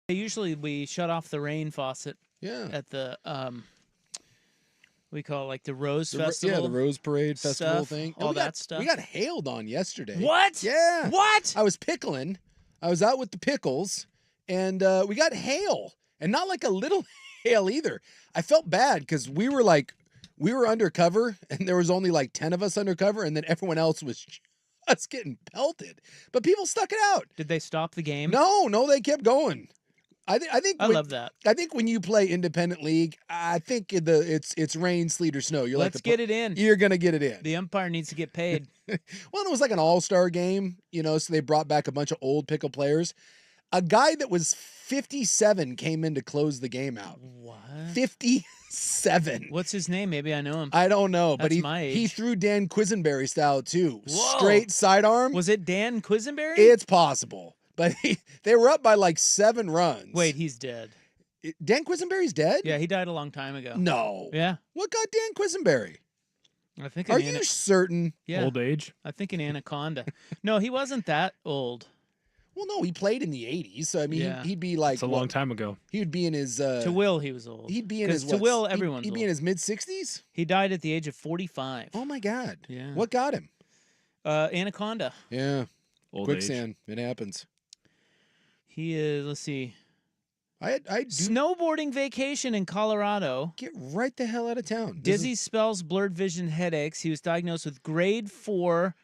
Usually we shut off the rain faucet at the we call it like the Rose Festival. Yeah, the Rose Parade Festival thing. All that stuff. We got hailed on yesterday. What? Yeah. What? I was pickling. I was out with the pickles, and we got hail. And not like a little hail either. I felt bad because we were undercover, and there was only like 10 of us undercover, and then everyone else was just getting pelted. But people stuck it out. Did they stop the game? No, they kept going. I think I love that. I think when you play independent league, I think it's rain, sleet, or snow. Let's get it in. You're gonna get it in. The umpire needs to get paid. Well, it was like an all-star game, so they brought back a bunch of old pickle players. A guy that was 57 came in to close the game out. What? 57. What's his name? Maybe I know him. I don't know, but my age. he threw Dan Quisenberry style too. Whoa. Straight sidearm. Was it Dan Quisenberry? It's possible. But they were up by like 7 runs. Wait, he's dead. Dan Quisenberry's dead? Yeah, he died a long time ago. No. Yeah. What got Dan Quisenberry? I think. Are you certain? Yeah. Old age? I think an anaconda. No, he wasn't that old. Well, no, he played in the 80s. So, I mean, he'd be like... It's a long time ago. He would be in his... To Will, he was old. He'd be in his... To Will, everyone's He'd be in his mid-60s? He died at the age of 45. Oh, my God. Yeah. What got him? Anaconda. Yeah. Old Quicksand. Age. It happens. He is... Let's see. Snowboarding vacation in Colorado. Get right the hell out of town. Dizzy spells, blurred vision, headaches. He was diagnosed with grade 4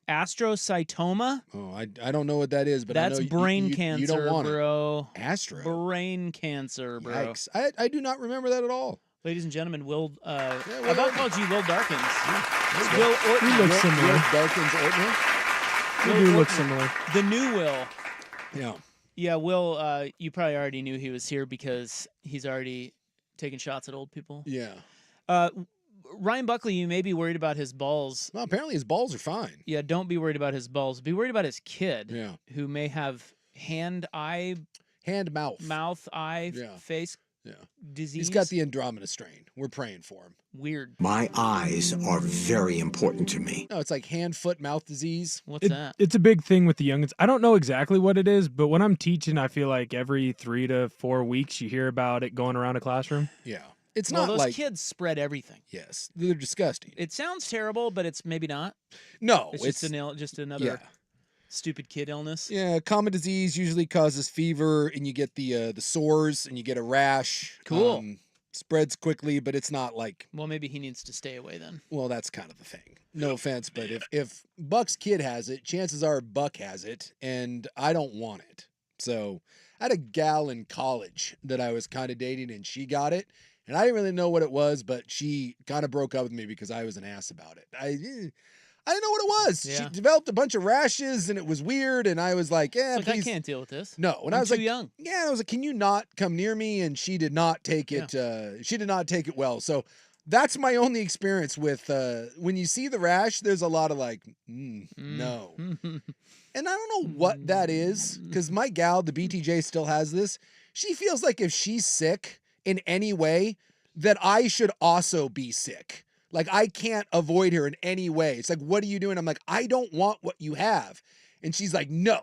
astrocytoma. Oh, I don't know what that is, but that's I know brain cancer, you don't want bro. It. Astro. Brain cancer, bro. Yikes. I do not remember that at all. Ladies and gentlemen, Will. I about called you Will Darkins. Yeah. Will Orton. You look similar. Will Darkins Orton. You do look similar. The new Will. Yeah. Yeah, Will. You probably already knew he was here because he's already taking shots at old people. Yeah. Ryan Buckley, you may be worried about his balls. Well, apparently his balls are fine. Yeah, don't be worried about his balls. Be worried about his kid. Yeah. Who may have hand, mouth, eye, face disease. He's got the Andromeda strain. We're praying for him. Weird. My eyes are very important to me. No, it's like hand, foot, mouth disease. What's that? It's a big thing with the youngins. I don't know exactly what it is, but when I'm teaching, I feel like every 3 to 4 weeks you hear about it going around a classroom. Yeah. It's well, not those like kids spread everything. Yes, they're disgusting. It sounds terrible, but it's maybe not. No, it's just another stupid kid illness. Yeah, common disease usually causes fever, and you get the sores, and you get a rash. Cool. Spreads quickly, but it's not like. Well, maybe he needs to stay away then. Well, that's kind of the thing. No offense, but if Buck's kid has it, chances are Buck has it, and I don't want it. So I had a gal in college that I was kind of dating, and she got it. And I didn't really know what it was, but she kind of broke up with me because I was an ass about it. I didn't know what it was. Yeah. She developed a bunch of rashes, and it was weird. And I was like, "Yeah, please." I can't deal with this. No, and I'm I was too like, young. "Yeah," I was like, "Can you not come near me?" And she did not take it. She did not take it well. So that's my only experience with when you see the rash. There's a lot of like, no, and I don't know what that is because my gal, the BTJ, still has this. She feels like if she's sick in any way, that I should also be sick. Like, I can't avoid her in any way. It's like, what are you doing? I'm like, I don't want what you have. And she's like, no,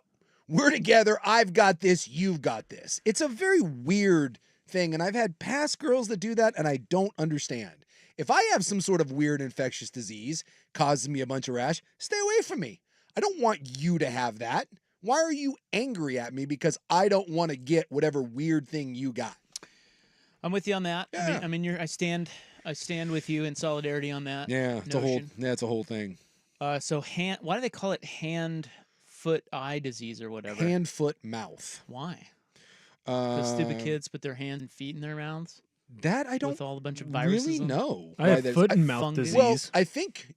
we're together. I've got this. You've got this. It's a very weird thing. And I've had past girls that do that, and I don't understand. If I have some sort of weird infectious disease causes me a bunch of rash, stay away from me. I don't want you to have that. Why are you angry at me because I don't want to get whatever weird thing you got? I'm with you on that. Yeah. I mean, I stand with you in solidarity on that. Yeah, it's a whole thing. So why do they call it hand, foot, eye disease or whatever? Hand, foot, mouth. Why? Because stupid kids put their hands and feet in their mouths. That I don't with all a bunch of viruses. Really know. I have foot and mouth disease. Well, I think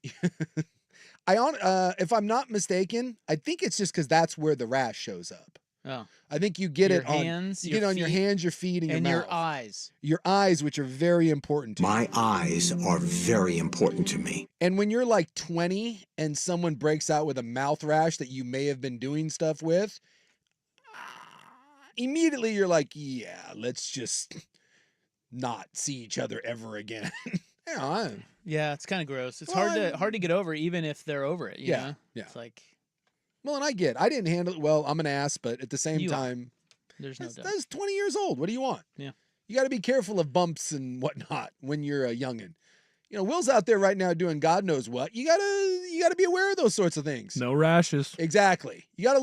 if I'm not mistaken, I think it's just because that's where the rash shows up. Oh. I think you get your it hands, on you get on your hands, your feet, and your mouth. your eyes. Your eyes, which are very important to My you. eyes are very important to me. And when you're like 20 and someone breaks out with a mouth rash that you may have been doing stuff with, immediately you're like, yeah, let's just not see each other ever again. Yeah, it's kind of gross. It's hard to get over, even if they're over it. You know? Yeah. It's like, well, and I didn't handle it well. I'm an ass, but at the same time, There's no doubt. That's 20 years old. What do you want? Yeah. You got to be careful of bumps and whatnot when you're a youngin'. You know, Will's out there right now doing God knows what. You gotta be aware of those sorts of things. No rashes. Exactly. You gotta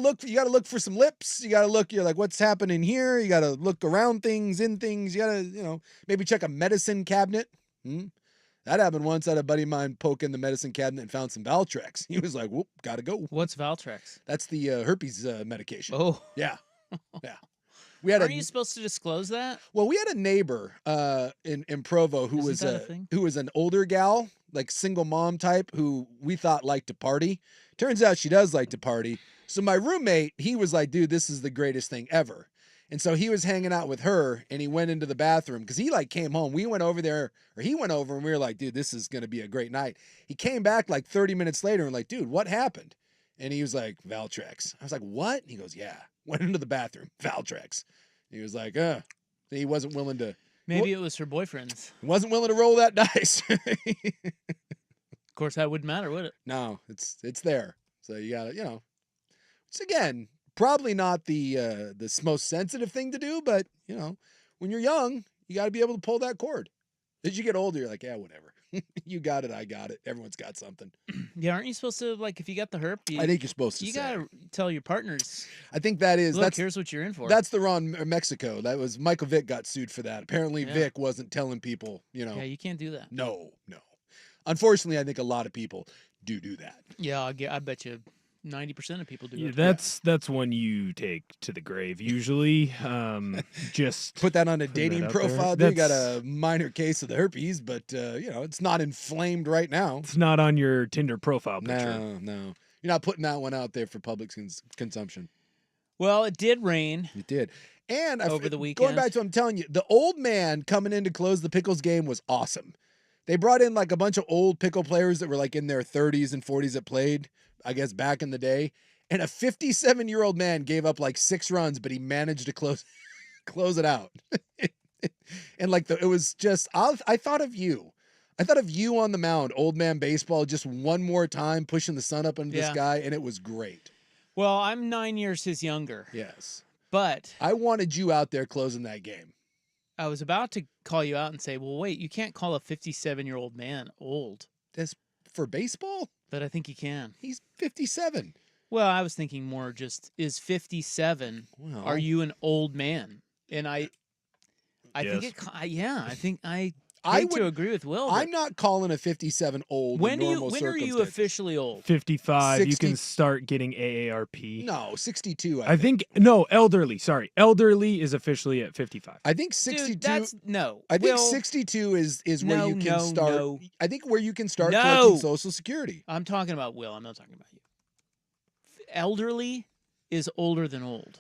look for some lips. You're like, what's happening here? You gotta look around things, in things. You gotta, maybe check a medicine cabinet. That happened once. I had a buddy of mine poke in the medicine cabinet and found some Valtrex. He was like, whoop, gotta go. What's Valtrex? That's the herpes medication. Oh. Yeah. Yeah. We had Aren't you supposed to disclose that? Well, we had a neighbor in Provo who Isn't that a thing? who was an older gal, like single mom type, who we thought liked to party. Turns out she does like to party. So my roommate, he was like, dude, this is the greatest thing ever. And so he was hanging out with her and he went into the bathroom because he like came home. We went over there, or he went over and we were like, dude, this is going to be a great night. He came back like 30 minutes later and like, dude, what happened? And he was like, Valtrex. I was like, what? He goes, yeah. Went into the bathroom, Valtrex. He was like, he wasn't willing to. Maybe it was her boyfriend's. Wasn't willing to roll that dice. Of course, that wouldn't matter, would it? No, it's there. So you gotta, it's again, probably not the most sensitive thing to do, but when you're young, you gotta be able to pull that cord. As you get older, you're like, yeah, whatever. You got it, I got it. Everyone's got something. Yeah, aren't you supposed to, like, if you got the herp, I think you're supposed to you say. gotta tell your partners. I think that is. Look, here's what you're in for. That's the wrong Mexico. That was Michael Vick got sued for that. Apparently, Yeah. Vick wasn't telling people. Yeah, you can't do that. No. Unfortunately, I think a lot of people do that. Yeah, I bet you 90% of people do Yeah, it. that's one you take to the grave usually. Just Put that on a putting dating that out there. profile. They got That's- a minor case of the herpes, but it's not inflamed right now. It's not on your Tinder profile picture. No. You're not putting that one out there for public consumption. Well, it did rain. You did. And Over the Going weekend. back to, I'm telling you, the old man coming in to close the Pickles game was awesome. They brought in like a bunch of old pickle players that were like in their 30s and 40s that played, I guess, back in the day. And a 57-year-old man gave up like 6 runs, but he managed to close it out. And like it was just, I thought of you. I thought of you on the mound, old man baseball, just one more time pushing the sun up into the Yeah. sky, and it was great. Well, I'm 9 years his younger, Yes. but I wanted you out there closing that game. I was about to call you out and say, well, wait, you can't call a 57-year-old man old, That's for baseball? but I think you can. He's 57. Well, I was thinking more just, is 57, Well, are you an old man? And I Yes. think I think I I hate to would- agree with Will. I'm but not calling a 57 old when in do you normal when are you circumstances. officially old? 55, 60 you can start getting AARP. No, 62. I think no, elderly. Sorry, elderly is officially at 55. I think 62. Dude, that's no. I think Will, 62 is where you can no, start. no. I think where you can start No. collecting Social Security. I'm talking about Will. I'm not talking about you. Elderly is older than old.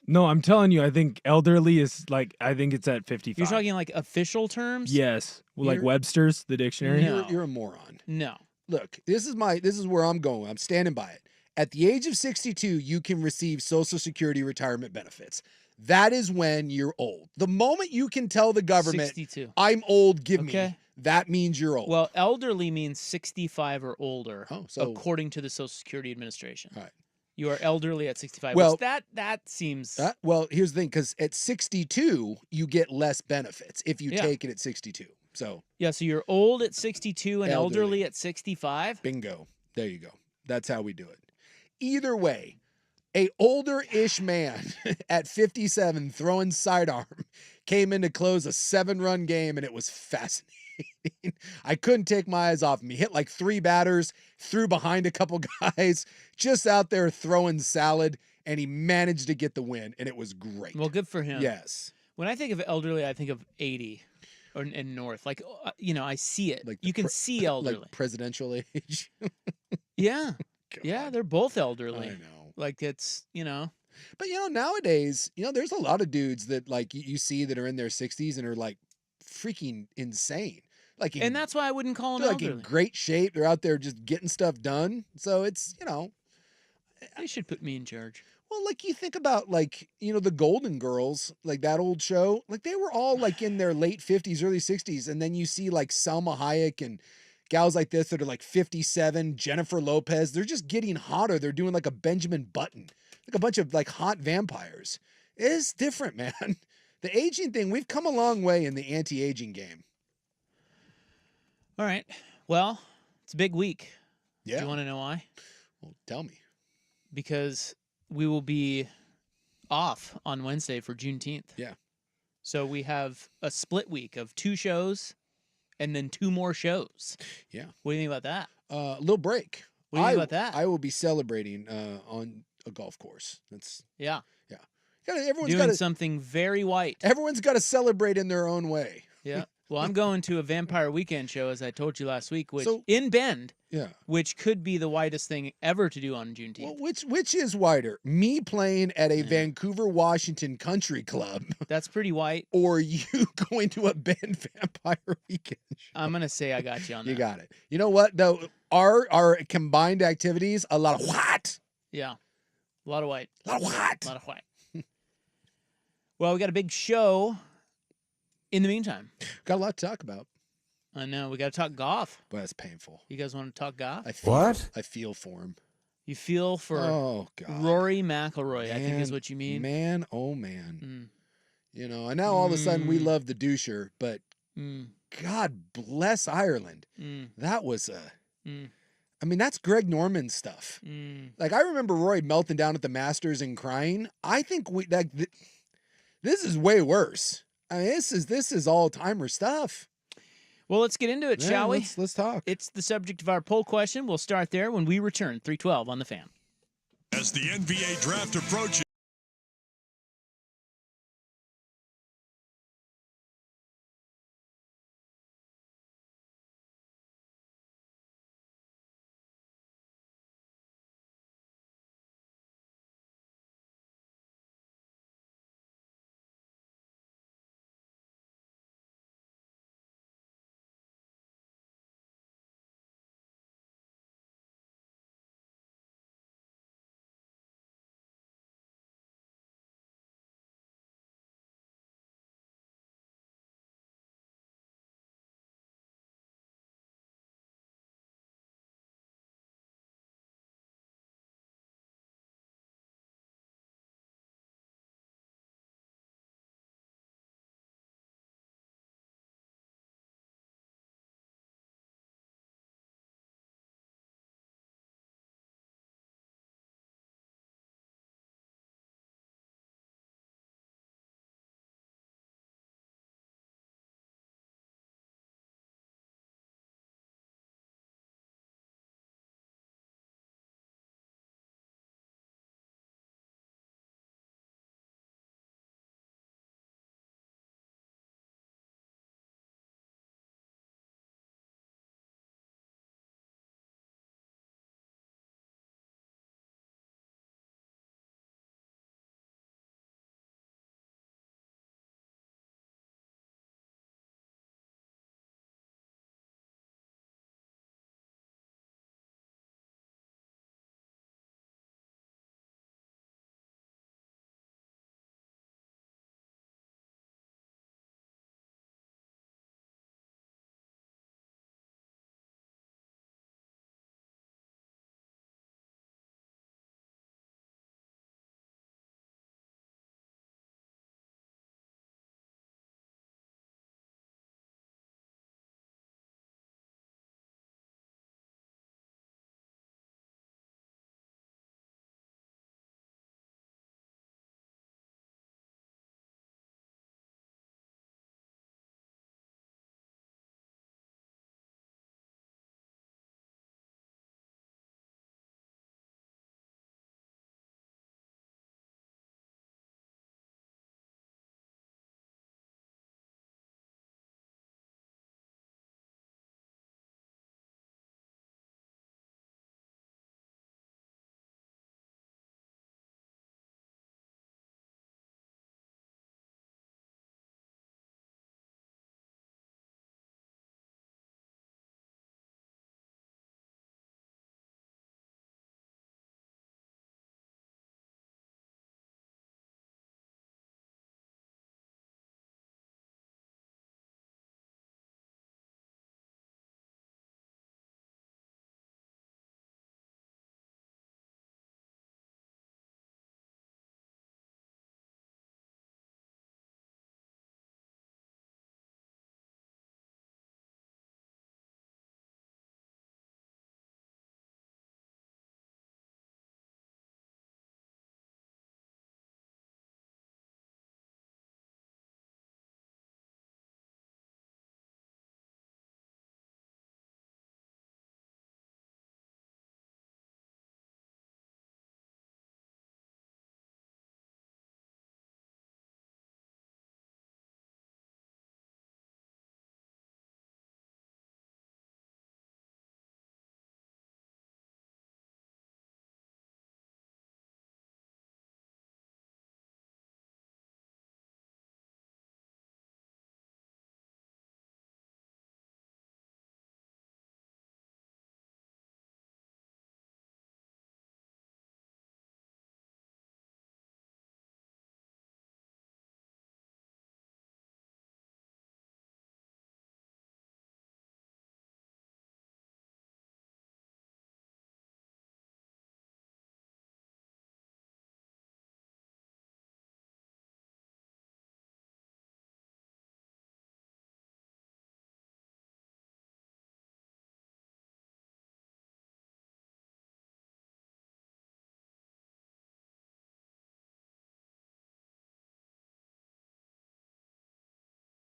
No, I'm telling you, I think elderly is like I think it's at 55. You're talking like official terms? Yes, well, like You're- Webster's, the dictionary. No. You're a moron. No. Look, this is where I'm going. I'm standing by it. At the age of 62, you can receive Social Security retirement benefits. That is when you're old. The moment you can tell the government, 62. I'm old, give me, Okay. that means you're old. Well, elderly means 65 or older, Oh, so- according to the Social Security Administration. All right. You are elderly at 65. Well- Which that seems Well, here's the thing, because at 62, you get less benefits if you Yeah. take it at 62. So, yeah. So you're old at 62 and elderly Elderly. at 65. bingo. There you go. That's how we do it. Either way, a older-ish man at 57 throwing sidearm came in to close a 7-run game, and it was fascinating. I couldn't take my eyes off him. He hit like 3 batters, threw behind a couple guys, just out there throwing salad, and he managed to get the win, and it was great. Well, good for him. Yes. When I think of elderly, I think of 80 or and north. Like I see it. Like the You can see elderly. Like presidential age. Yeah. Yeah, God, they're both elderly. I know. Like it's, But nowadays, there's a lot of dudes that like you see that are in their 60s and are like freaking insane. Like and that's why I wouldn't call them they're like elderly. in great shape. They're out there just getting stuff done. So it's, They should put me in charge. well, like you think about like, the Golden Girls, like that old show, like they were all like in their late 50s, early 60s. And then you see like Selma Hayek and gals like this that are like 57, Jennifer Lopez, they're just getting hotter. They're doing like a Benjamin Button, like a bunch of like hot vampires. It's different, man. The aging thing, we've come a long way in the anti-aging game. All right. Well, it's a big week. Yeah. Do you want to know why? Well, tell me. Because we will be off on Wednesday for Juneteenth. Yeah. So we have a split week of 2 shows and then 2 more shows. Yeah. What do you think about that? A little break. What do you think about that? I will be celebrating on a golf course. That's Yeah. everyone's Doing got something very white. everyone's got to celebrate in their own way. Yeah. Well, I'm going to a Vampire Weekend show, as I told you last week, which So- in Bend, Yeah. which could be the whitest thing ever to do on Juneteenth. Well, which is wider? Me playing at a Vancouver, Washington country club, That's pretty white. or you going to a Bend Vampire Weekend show? I'm gonna say I got you on that. You got it. You know what though? Our combined activities, a lot of what? Yeah. A lot of white. A lot of what? A lot of white. Well, we got a big show in the meantime. Got a lot to talk about. I know. We got to talk golf. But that's painful. You guys want to talk golf? I feel, What? I feel for him. You feel for Oh God. Rory McIlroy, I think is Man, what you mean. Man, oh man. Mm, You know, and now all of a sudden we Mm. love the doucher, but mm, God bless Ireland. mm, That was mm, I mean, that's Greg Norman stuff. mm. Like I remember Roy melting down at the Masters and crying. I think this is way worse. I mean, this is all timer stuff. Well, let's get into it, Yeah, shall we? Let's talk. It's the subject of our poll question. We'll start there when we return. 312 on the Fan. As the NBA draft approaches.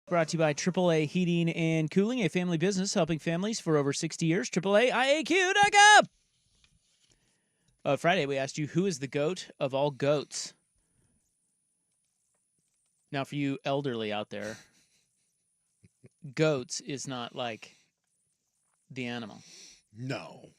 Brought to you by AAA Heating and Cooling, a family business helping families for over 60 years. AAA-IAQ.com. Friday, we asked you, who is the GOAT of all goats? Now, for you elderly out there, goats is not like the animal. No.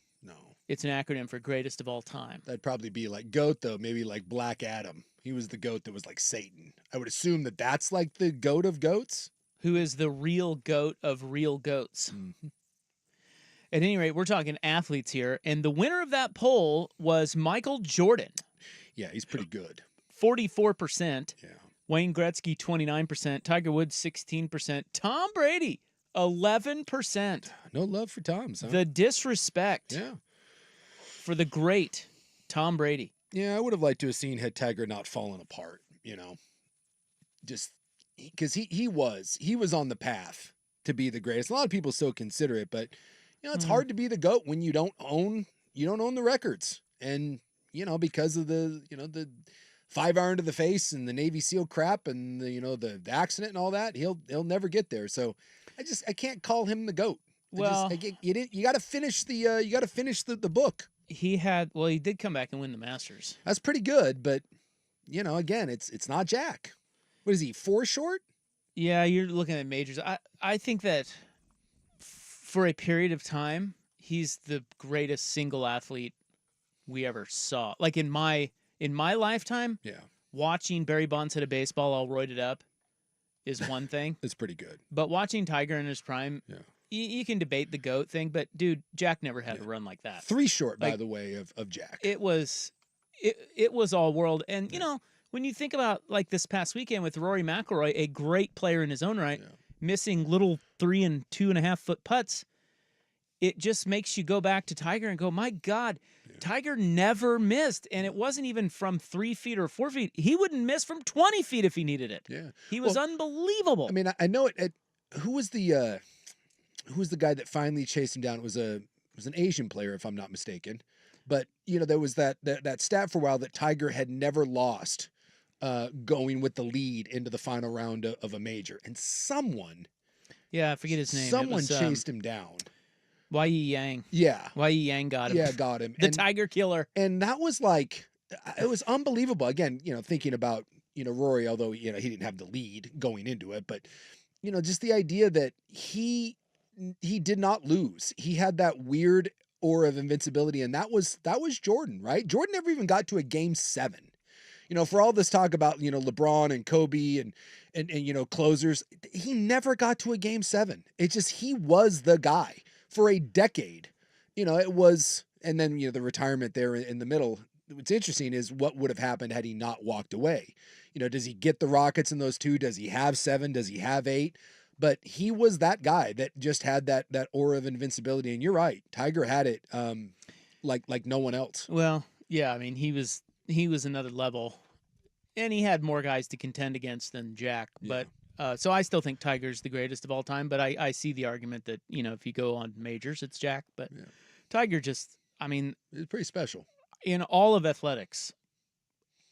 It's an acronym for greatest of all time. That'd probably be like goat, though. Maybe like Black Adam. He was the goat that was like Satan. I would assume that that's like the goat of goats. Who is the real GOAT of real goats? At any rate, we're talking athletes here. And the winner of that poll was Michael Jordan. Yeah, he's pretty good. 44%. Yeah. Wayne Gretzky, 29%. Tiger Woods, 16%. Tom Brady, 11%. No love for Tom's, huh? The disrespect Yeah. for the great Tom Brady. Yeah, I would have liked to have seen had Tiger not fallen apart, just because he was on the path to be the greatest. A lot of people still consider it, but it's hard to be the GOAT when you don't own the records. And because of the 5-iron to the face and the Navy SEAL crap and the accident and all that, he'll never get there. So I can't call him the GOAT. Well, You got to finish the book. He did come back and win the Masters. That's pretty good, but again, it's not Jack. What is he, 4 short? Yeah, you're looking at majors. I think that for a period of time, he's the greatest single athlete we ever saw. Like in my lifetime, Yeah. Watching Barry Bonds hit a baseball all roided up is one thing. It's pretty good. But watching Tiger in his prime, Yeah. you can debate the GOAT thing, but dude, Jack never had a run like that. 3 short, by the way, of Jack. It was all world. And when you think about like this past weekend with Rory McIlroy, a great player in his own right, missing little 3 and 2.5 foot putts, it just makes you go back to Tiger and go, my God, Tiger never missed. And it wasn't even from 3 feet or 4 feet. He wouldn't miss from 20 feet if he needed it. Yeah. He was unbelievable. I mean, I know it. Who was the guy that finally chased him down? It was an Asian player, if I'm not mistaken. But there was that stat for a while that Tiger had never lost going with the lead into the final round of a major, and someone, I forget his name. Someone chased him down. Yi Yang. Yeah. Yi Yang got him. Yeah, got him. The Tiger Killer. And that was like, it was unbelievable. Again, thinking about Rory, although he didn't have the lead going into it, but just the idea that he did not lose. He had that weird aura of invincibility, and that was Jordan, right? Jordan never even got to a game 7. For all this talk about LeBron and Kobe and closers, he never got to a game 7. It's just he was the guy for a decade. It was, and then the retirement there in the middle. What's interesting is what would have happened had he not walked away. Does he get the Rockets in those 2? Does he have 7? Does he have 8? But he was that guy that just had that aura of invincibility. And you're right, Tiger had it like no one else. Well, yeah, I mean he was another level, and he had more guys to contend against than Jack. Yeah. But so I still think Tiger's the greatest of all time. But I see the argument that if you go on majors, it's Jack. But Tiger just, It's pretty special in all of athletics.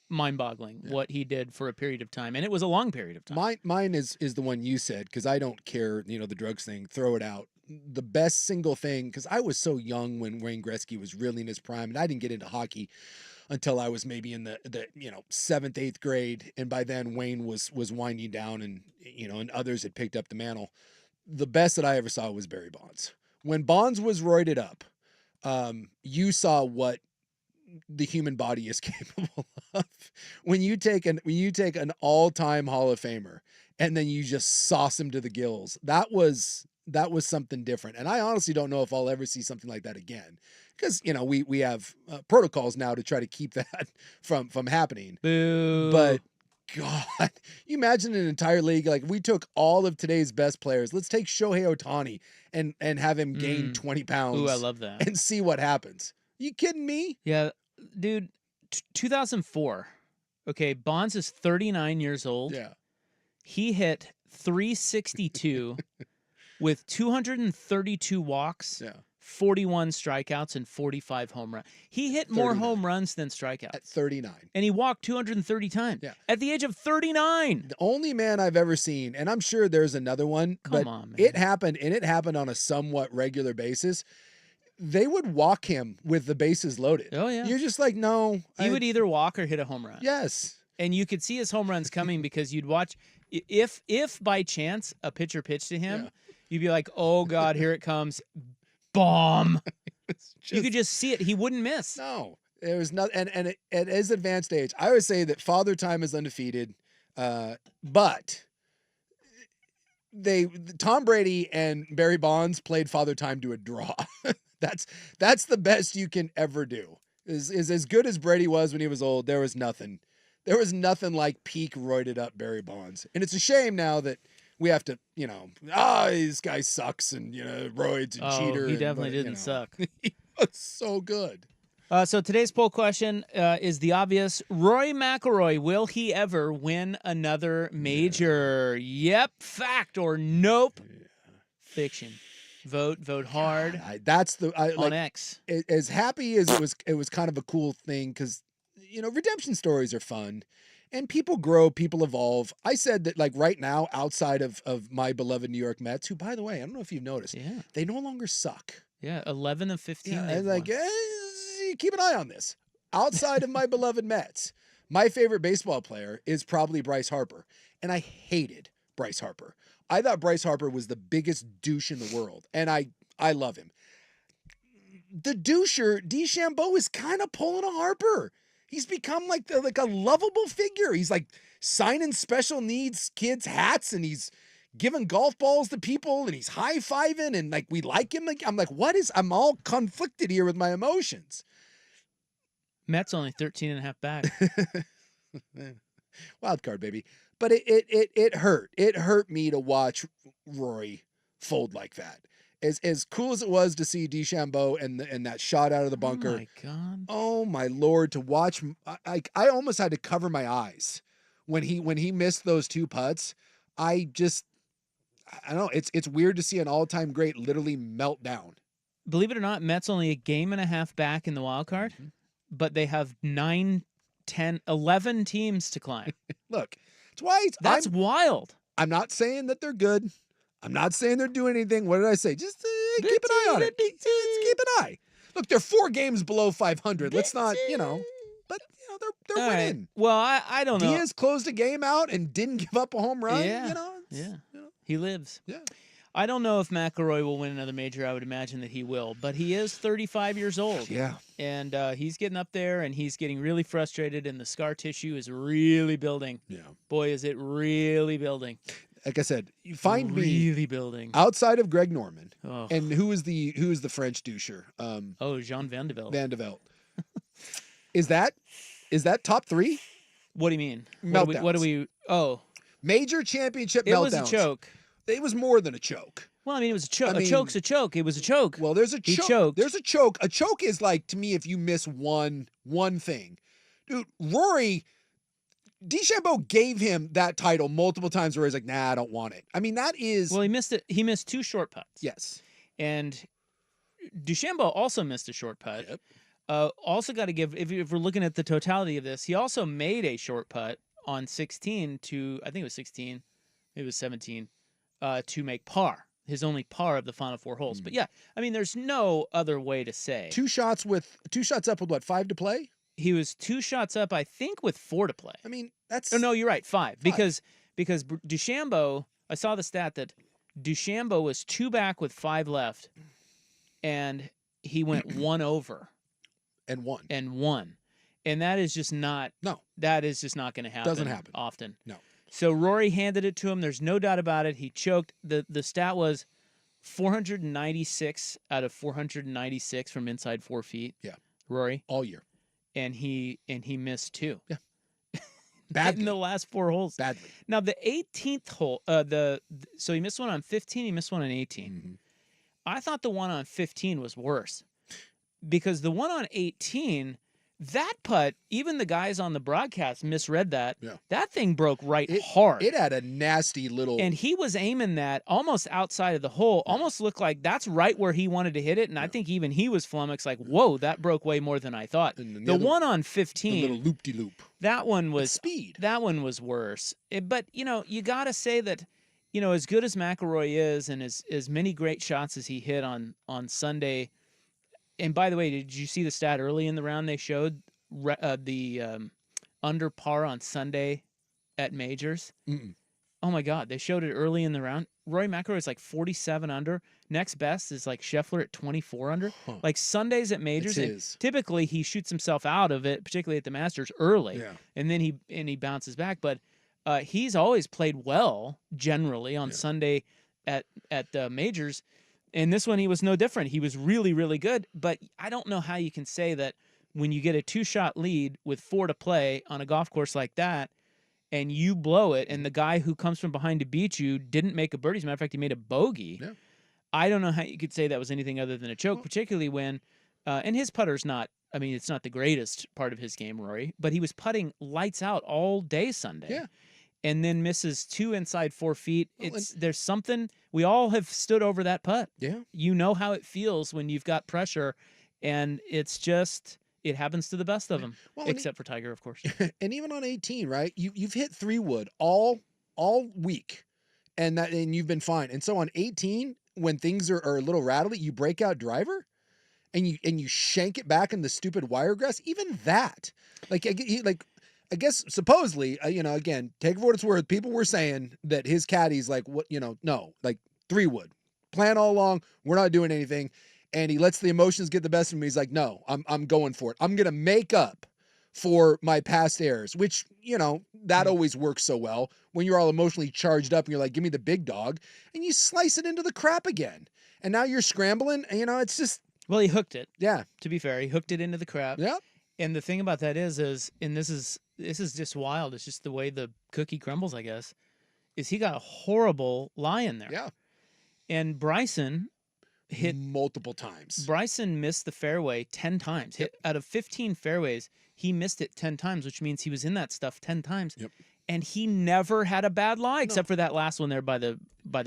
Mind-boggling what he did for a period of time, and it was a long period of time. Mine is the one you said, because I don't care, the drugs thing. Throw it out. The best single thing, because I was so young when Wayne Gretzky was really in his prime, and I didn't get into hockey until I was maybe in the 7th, 8th grade, and by then Wayne was winding down, and and others had picked up the mantle. The best that I ever saw was Barry Bonds. When Bonds was roided up, you saw what the human body is capable of. When you take an all-time Hall of Famer and then you just sauce him to the gills, that was something different. And I honestly don't know if I'll ever see something like that again, because we have protocols now to try to keep that from happening. Boo. But God, you imagine an entire league, like we took all of today's best players. Let's take Shohei Ohtani and have him gain 20 pounds. Ooh, I love that. And see what happens. You kidding me? Yeah, dude, 2004. Okay, Bonds is 39 years old. Yeah. He hit 362 with 232 walks, 41 strikeouts and 45 home runs. He hit more 39. home runs than strikeouts. At 39. And he walked 230 times. Yeah. At the age of 39. The only man I've ever seen, and I'm sure there's another one, but on, man. it happened, and it happened on a somewhat regular basis. They would walk him with the bases loaded. Oh, yeah. You're just like, no. He would either walk or hit a home run. Yes. And you could see his home runs coming because you'd watch. If by chance a pitcher pitched to him, you'd be like, oh, God, here it comes. Bomb. You could just see it. He wouldn't miss. No. There was not, and at his advanced age, I always say that Father Time is undefeated, but Tom Brady and Barry Bonds played Father Time to a draw. That's the best you can ever do. Is as good as Brady was when he was old. There was nothing like peak roided up Barry Bonds, and it's a shame now that we have to, this guy sucks and roids and cheater. He definitely didn't suck. He was so good. So today's poll question is the obvious. Rory McIlroy, will he ever win another major? Yep, fact or nope. Fiction. Vote hard. On X. As happy as it was kind of a cool thing because redemption stories are fun, and people grow, people evolve. I said that right now, outside of my beloved New York Mets, who by the way, I don't know if you've noticed, they no longer suck. Yeah, 11 of 15. Yeah, keep an eye on this. Outside of my beloved Mets, my favorite baseball player is probably Bryce Harper, and I hated Bryce Harper. I thought Bryce Harper was the biggest douche in the world, and I love him. The doucher, DeChambeau, is kind of pulling a Harper. He's become like a lovable figure. He's like signing special needs kids' hats, and he's giving golf balls to people, and he's high-fiving, and we like him. I'm like, I'm all conflicted here with my emotions. Mets only 13.5 back. Wild card, baby. But it hurt. It hurt me to watch Rory fold like that. As cool as it was to see DeChambeau and that shot out of the bunker. Oh my God. Oh my Lord, to watch. I almost had to cover my eyes when he missed those two putts. I don't know. It's weird to see an all-time great literally melt down. Believe it or not, Mets only a game and a half back in the wild card, but they have 9, 10, 11 teams to climb. Look, that's wild. I'm not saying that they're good. I'm not saying they're doing anything. What did I say? Just keep an eye on it. Just keep an eye. Look, they're 4 games below 500. Let's not, but they're winning. Right. Well, I don't know. Diaz closed a game out and didn't give up a home run. Yeah. He lives. Yeah. I don't know if McIlroy will win another major. I would imagine that he will, but he is 35 years old. Yeah. And he's getting up there, and he's getting really frustrated, and the scar tissue is really building. Yeah. Boy, is it really building. Like I said, you find really building outside of Greg Norman. Oh. And who is the French doucher? Jean Van de Velde. Van de Velde. Is that top 3? What do you mean? Meltdowns. What do we? Oh, major championship it meltdowns. was a choke. It was more than a choke. Well, I mean, it was a choke. A choke's a choke. It was a choke. Well, there's a choke. He choked. There's a choke. A choke is to me, if you miss one thing. Dude, DeChambeau gave him that title multiple times where he's like, nah, I don't want it. I mean, that is... Well, he missed it. He missed 2 short putts. Yes. And DeChambeau also missed a short putt. Yep. Also got to give, if we're looking at the totality of this, he also made a short putt on 16 to, I think it was 16, it was 17, to make par. His only par of the final 4 holes. But yeah, I mean, there's no other way to say. 2 shots up with what, 5 to play? He was 2 shots up, I think, with 4 to play. I mean, that's... Oh, no, you're right, 5. Because DeChambeau, I saw the stat that DeChambeau was 2 back with 5 left, and he went 1 over. And won. And that is just not... No. That is just not going to happen. Doesn't happen. Often. No. So Rory handed it to him. There's no doubt about it. He choked. The stat was 496 out of 496 from inside 4 feet. Yeah. Rory. All year. And he missed 2. Yeah. Badly. In the last 4 holes. Badly. Now the 18th hole, so he missed one on 15, he missed one on 18. Mm-hmm. I thought the one on 15 was worse. Because the one on 18, That putt, even the guys on the broadcast misread that. Yeah. That thing broke hard. It had a nasty little. And he was aiming that almost outside of the hole. Yeah. Almost looked like that's right where he wanted to hit it. And I think even he was flummoxed, like, whoa, that broke way more than I thought. And The other- one on the 15, little loop-de-loop. that one was speed. That one was worse. But you got to say that, as good as McIlroy is, and as many great shots as he hit on Sunday. And by the way, did you see the stat early in the round they showed the under par on Sunday at majors? Mm-mm. Oh my God, they showed it early in the round. Rory McIlroy is like 47 under. Next best is like Scheffler at 24 under. Huh. Like Sundays at majors, It's and his. typically he shoots himself out of it, particularly at the Masters early, Yeah. and then he bounces back. But he's always played well generally on Sunday at the majors, and this one he was no different. He was really, really good. But I don't know how you can say that when you get a 2-shot lead with 4 to play on a golf course like that, and you blow it, and the guy who comes from behind to beat you didn't make a birdie. As a matter of fact, he made a bogey. Yeah. I don't know how you could say that was anything other than a choke, particularly when, and his putter's not, it's not the greatest part of his game, Rory, but he was putting lights out all day Sunday. Yeah. And then misses 2 inside 4 feet. Well, There's something, we all have stood over that putt. Yeah. You know how it feels when you've got pressure, and it's just, it happens to the best of them, Well, except for Tiger, of course. And even on 18, right? You've hit 3-wood all week, and you've been fine. And so on 18, when things are a little rattly, you break out driver, and you shank it back in the stupid wiregrass. Even that, I guess supposedly, again, take it for what it's worth. People were saying that his caddy's like, what, no, like 3-wood, plan all along. We're not doing anything. And he lets the emotions get the best of him. He's like, no, I'm going for it. I'm going to make up for my past errors, which, that always works so well when you're all emotionally charged up and you're like, give me the big dog, and you slice it into the crap again. And now you're scrambling, and, it's just. Well, he hooked it. Yeah. To be fair, he hooked it into the crap. Yeah. And the thing about that is, and this is just wild. It's just the way the cookie crumbles, I guess, is he got a horrible lie in there. Yeah. And Bryson hit multiple times. Bryson missed the fairway 10 times. Yep. Hit out of 15 fairways, he missed it 10 times, which means he was in that stuff 10 times. Yep. And he never had a bad lie, except for that last one there by the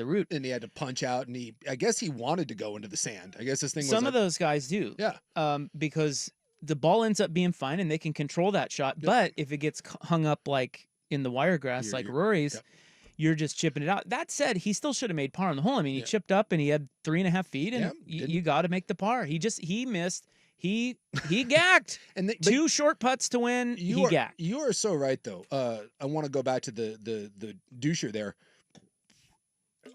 root. And he had to punch out, and I guess he wanted to go into the sand. I guess this thing was. Some of those guys do. Yeah. Because the ball ends up being fine and they can control that shot. Yep. But if it gets hung up like in the wiregrass, like Rory's, yep. you're just chipping it out. That said, he still should have made par on the hole. He chipped up and he had 3.5 feet, and you got to make the par. He missed. He gacked. And 2 short putts to win. He gacked. You are so right, though. I want to go back to the doucher there.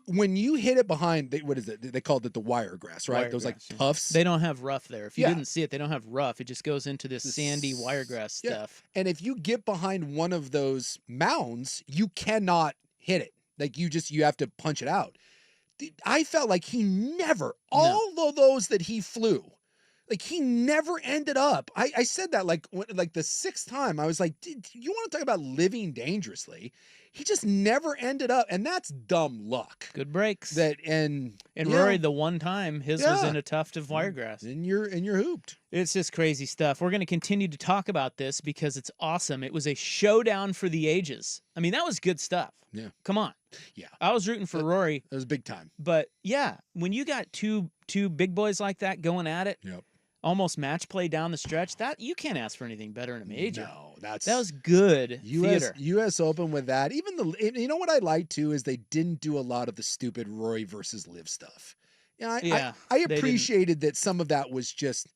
When you hit it behind, what is it? They called it the wiregrass, right? Those like tufts. They don't have rough there. If you didn't see it, they don't have rough. It just goes into this sandy wiregrass stuff. And if you get behind one of those mounds, you cannot hit it. Like you have to punch it out. I felt like he never, all of those that he flew, like he never ended up. I said that like the 6th time. I was like, you want to talk about living dangerously? He just never ended up, and that's dumb luck. Good breaks. And Rory, the one time his was in a tuft of wiregrass. And you're hooped. It's just crazy stuff. We're going to continue to talk about this because it's awesome. It was a showdown for the ages. That was good stuff. Yeah. Come on. Yeah. I was rooting for Rory. It was big time. But yeah, when you got two big boys like that going at it, almost match play down the stretch, that you can't ask for anything better in a major. No, that was good theater. U.S. Open with that. Even you know what I like too is they didn't do a lot of the stupid Rory versus Liv stuff. I appreciated that some of that was just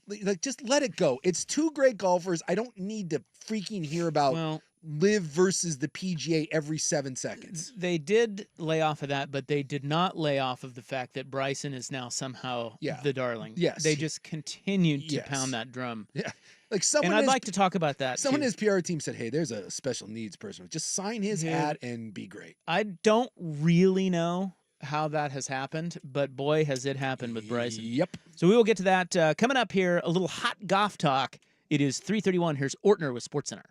like, just let it go. It's 2 great golfers. I don't need to freaking hear about Liv versus the PGA every 7 seconds. They did lay off of that, but they did not lay off of the fact that Bryson is now somehow the darling. Yes. They just continued to pound that drum. Yeah. Like someone, and I'd like to talk about that. Someone in his PR team said, hey, there's a special needs person. Just sign his ad and be great. I don't really know how that has happened, but boy, has it happened with Bryson. Yep. So we will get to that coming up here. A little hot golf talk. It is 3:31. Here's Ortner with SportsCenter.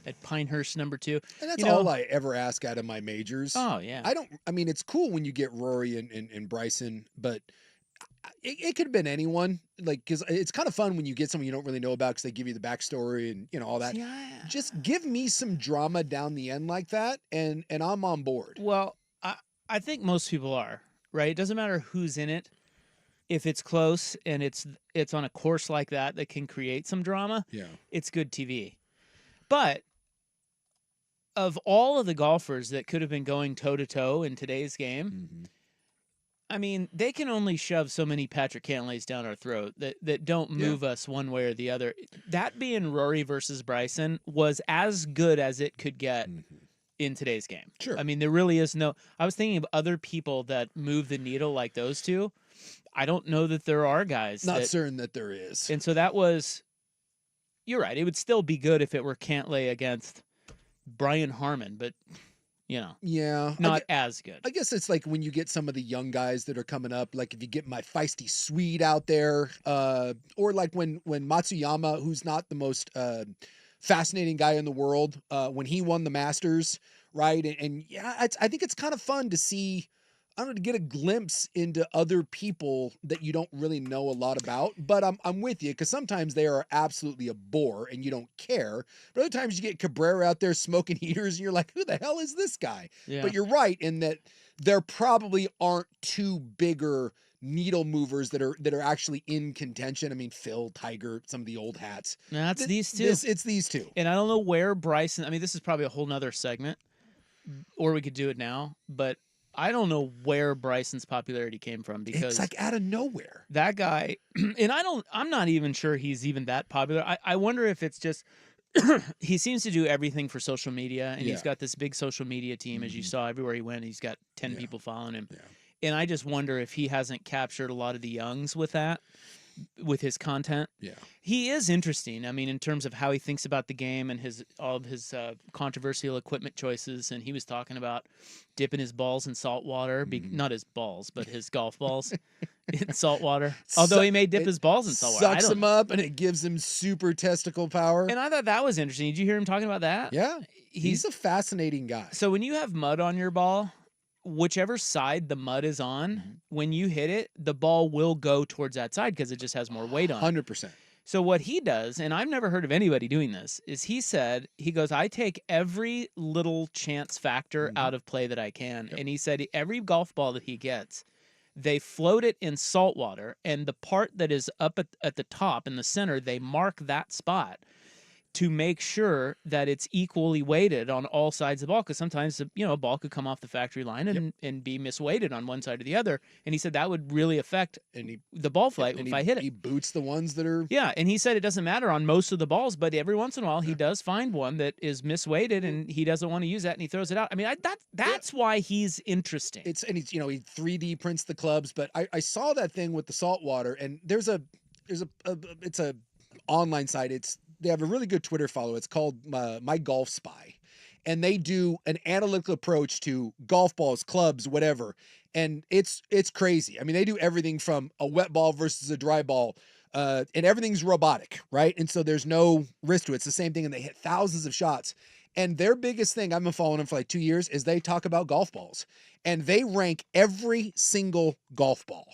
at Pinehurst #2. And that's You know- all I ever ask out of my majors. Oh yeah. I mean, it's cool when you get Rory and Bryson, but it could have been anyone. Like, because it's kind of fun when you get someone you don't really know about because they give you the backstory and all that. See, Just give me some drama down the end like that, and I'm on board. Well, I think most people are, right? It doesn't matter who's in it. If it's close and it's on a course like that can create some drama, Yeah. it's good TV. But of all of the golfers that could have been going toe-to-toe in today's game, Mm-hmm. I mean, they can only shove so many Patrick Cantlays down our throat that don't move us one way or the other. That being Rory versus Bryson was as good as it could get in today's game. Sure. I mean, there really is no... I was thinking of other people that move the needle like those two. I don't know that there are guys. Not certain that there is. And so that was... You're right. It would still be good if it were Cantlay against Brian Harmon, but... Yeah. not as good. I guess it's like when you get some of the young guys that are coming up, like if you get my feisty Swede out there, or like when Matsuyama, who's not the most fascinating guy in the world, when he won the Masters, right? And yeah, I think it's kind of fun to see, I don't know, to get a glimpse into other people that you don't really know a lot about. But I'm with you, because sometimes they are absolutely a bore and you don't care. But other times you get Cabrera out there smoking heaters and you're like, who the hell is this guy? Yeah. But you're right in that there probably aren't two bigger needle movers that are actually in contention. I mean, Phil, Tiger, some of the old hats. No, it's these two. It's these two. And I don't know where Bryson... I mean, this is probably a whole nother segment, or we could do it now, but I don't know where Bryson's popularity came from, because It's like out of nowhere. that guy, and I'm not even sure he's even that popular. I wonder if it's just, he seems to do everything for social media, and he's got this big social media team, as you saw everywhere he went. He's got 10 people following him. Yeah. And I just wonder if he hasn't captured a lot of the youngs with that, with his content. Yeah. He is interesting. I mean, in terms of how he thinks about the game and all of his controversial equipment choices. And he was talking about dipping his balls in salt water, not his balls, but his golf balls in salt water. Although he may dip his balls in salt water. Sucks him up and it gives him super testicle power. And I thought that was interesting. Did you hear him talking about that? Yeah. He's a fascinating guy. So when you have mud on your ball, whichever side the mud is on, when you hit it, the ball will go towards that side because it just has more weight on it. 100%. So what he does, and I've never heard of anybody doing this, is he goes, I take every little chance factor out of play that I can. And he said every golf ball that he gets, they float it in salt water, and the part that is up at the top in the center, they mark that spot to make sure that it's equally weighted on all sides of the ball, because sometimes a ball could come off the factory line and be misweighted on one side or the other. And he said that would really affect the ball flight if I hit it. He boots the ones that are... Yeah, and he said it doesn't matter on most of the balls, but every once in a while he does find one that is misweighted and he doesn't want to use that and he throws it out. I mean, that's why he's interesting. He 3D prints the clubs, but I saw that thing with the salt water, and it's a online site. They have a really good Twitter follow. It's called My Golf Spy. And they do an analytical approach to golf balls, clubs, whatever. And it's crazy. I mean, they do everything from a wet ball versus a dry ball. And everything's robotic, right? And so there's no risk to it. It's the same thing. And they hit thousands of shots. And their biggest thing, I've been following them for like 2 years, is they talk about golf balls. And they rank every single golf ball.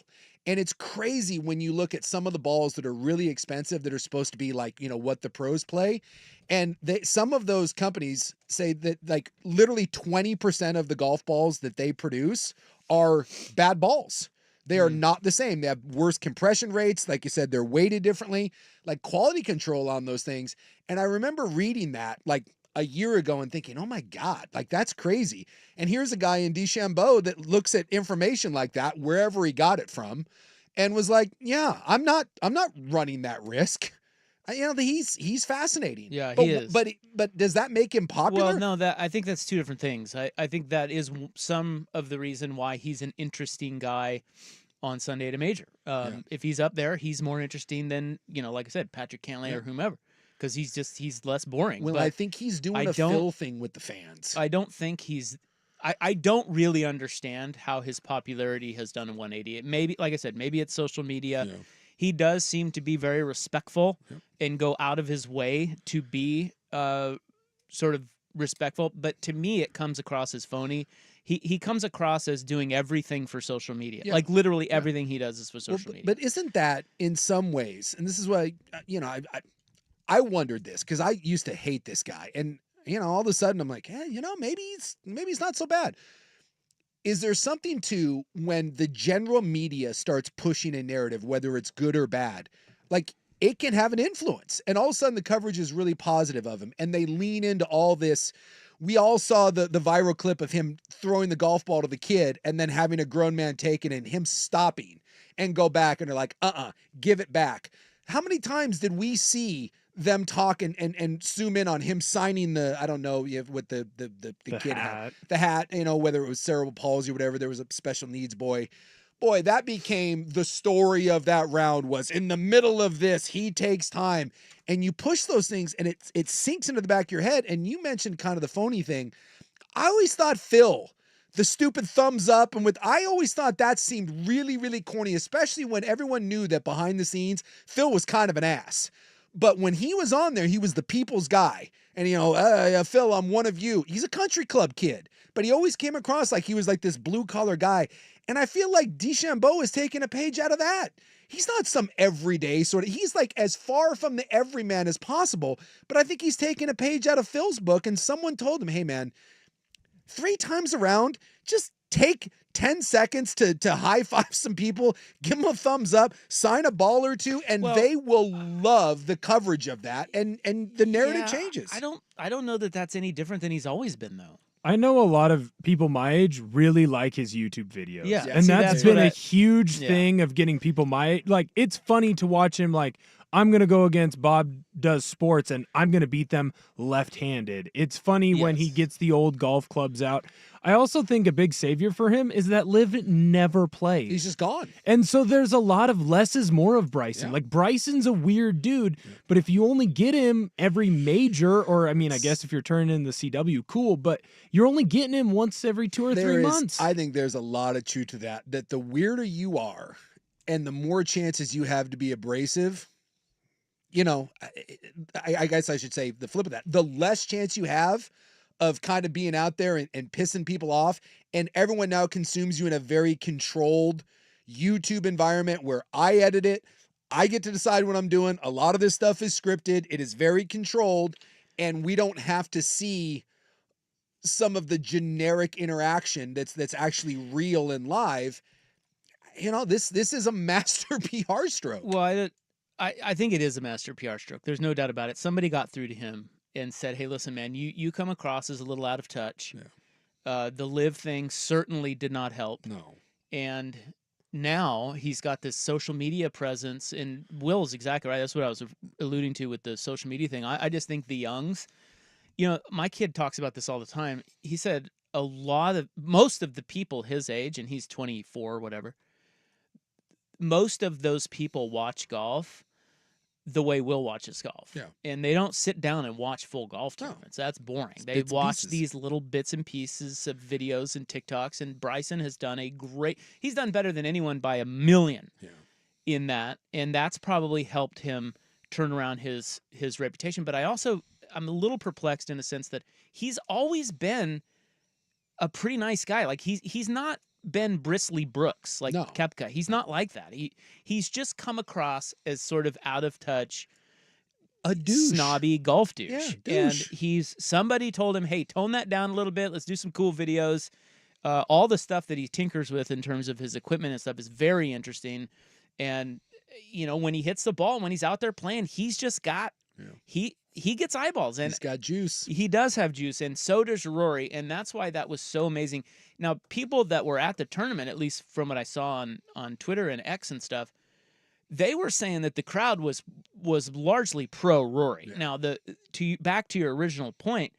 And it's crazy when you look at some of the balls that are really expensive that are supposed to be like, what the pros play. And some of those companies say that like literally 20% of the golf balls that they produce are bad balls. They are not the same. They have worse compression rates. Like you said, they're weighted differently, like quality control on those things. And I remember reading that like a year ago and thinking, oh my God, like that's crazy. And here's a guy in DeChambeau that looks at information like that, wherever he got it from, and was like, yeah, I'm not running that risk. He's fascinating. Yeah, but, he is. But does that make him popular? Well, no, I think that's two different things. I think that is some of the reason why he's an interesting guy on Sunday at a major. If he's up there, he's more interesting than, like I said, Patrick Cantlay or whomever. Because he's less boring. Well, but I think he's doing a Phil thing with the fans. I don't think I don't really understand how his popularity has done a 180. It maybe, like I said, maybe it's social media. Yeah. He does seem to be very respectful and go out of his way to be sort of respectful, but to me it comes across as phony. He comes across as doing everything for social media. Yeah. Like literally everything he does is for social media. But isn't that in some ways, and this is why, I wondered this because I used to hate this guy. And, all of a sudden I'm like, maybe he's not so bad. Is there something to when the general media starts pushing a narrative, whether it's good or bad, like it can have an influence, and all of a sudden the coverage is really positive of him and they lean into all this. We all saw the viral clip of him throwing the golf ball to the kid and then having a grown man take it and him stopping and go back and they're like, give it back. How many times did we see them talk and zoom in on him signing I don't know what the kid had, the hat, whether it was cerebral palsy or whatever, there was a special needs boy. Boy, that became the story of that round, was in the middle of this, he takes time. And you push those things and it sinks into the back of your head. And you mentioned kind of the phony thing. I always thought Phil, the stupid thumbs up, I always thought that seemed really, really corny, especially when everyone knew that behind the scenes, Phil was kind of an ass. But when he was on there, he was the people's guy. And, Phil, I'm one of you. He's a country club kid, but he always came across like he was like this blue collar guy. And I feel like DeChambeau is taking a page out of that. He's not some everyday sort of, he's like as far from the everyman as possible, but I think he's taking a page out of Phil's book. And someone told him, hey man, 3 times around, just take 10 seconds to high five some people, give them a thumbs up, sign a ball or two, and they will love the coverage of that. And the narrative changes. I don't know that that's any different than he's always been though. I know a lot of people my age really like his YouTube videos. Yeah. And that's been a huge thing of getting people my age. Like, it's funny to watch him, like, I'm going to go against Bob Does Sports and I'm going to beat them left-handed. It's funny when he gets the old golf clubs out. I also think a big savior for him is that Liv never plays. He's just gone. And so there's a lot of less is more of Bryson. Yeah. Like, Bryson's a weird dude, but if you only get him every major, or I mean, I guess if you're turning in the CW, cool, but you're only getting him once every 2 or 3 months. I think there's a lot of truth to that the weirder you are and the more chances you have to be abrasive, I guess I should say the flip of that. The less chance you have of kind of being out there and pissing people off, and everyone now consumes you in a very controlled YouTube environment where I edit it. I get to decide what I'm doing. A lot of this stuff is scripted. It is very controlled, and we don't have to see some of the generic interaction that's actually real and live. This is a master PR stroke. Well, I think it is a master PR stroke. There's no doubt about it. Somebody got through to him and said, hey, listen, man, you come across as a little out of touch. Yeah. The Liv thing certainly did not help. No. And now he's got this social media presence, and Will's exactly right. That's what I was alluding to with the social media thing. I just think the youngs, my kid talks about this all the time. He said most of the people his age, and he's 24 or whatever, most of those people watch golf the way Will watches golf. Yeah. And they don't sit down and watch full golf tournaments. That's boring. They watch these little bits and pieces of videos and TikToks, and Bryson has done he's done better than anyone by a million in that. And that's probably helped him turn around his reputation. But I'm a little perplexed in the sense that he's always been a pretty nice guy. Like he's not Ben Bristly Brooks, like Koepka. He's not like that. He's just come across as sort of out of touch, a douche, snobby golf douche. Yeah, douche. And somebody told him, hey, tone that down a little bit. Let's do some cool videos. All the stuff that he tinkers with in terms of his equipment and stuff is very interesting. And, when he hits the ball, when he's out there playing, he's just got, he gets eyeballs. And he's got juice. He does have juice, and so does Rory, and that's why that was so amazing. Now, people that were at the tournament, at least from what I saw on Twitter and X and stuff, they were saying that the crowd was largely pro Rory. Yeah. Now, back to your original point,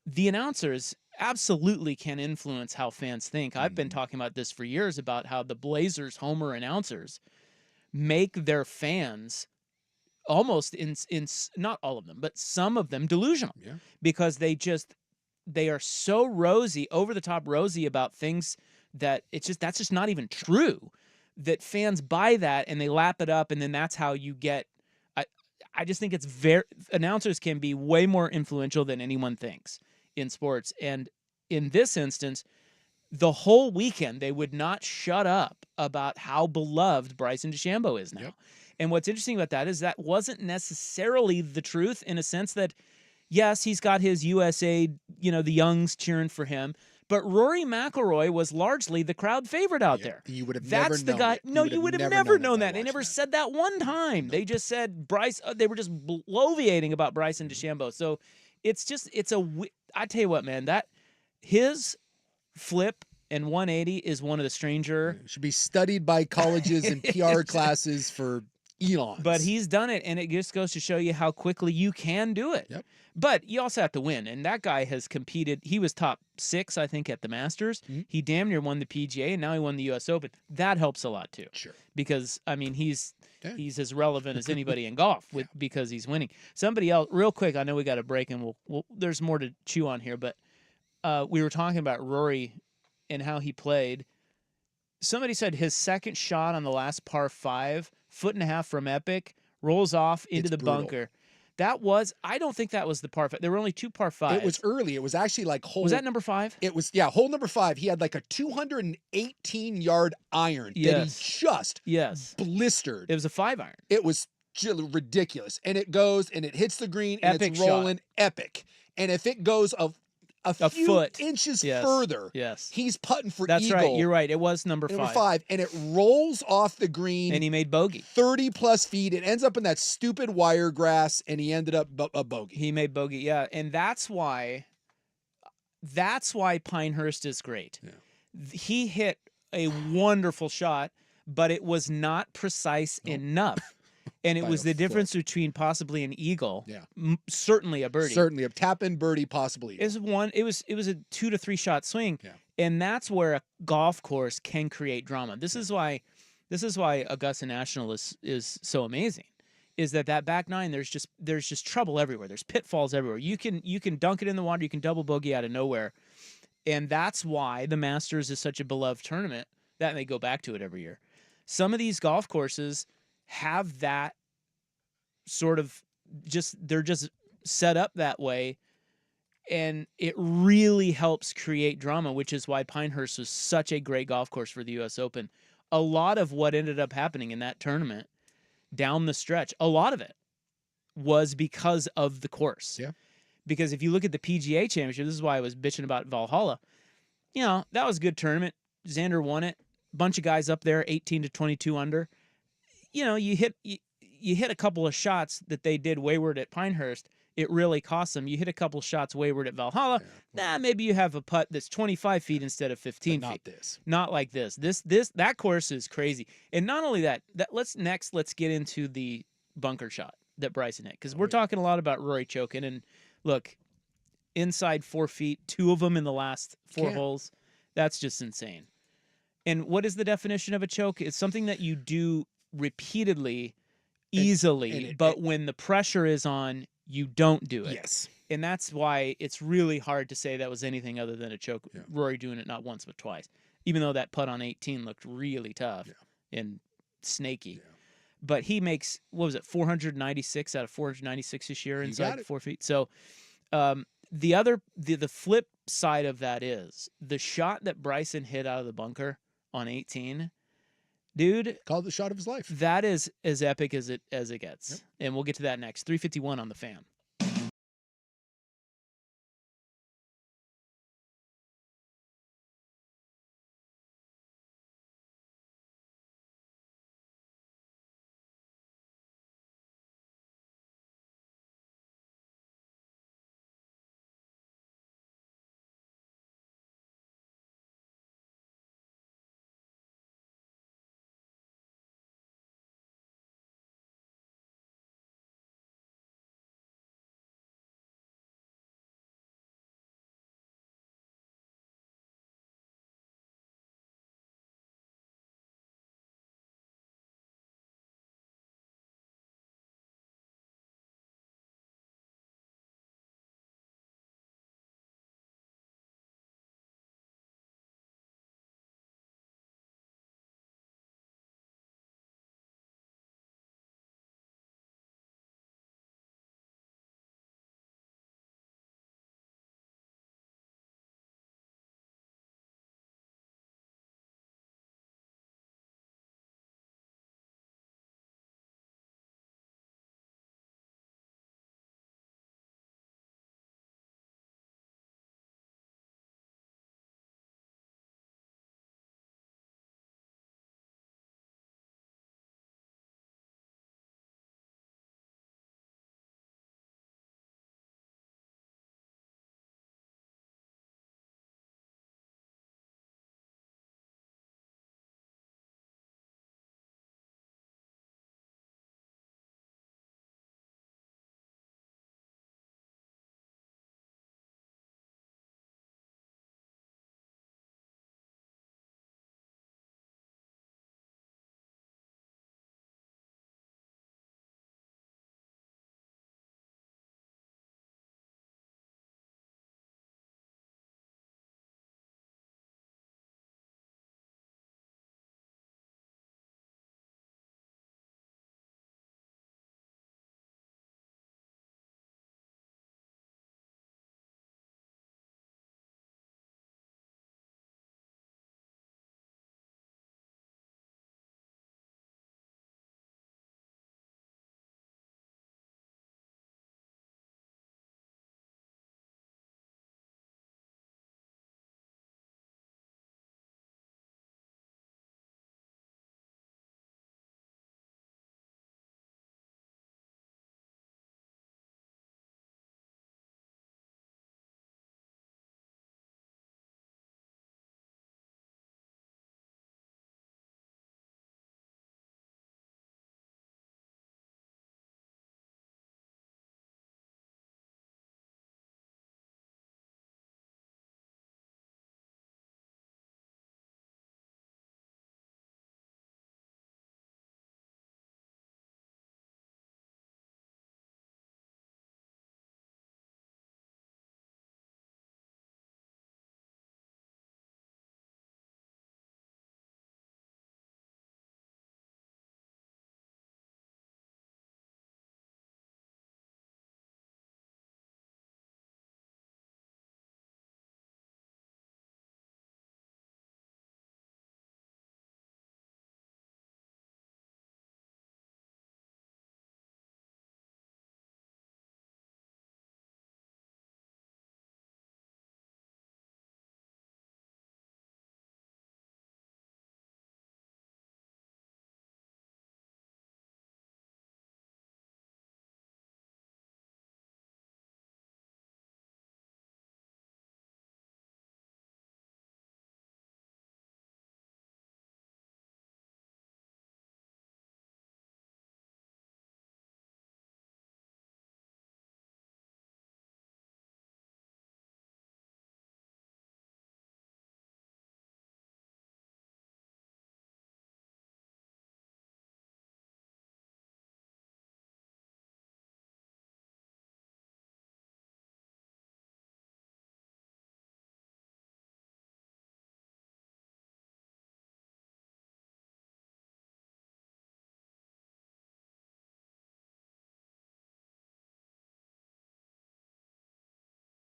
the announcers absolutely can influence how fans think. Mm-hmm. I've been talking about this for years about how the Blazers homer announcers make their fans almost in not all of them, but some of them delusional, because they are so rosy, over the top rosy about things that that's just not even true, that fans buy that and they lap it up. And then that's how you get, I just think it's announcers can be way more influential than anyone thinks in sports. And in this instance, the whole weekend, they would not shut up about how beloved Bryson DeChambeau is now. Yep. And what's interesting about that is that wasn't necessarily the truth, in a sense that, yes, he's got his USA, the youngs cheering for him, but Rory McIlroy was largely the crowd favorite out there. You would have That's never the known guy. it. No, you would have never known that. They watching never that. said that one time. No. They just said Bryce. They were just bloviating about Bryson DeChambeau. So I tell you what, man, that his flip and 180 is one of the stranger. It should be studied by colleges and PR classes for eons. But he's done it, and it just goes to show you how quickly you can do it. Yep. But you also have to win, and that guy has competed. He was top 6, I think, at the Masters. Mm-hmm. He damn near won the PGA, and now he won the U.S. Open. That helps a lot too. Sure. Because he's as relevant as anybody in golf because he's winning. Somebody else, real quick. I know we got a break, and we'll there's more to chew on here, but we were talking about Rory and how he played. Somebody said his second shot on the last par 5, 1.5 foot from Epic, rolls off into the brutal. bunker. I don't think that was the par 5. There were only 2 par 5s. It was early. It was actually like hole. Was that number 5? It was, hole number 5. He had like a 218-yard iron that he just blistered. It was a 5-iron. It was ridiculous. And it goes and it hits the green and Epic it's rolling epic. And if it goes a few foot inches further, he's putting for That's eagle. Right. You're right. It was number 5. And it rolls off the green. And he made bogey. 30 plus feet. It ends up in that stupid wire grass, and he ended up a bogey. He made bogey, yeah. And that's why Pinehurst is great. Yeah. He hit a wonderful shot, but it was not precise enough. And it was the difference between possibly an eagle, certainly a birdie, certainly a tap-in birdie, possibly. It was a 2 to 3 shot swing, and that's where a golf course can create drama. This is why Augusta National is so amazing. Is that back nine? There's just trouble everywhere. There's pitfalls everywhere. You can dunk it in the water. You can double bogey out of nowhere, and that's why the Masters is such a beloved tournament that they go back to it every year. Some of these golf courses have that sort of they're just set up that way, and it really helps create drama, which is why Pinehurst was such a great golf course for the U.S. Open. A lot of what ended up happening in that tournament down the stretch, a lot of it was because of the course. Yeah. Because if you look at the PGA Championship, this is why I was bitching about Valhalla. That was a good tournament. Xander won it. Bunch of guys up there, 18 to 22 under. You hit a couple of shots that they did wayward at Pinehurst. It really cost them. You hit a couple of shots wayward at Valhalla. Maybe you have a putt that's 25 feet instead of 15 feet. Not like this. That course is crazy. And not only that let's get into the bunker shot that Bryson hit, because we're talking a lot about Rory choking. And look, inside 4 feet, 2 of them in the last 4 holes. That's just insane. And what is the definition of a choke? It's something that you do repeatedly, easily, but when the pressure is on, you don't do it. Yes. And that's why it's really hard to say that was anything other than a choke. Yeah. Rory doing it not once but twice, even though that putt on 18 looked really tough and snaky. Yeah. But he makes, 496 out of 496 this year inside 4 feet. So the flip side of that is the shot that Bryson hit out of the bunker on 18. Dude, called the shot of his life. That is as epic as it gets. Yep. And we'll get to that next. 351 on the Fan.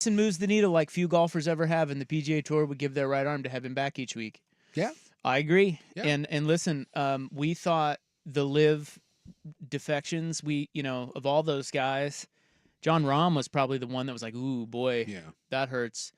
And moves the needle like few golfers ever have, and the PGA Tour would give their right arm to have him back each week. Yeah. I agree. Yeah. And listen, we thought the live defections, of all those guys, John Rahm was probably the one that was like, ooh, boy, that hurts.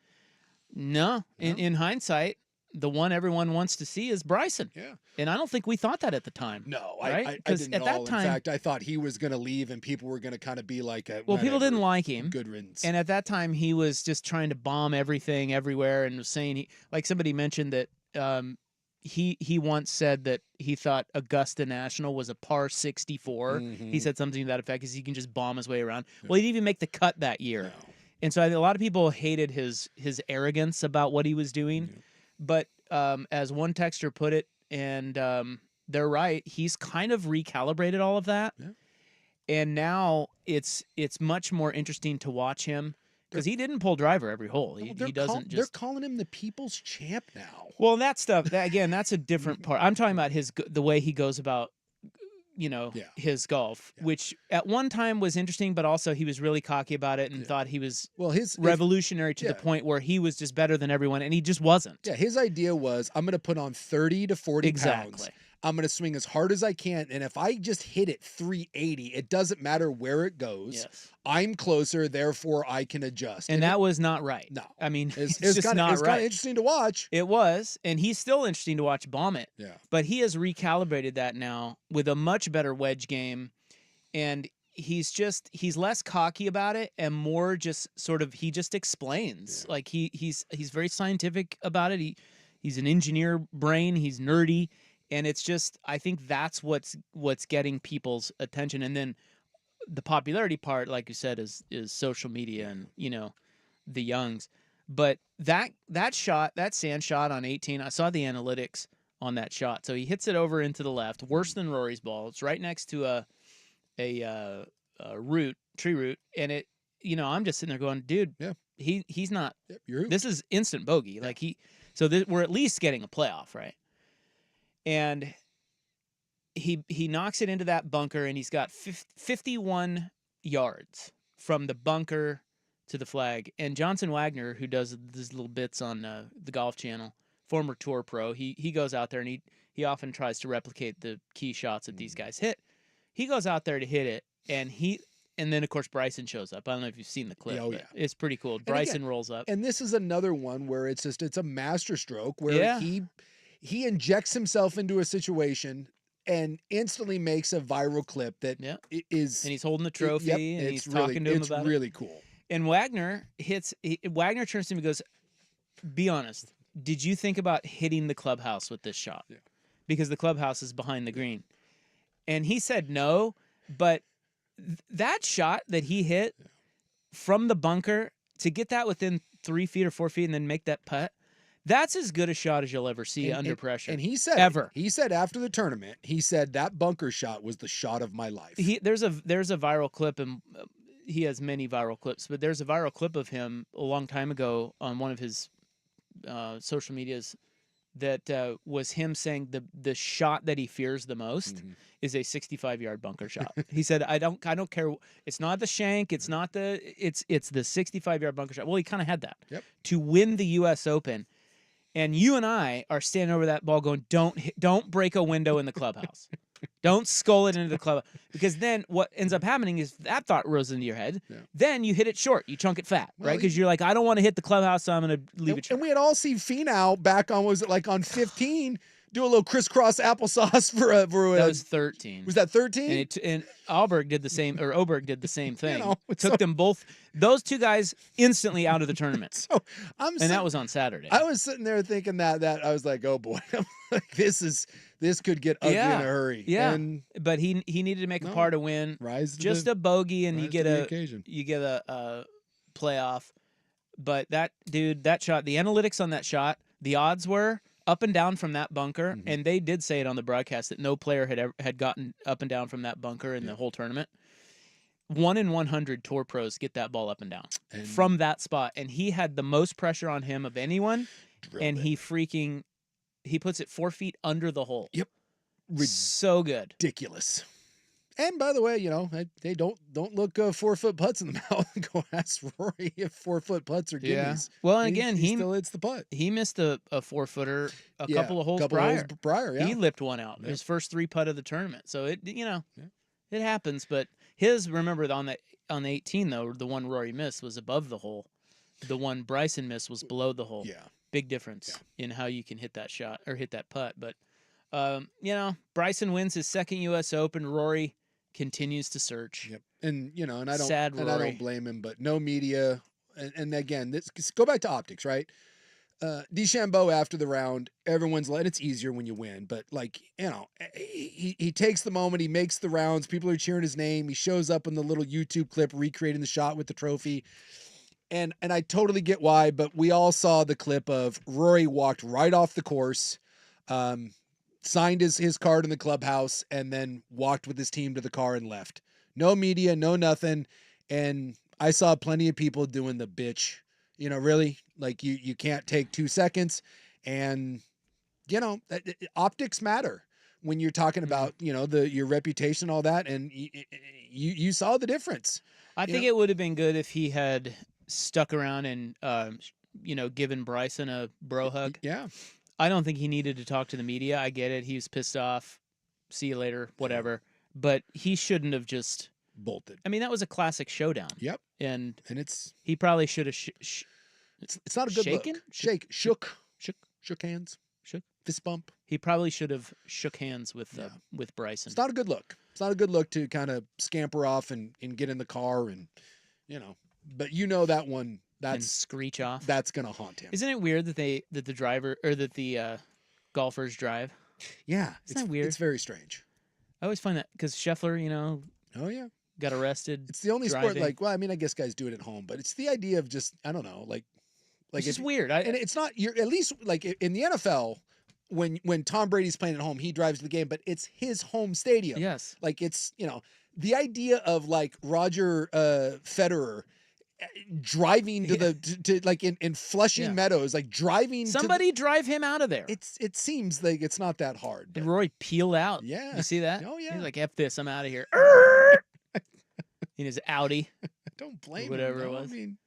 No, in hindsight, the one everyone wants to see is Bryson. Yeah. And I don't think we thought that at the time. No, right? I didn't at at that all. time, In fact, I thought he was going to leave and people were going to kind of be like, people didn't like him. Good riddance. And at that time, he was just trying to bomb everything everywhere and was saying, like somebody mentioned that he once said that he thought Augusta National was a par 64. He said something to that effect because he can just bomb his way around. Well, he didn't even make the cut that year. No. And so I think a lot of people hated his arrogance about what he was doing. Yeah. But as one texter put it, and they're right, he's kind of recalibrated all of that. Yeah. And now it's much more interesting to watch him because he didn't pull driver every hole. He doesn't just. They're calling him the people's champ now. Well, that stuff, that's a different part. I'm talking about the way he goes about, his golf, which at one time was interesting, but also he was really cocky about it and thought he was revolutionary to the point where he was just better than everyone, and he just wasn't. Yeah, his idea was, I'm going to put on 30 to 40 pounds. I'm going to swing as hard as I can, and if I just hit it 380, it doesn't matter where it goes. Yes. I'm closer, therefore I can adjust. And that was not right. No. I mean, it's just kinda, not it's right. kind of interesting to watch. It was, and he's still interesting to watch bomb it. Yeah. But he has recalibrated that now with a much better wedge game, and he's less cocky about it and more just sort of he just explains. Like he's very scientific about it. He's an engineer brain. He's nerdy. And it's just, I think that's what's getting people's attention. And then the popularity part, like you said, is social media and, the youngs. But that shot, that sand shot on 18, I saw the analytics on that shot. So he hits it over into the left, worse than Rory's ball. It's right next to a tree root. And it, I'm just sitting there going, dude, he's not, this is instant bogey. Like we're at least getting a playoff, right? And he knocks it into that bunker, and he's got 51 yards from the bunker to the flag. And Johnson Wagner, who does these little bits on the Golf Channel, former tour pro, he goes out there, and he often tries to replicate the key shots that these guys hit. He goes out there to hit it, and then, of course, Bryson shows up. I don't know if you've seen the clip. But it's pretty cool. Bryson rolls up. And this is another one where it's a master stroke where he injects himself into a situation and instantly makes a viral clip that is... And he's holding the trophy, and he's talking to him about it. It's really cool. And Wagner Wagner turns to him and goes, be honest, did you think about hitting the clubhouse with this shot? Yeah. Because the clubhouse is behind the green. And he said no, but that shot that he hit from the bunker, to get that within 3 feet or 4 feet and then make that putt, that's as good a shot as you'll ever see under pressure. And he said he said after the tournament, that bunker shot was the shot of my life. There's a viral clip, and he has many viral clips, but there's a viral clip of him a long time ago on one of his social medias that was him saying the shot that he fears the most is a 65-yard bunker shot. He said, I don't care. It's not the shank. It's not it's the 65-yard bunker shot. Well, he kind of had that to win the U.S. Open. And you and I are standing over that ball going, don't break a window in the clubhouse. Don't skull it into the club. Because then what ends up happening is that thought rolls into your head. Yeah. Then you hit it short. You chunk it fat, right? Because you're like, I don't want to hit the clubhouse, so I'm going to leave it short. And we had all seen Finau back on, on 15, do a little crisscross applesauce for a... That was 13. Was that 13? And Oberg did the same thing. Took them both, those two guys, instantly out of the tournament. So that was on Saturday. I was sitting there thinking that I was like, oh boy, this could get ugly in a hurry. Yeah, but he needed to make a par to win. Just a bogey, and you get a playoff. But that shot, the analytics on that shot, the odds were up and down from that bunker, and they did say it on the broadcast that no player had gotten up and down from that bunker in the whole tournament. 1 in 100 tour pros get that ball up and down from that spot, and he had the most pressure on him of anyone, and he puts it 4 feet under the hole. Yep, so good, ridiculous. And by the way, they don't look 4-foot putts in the mouth. Go ask Rory if 4-foot putts are gimmies. Well, and again, he still hits the putt. He missed a 4-footer a couple of holes prior. Yeah. He lipped one out. Yep. His first 3 putt of the tournament. So it it happens. But his, remember, on the 18 though, the one Rory missed was above the hole. The one Bryson missed was below the hole. Yeah. Big difference in how you can hit that shot or hit that putt. But Bryson wins his second U.S. Open. Rory continues to search. Yep. And and I Sad don't Rory. blame him, but no media. And again, go back to optics, right? DeChambeau after the round, everyone's like, it's easier when you win, but he takes the moment, he makes the rounds, people are cheering his name, he shows up in the little YouTube clip recreating the shot with the trophy. And I totally get why, but we all saw the clip of Rory walked right off the course, signed his card in the clubhouse, and then walked with his team to the car and left. No media, no nothing. And I saw plenty of people doing the bitch, really, like you can't take 2 seconds. And, optics matter when you're talking about, your reputation, all that. And you saw the difference. I think it would have been good if he had stuck around and, given Bryson a bro hug. Yeah. I don't think he needed to talk to the media. I get it. He was pissed off. See you later, whatever. But he shouldn't have just bolted. I mean, that was a classic showdown. Yep. And it's he probably should have it's not a good shaken? look. Shook hands. Fist bump. He probably should have shook hands with Bryson. It's not a good look. It's not a good look to kind of scamper off and get in the car and but that one and screech off. That's gonna haunt him. Isn't it weird that the driver or that the golfers drive? Yeah, Isn't that weird? It's very strange. I always find that because Scheffler, oh yeah, got arrested. It's the only driving. sport. I mean, I guess guys do it at home, but it's the idea of just I don't know, it's just weird. And it's not. You're at least like in the NFL. When Tom Brady's playing at home, he drives the game, but it's his home stadium. Yes, like it's the idea of like Roger Federer driving to like in Flushing Meadows, like driving. Somebody drive him out of there. It seems like it's not that hard. And Roy peeled out. Yeah, you see that? Oh yeah. He's like, "F this, I'm out of here." In his Audi. Don't blame whatever him. It was. I mean,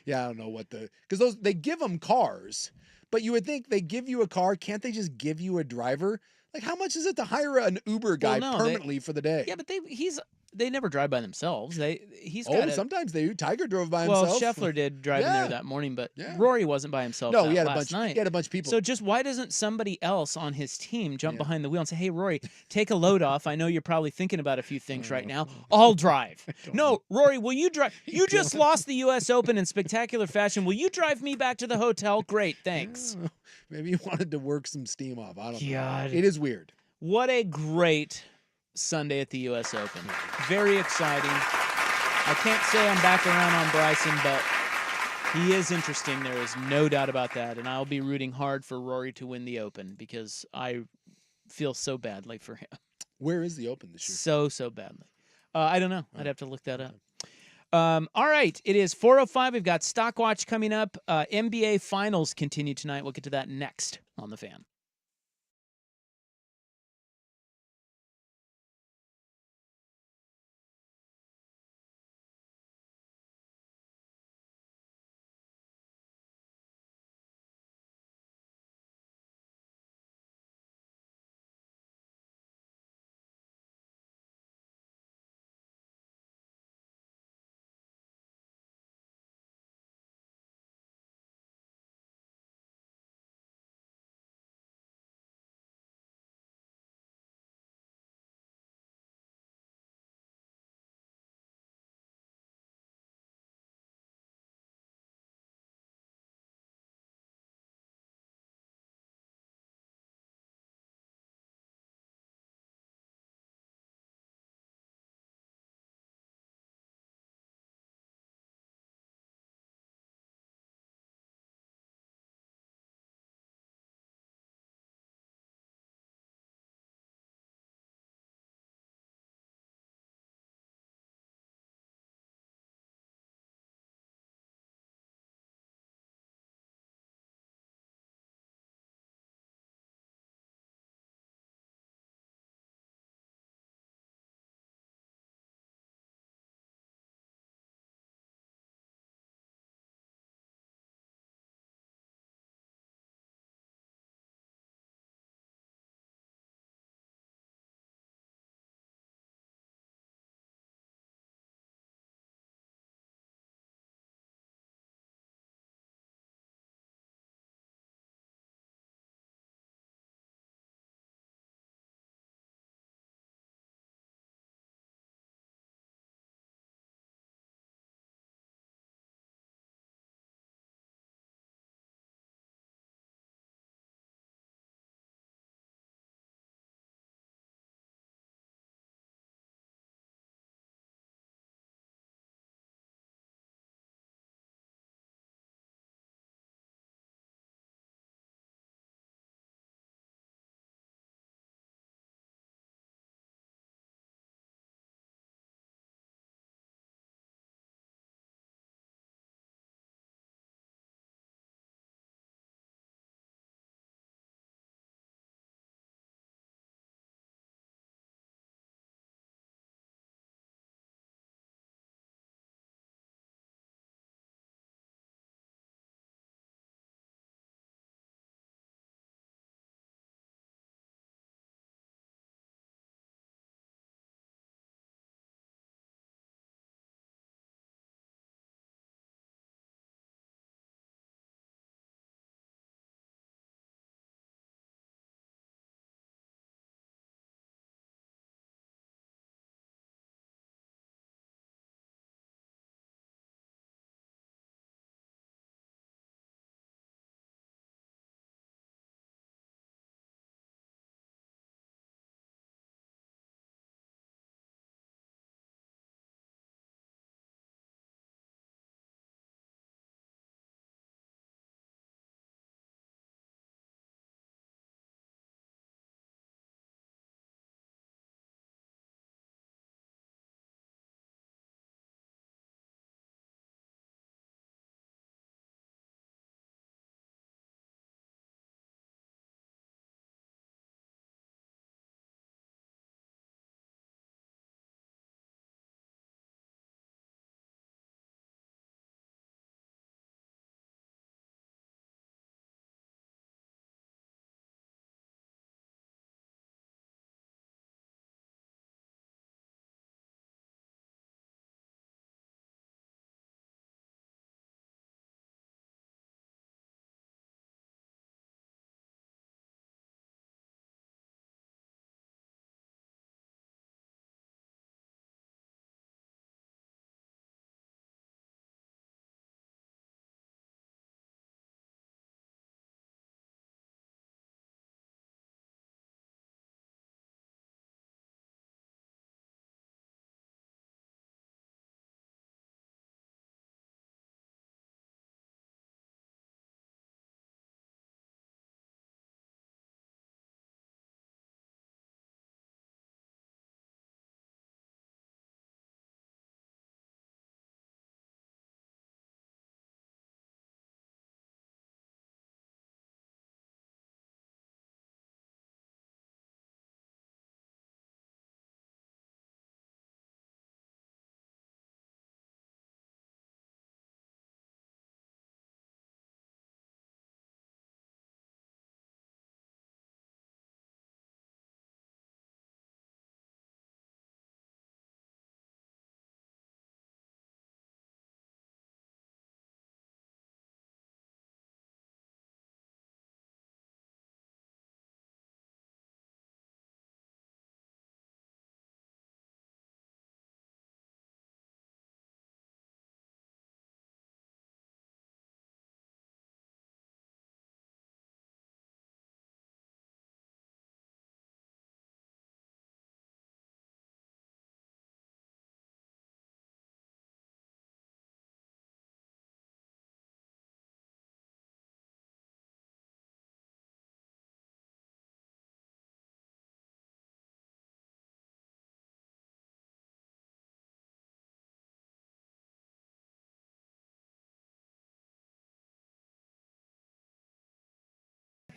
I don't know because they give them cars, but you would think they give you a car. Can't they just give you a driver? Like, how much is it to hire an Uber guy permanently for the day? Yeah, but they never drive by themselves. Sometimes they do. Tiger drove by himself. Well, Scheffler did driving there that morning, but Yeah. Rory wasn't by himself. No, he had last night. He had a bunch of people. So just why doesn't somebody else on his team jump behind the wheel and say, "Hey, Rory, take a load off. I know you're probably thinking about a few things right now. I'll drive." No, Rory, will you drive? You just lost the U.S. Open in spectacular fashion. Will you drive me back to the hotel? Great, thanks. Maybe he wanted to work some steam off. I don't know. God. It is weird. What a great Sunday at the U.S. Open. Very exciting. I can't say I'm back around on Bryson, but he is interesting. There is no doubt about that. And I'll be rooting hard for Rory to win the Open because I feel so badly for him. Where is the Open this year? So badly. I don't know. I'd have to look that up. All right. It is 4:05. We've got Stock Watch coming up. NBA Finals continue tonight. We'll get to that next on The Fan.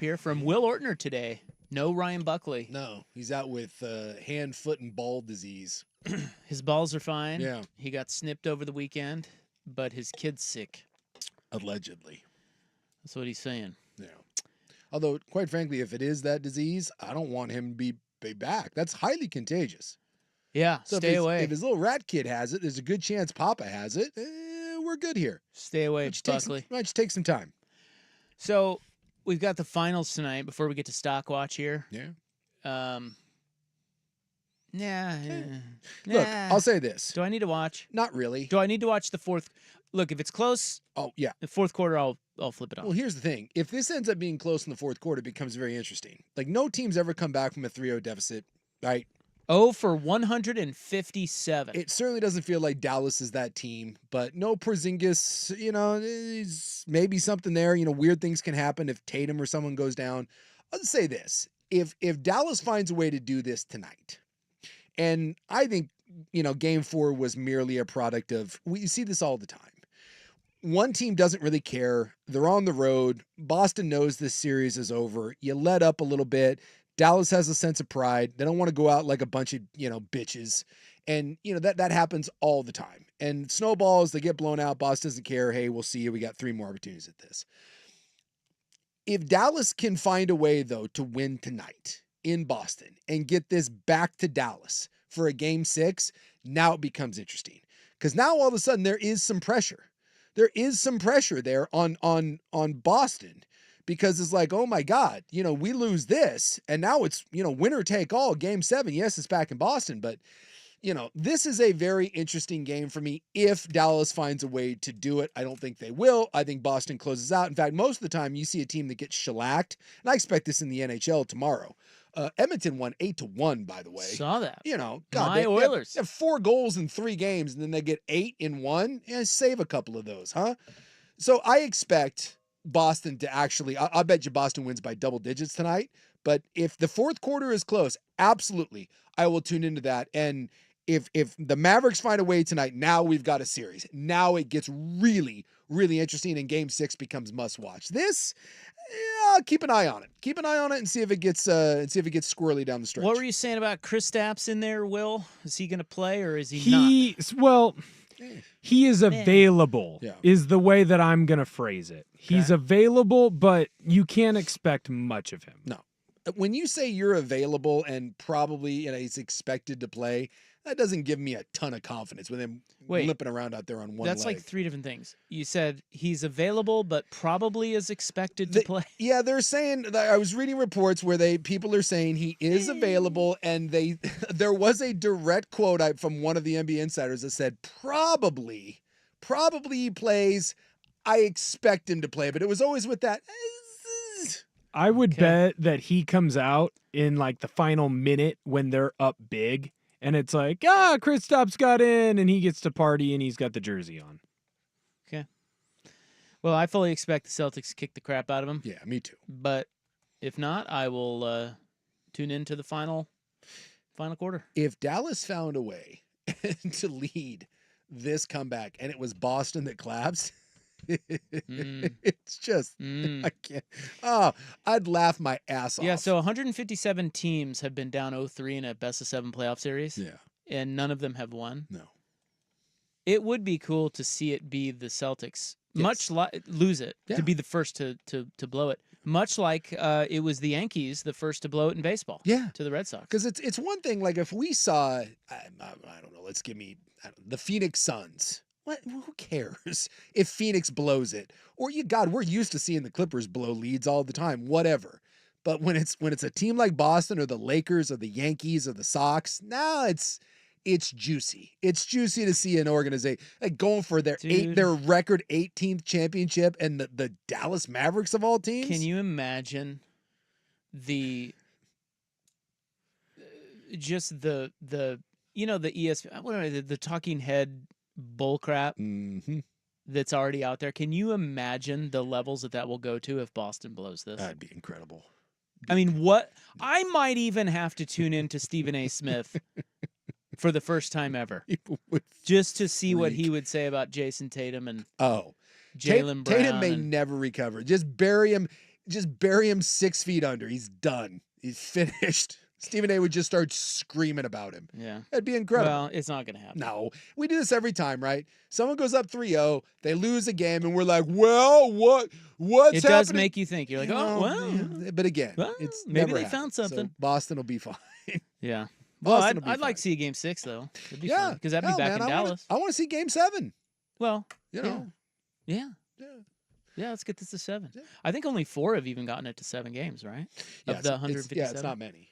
here from Will Ortner today. No Ryan Buckley. No, he's out with hand, foot, and ball disease. His balls are fine. Yeah. He got snipped over the weekend, but his kid's sick. Allegedly. That's what he's saying. Yeah. Although, quite frankly, if it is that disease, I don't want him to be back. That's highly contagious. Yeah, So stay away. If his little rat kid has it, there's a good chance Papa has it. We're good here. Stay away, Buckley. Why don't you take some time? So we've got the finals tonight before we get to stock watch here. Yeah. Look, I'll say this. Do I need to watch? Not really. Do I need to watch the fourth? Look, if it's close, Oh, yeah. the fourth quarter, I'll flip it on. Well, here's the thing. If this ends up being close in the fourth quarter, it becomes very interesting. Like, no team's ever come back from a 3-0 deficit, right? 0 for 157. It certainly doesn't feel like Dallas is that team, but no Porzingis, maybe something there. Weird things can happen if Tatum or someone goes down. I'll just say this. If Dallas finds a way to do this tonight, and I think, game 4 was merely a product of, we see this all the time. One team doesn't really care. They're on the road. Boston knows this series is over. You let up a little bit. Dallas has a sense of pride. They don't want to go out like a bunch of, bitches. And, that happens all the time. And snowballs, they get blown out. Boston doesn't care. Hey, we'll see you. We got 3 more opportunities at this. If Dallas can find a way, though, to win tonight in Boston and get this back to Dallas for a game 6, now it becomes interesting. Because now all of a sudden there is some pressure. There is some pressure there on Boston. Because it's like, oh my God, we lose this, and now it's, winner take all, game 7. Yes, it's back in Boston, but, this is a very interesting game for me if Dallas finds a way to do it. I don't think they will. I think Boston closes out. In fact, most of the time you see a team that gets shellacked, and I expect this in the NHL tomorrow. Edmonton won 8-1, by the way. Saw that. God, Oilers. They have 4 goals in 3 games, and then they get 8 in 1. Yeah, save a couple of those, huh? So I expect Boston to actually, I'll bet you Boston wins by double digits tonight. But if the fourth quarter is close, absolutely, I will tune into that. And if the Mavericks find a way tonight, now we've got a series. Now it gets really, really interesting, and game 6 becomes must watch. This, keep an eye on it. Keep an eye on it and see if it gets squirrely down the stretch. What were you saying about Kristaps in there, Will? Is he going to play or is he not? Well, he is available, Yeah. is the way that I'm going to phrase it. He's available, but you can't expect much of him. No. When you say you're available and probably he's expected to play, that doesn't give me a ton of confidence with him limping around out there on one That's leg. like 3 different things. You said he's available, but probably is expected to play. Yeah, they're saying, I was reading reports where people are saying he is available, and there was a direct quote from one of the NBA insiders that said, probably he plays. I expect him to play, but it was always with that. I would bet that he comes out in like the final minute when they're up big, and it's like, Kristaps got in, and he gets to party, and he's got the jersey on. Okay. Well, I fully expect the Celtics to kick the crap out of him. Yeah, me too. But if not, I will tune into the final quarter. If Dallas found a way to lead this comeback, and it was Boston that collapsed, it's just, I can't. Oh, I'd laugh my ass off. Yeah, so 157 teams have been down 0-3 in a best-of-7 playoff series. Yeah. And none of them have won. No. It would be cool to see it be the Celtics. Yes. Much like lose it Yeah. to be the first to blow it. Much like it was the Yankees the first to blow it in baseball. Yeah. To the Red Sox. Because it's one thing, like if we saw, I don't know, the Phoenix Suns. What? Who cares if Phoenix blows it? Or we're used to seeing the Clippers blow leads all the time, whatever. But when it's a team like Boston or the Lakers or the Yankees or the Sox, now it's juicy. It's juicy to see an organization like going for their record 18th championship, and the Dallas Mavericks of all teams. Can you imagine the ESPN, the talking head bullcrap that's already out there? Can you imagine the levels that will go to if Boston blows this? That'd be incredible. I mean, what? I might even have to tune in to Stephen A. Smith for the first time ever, just to see what he would say about Jason Tatum and Jaylen Brown. Tatum may never recover. Just bury him. just bury him 6 feet under. He's done. He's finished. Stephen A would just start screaming about him. Yeah. That'd be incredible. Well, it's not going to happen. No, we do this every time, right? Someone goes up 3-0, they lose a game, and we're like, well, what's it happening? does make you think. You're like, yeah. But again, well, it's maybe never they happened. found something. So Boston will be fine. Yeah. Well, Boston will be I'd like fine. to see a game 6, though. It'd be Yeah, fun, because that'd be hell, back man, in Dallas. I want to see game 7. Well, You know. yeah. Yeah. Yeah, let's get this to 7. Yeah. I think only 4 have even gotten it to 7 games, right? Of the 157. It's not many.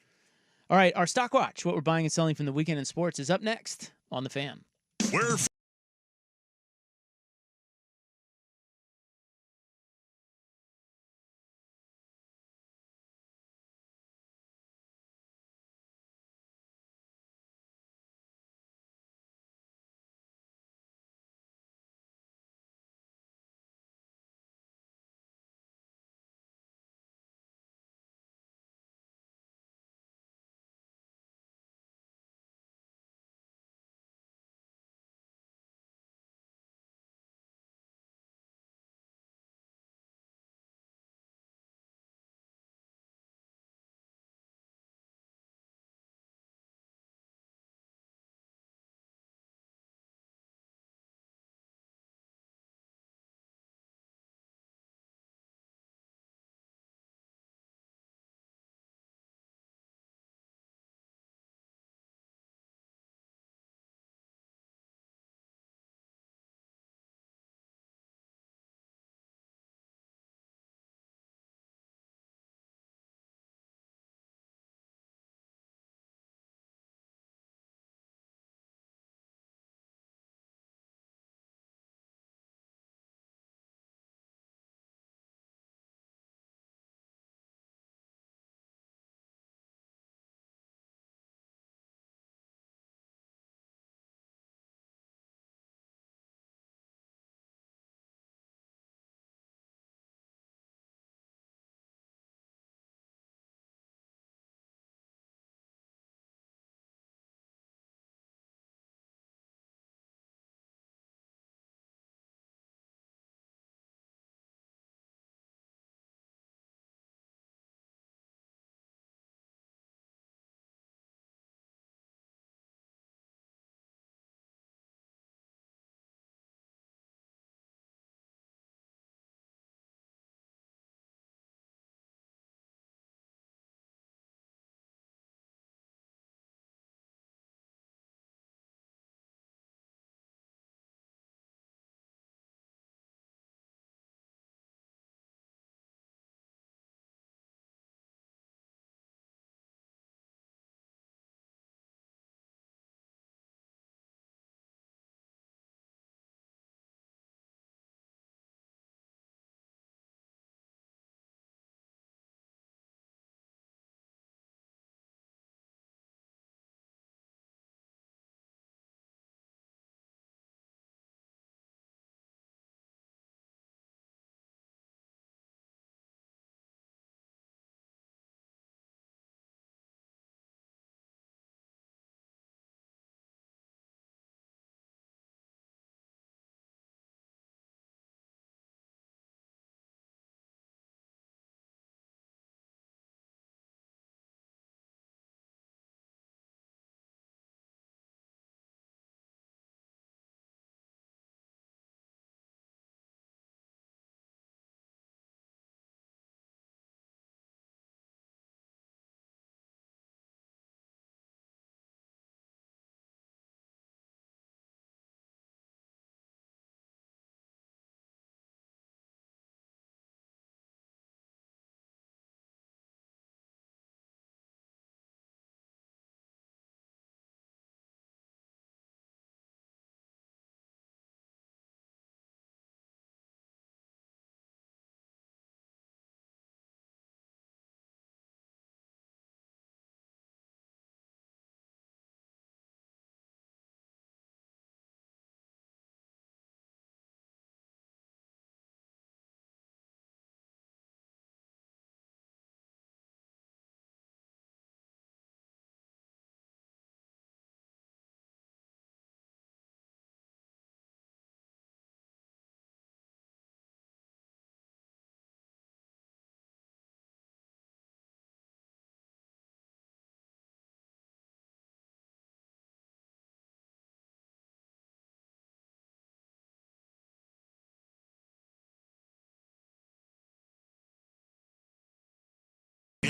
All right, our stock watch, what we're buying and selling from the weekend in sports, is up next on The Fan. We're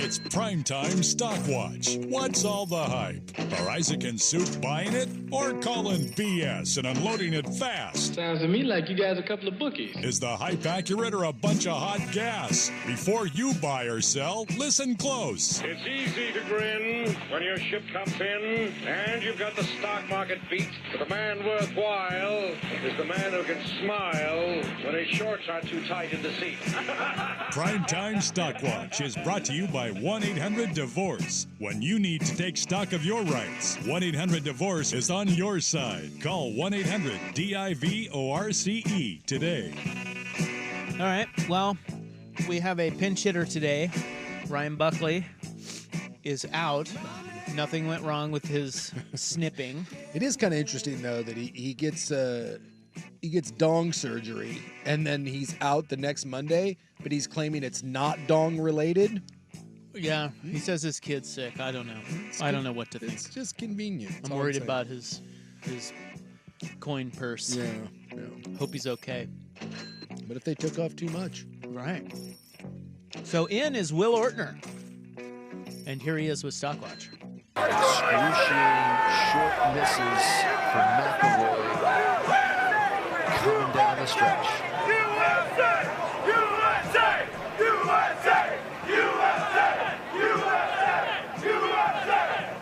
It's Primetime Stock Watch. What's all the hype? Are Isaac and Soup buying it or calling BS and unloading it fast? Sounds to me like you guys are a couple of bookies. Is the hype accurate or a bunch of hot gas? Before you buy or sell, listen close. It's easy to grin when your ship comes in and you've got the stock market beat. But the man worthwhile is the man who can smile when his shorts are too tight in the seat. Primetime Stock Watch is brought to you by 1-800-DIVORCE. When you need to take stock of your rights, 1-800-DIVORCE is on your side. Call 1-800-DIVORCE today. All right. Well, we have a pinch hitter today. Ryan Buckley is out. Nothing went wrong with his snipping. It is kind of interesting though that he gets dong surgery and then he's out the next Monday, but he's claiming it's not dong related. Yeah, he says his kid's sick. I don't know. I don't know what to think. It's just convenient. I'm worried about his coin purse. Yeah. Hope he's okay. But if they took off too much. Right. So in is Will Ortner. And here he is with Stockwatch. Excruciating short misses for McElroy coming down the stretch. USA! USA! USA! USA! USA! USA!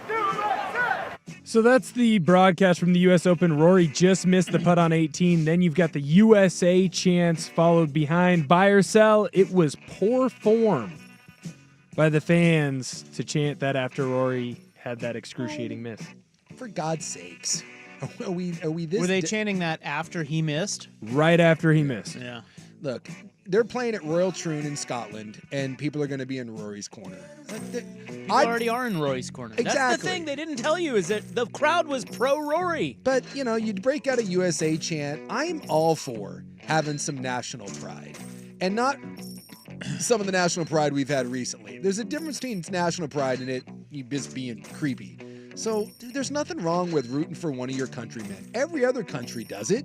USA! So that's the broadcast from the U.S. Open. Rory just missed the putt on 18. Then you've got the USA chants followed behind. Buy or sell. It was poor form by the fans to chant that after Rory had that excruciating miss. For God's sakes. Are we this? Were they chanting that after he missed? Right after he missed. Yeah. Look, they're playing at Royal Troon in Scotland, and people are going to be in Rory's corner. You already are in Rory's corner. Exactly. That's the thing they didn't tell you is that the crowd was pro Rory. But, you'd break out a USA chant. I'm all for having some national pride. And not some of the national pride we've had recently. There's a difference between national pride and it just being creepy. So there's nothing wrong with rooting for one of your countrymen. Every other country does it,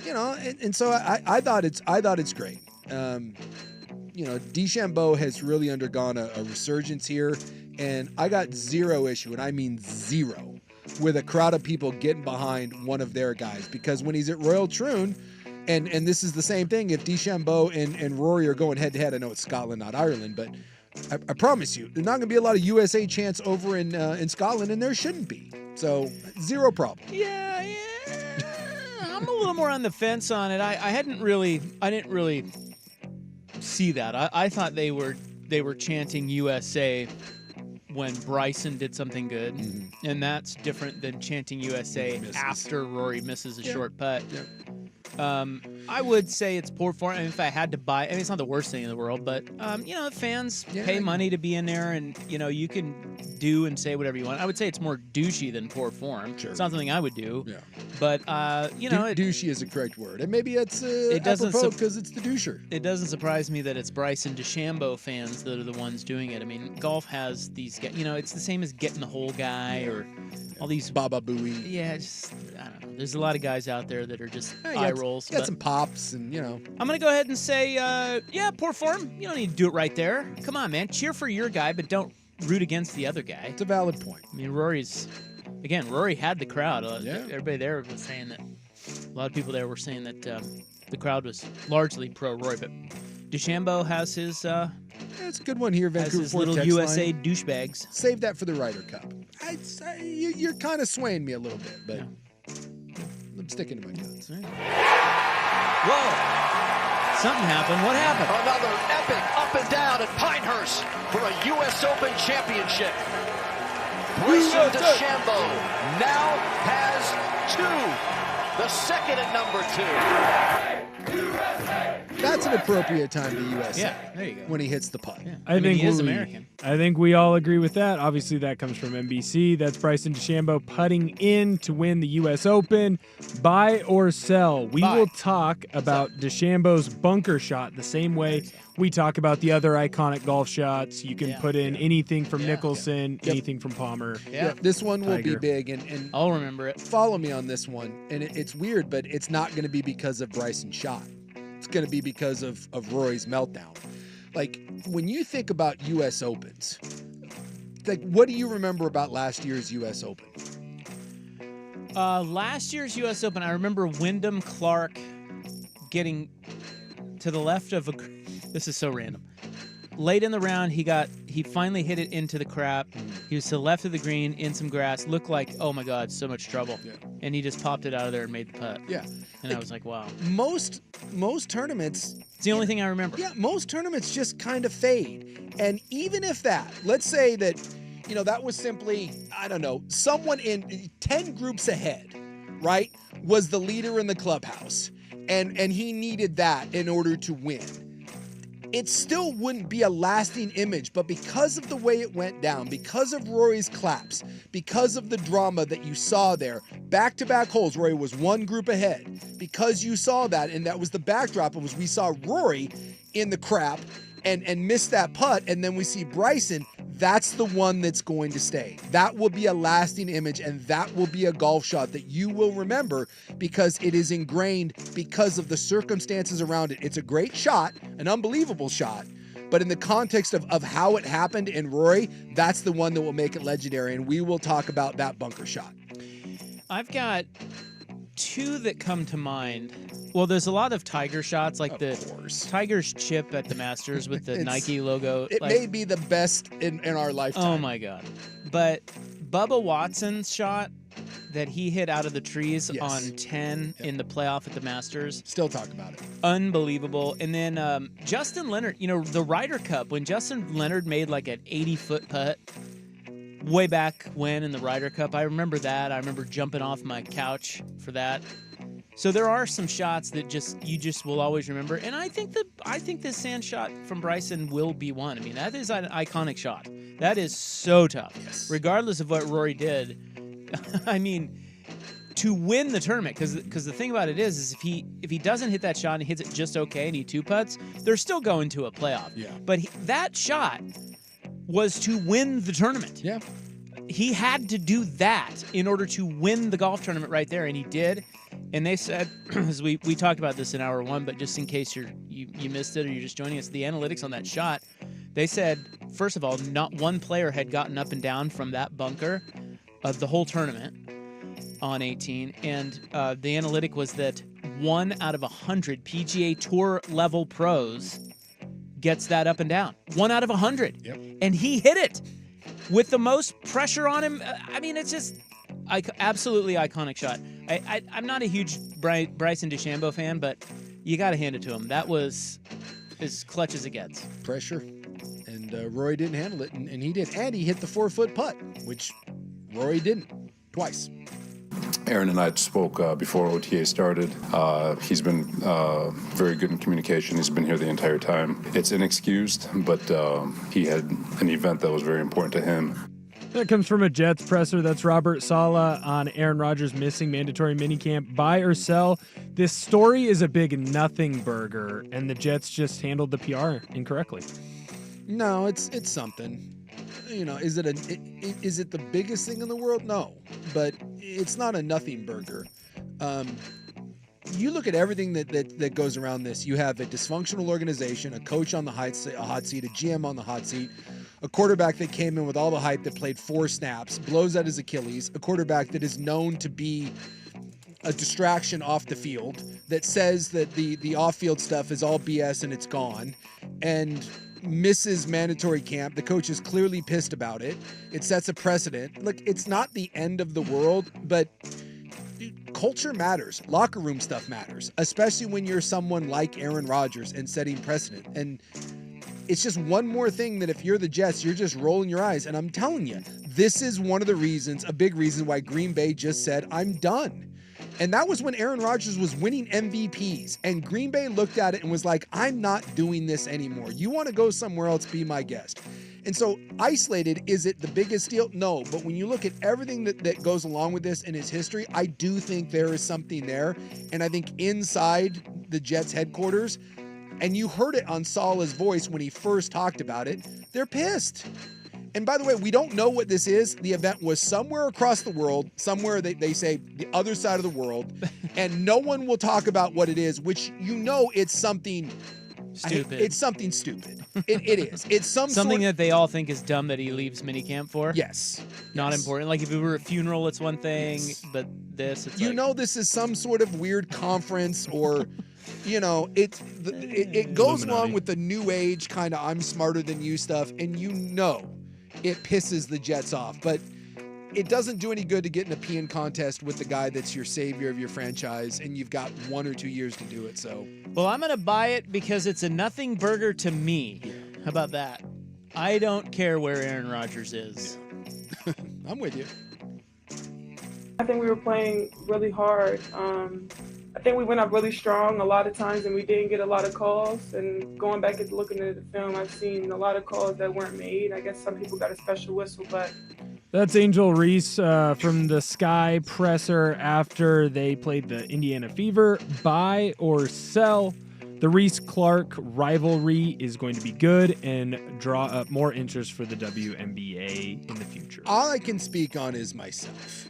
and so I thought it's great. DeChambeau has really undergone a resurgence here, and I got zero issue, and I mean zero, with a crowd of people getting behind one of their guys, because when he's at Royal Troon, and this is the same thing, if DeChambeau and Rory are going head to head, I know it's Scotland, not Ireland, but I promise you, there's not going to be a lot of USA chants over in Scotland, and there shouldn't be. So, zero problem. Yeah. I'm a little more on the fence on it. I didn't really see that. I thought they were chanting USA when Bryson did something good, and that's different than chanting USA after Rory misses a short putt. Yep. I would say it's poor form. I mean, if I had to buy, it's not the worst thing in the world, but fans pay money to be in there, and you can do and say whatever you want. I would say it's more douchey than poor form. Sure. It's not something I would do. Yeah. But douchey is a correct word, and maybe it's apropos because it's the doucher. It doesn't surprise me that it's Bryson DeChambeau fans that are the ones doing it. I mean, golf has these guys. it's the same as getting the hole guy or all these Baba Booey. Yeah, I don't know. There's a lot of guys out there that are just eye rolls. Got some pops, and I'm gonna go ahead and say, poor form. You don't need to do it right there. Come on, man. Cheer for your guy, but don't root against the other guy. It's a valid point. I mean, Rory had the crowd. Everybody there was saying that. A lot of people there were saying that the crowd was largely pro Rory, but DeChambeau has his. It's a good one here, Vancouver. Has his little USA douchebags. Save that for the Ryder Cup. You're kind of swaying me a little bit, but I'm sticking to my guns. Right. Whoa! Something happened. What happened? Another epic up and down at Pinehurst for a U.S. Open championship. Bryson DeChambeau now has two. The second at number 2. That's an appropriate time to USA. Yeah, there you go. When he hits the putt. Yeah. I think he is American. I think we all agree with that. Obviously, that comes from NBC. That's Bryson DeChambeau putting in to win the U.S. Open. Buy or sell. We will talk about DeChambeau's bunker shot the same way we talk about the other iconic golf shots. You can put in anything from Nicholson, anything from Palmer. Yeah. This one will be big, and I'll remember it. Follow me on this one. And it's weird, but it's not going to be because of Bryson's shot. It's going to be because of Rory's meltdown. like when you think about U.S. Opens, like what do you remember about last year's U.S. Open? Last year's U.S. Open, I remember Wyndham Clark getting to the left of a. This is so random. Late in the round, he finally hit it into the crap. He was to the left of the green in some grass. Looked like, oh my God, so much trouble. Yeah. And he just popped it out of there and made the putt. Yeah. And I was like, wow. Most tournaments. It's the only thing I remember. Yeah, most tournaments just kind of fade. And even if that, let's say that, that was simply, I don't know, someone in 10 groups ahead, right, was the leader in the clubhouse. And he needed that in order to win. It still wouldn't be a lasting image, but because of the way it went down, because of Rory's claps, because of the drama that you saw there, back-to-back holes, Rory was one group ahead. Because you saw that, and that was the backdrop, was we saw Rory in the crap and missed that putt, and then we see Bryson. That's the one that's going to stay. That will be a lasting image, and that will be a golf shot that you will remember because it is ingrained because of the circumstances around it. It's a great shot, an unbelievable shot, but in the context of how it happened in Rory, that's the one that will make it legendary, and we will talk about that bunker shot. I've got two that come to mind. Well, there's a lot of Tiger shots, like Tiger's chip at the Masters with the Nike logo. It may be the best in our lifetime. Oh, my God. But Bubba Watson's shot that he hit out of the trees on 10 in the playoff at the Masters. Still talk about it. Unbelievable. And then Justin Leonard, the Ryder Cup, when Justin Leonard made like an 80-foot putt way back when in the Ryder Cup, I remember that. I remember jumping off my couch for that. So there are some shots that you will always remember, and I think this sand shot from Bryson will be one. I mean, that is an iconic shot. That is so tough, regardless of what Rory did. I mean, to win the tournament, because the thing about it is if he doesn't hit that shot and he hits it just okay and he two putts, they're still going to a playoff. Yeah. But that shot was to win the tournament. Yeah. He had to do that in order to win the golf tournament right there, and he did. And they said, as we talked about this in hour one, but just in case you missed it or you're just joining us, the analytics on that shot, they said, first of all, not one player had gotten up and down from that bunker of the whole tournament on 18. And the analytic was that 1 out of 100 PGA Tour level pros gets that up and down. 1 out of 100. Yep. And he hit it with the most pressure on him. I mean, it's just absolutely iconic shot. I'm not a huge Bryson DeChambeau fan, but you got to hand it to him. That was as clutch as it gets. Pressure. And Rory didn't handle it, and he did. And he hit the 4-foot putt, which Rory didn't. Twice. Aaron and I spoke before OTA started. He's been very good in communication. He's been here the entire time. It's inexcused, but he had an event that was very important to him. That comes from a Jets presser. That's Robert Saleh on Aaron Rodgers missing mandatory minicamp. Buy or sell? This story is a big nothing burger, and the Jets just handled the PR incorrectly. No, it's something. Is it the biggest thing in the world? No, but it's not a nothing burger. You look at everything that goes around this. You have a dysfunctional organization, a coach on the hot seat, a GM on the hot seat, a quarterback that came in with all the hype that played 4 snaps, blows out his Achilles, a quarterback that is known to be a distraction off the field, that says that the off-field stuff is all BS and it's gone, and misses mandatory camp. The coach is clearly pissed about it. It sets a precedent. Look, it's not the end of the world, but culture matters. Locker room stuff matters, especially when you're someone like Aaron Rodgers and setting precedent. And it's just one more thing that if you're the Jets, you're just rolling your eyes. And I'm telling you, this is one of the reasons, a big reason why Green Bay just said, I'm done. And that was when Aaron Rodgers was winning MVPs. And Green Bay looked at it and was like, I'm not doing this anymore. You want to go somewhere else, be my guest. And so isolated, is it the biggest deal? No. But when you look at everything that goes along with this in his history, I do think there is something there. And I think inside the Jets headquarters, and you heard it on Saleh's voice when he first talked about it, they're pissed. And by the way, we don't know what this is. The event was somewhere across the world, somewhere they say the other side of the world, and no one will talk about what it is, which it's something stupid. It's something stupid. It is. It's something that they all think is dumb that he leaves minicamp for. Yes. Not important. Like if it were a funeral, it's one thing, Yes. but this, it's you like, know, this is some sort of weird conference or, you know, it goes along with the new age kind of I'm smarter than you stuff, and you know it pisses the Jets off. But it doesn't do any good to get in a peeing contest with the guy that's your savior of your franchise, and you've got 1 or 2 years to do it. So, well, I'm gonna buy it because it's a nothing burger to me. How about that? I don't care where Aaron Rodgers is. Yeah. I'm with you. I think we were playing really hard. I think we went up really strong a lot of times, and we didn't get a lot of calls. And going back and looking at the film, I've seen a lot of calls that weren't made. I guess some people got a special whistle, but. That's Angel Reese from the Sky Presser after they played the Indiana Fever. Buy or sell. The Reese-Clark rivalry is going to be good and draw up more interest for the WNBA in the future. All I can speak on is myself.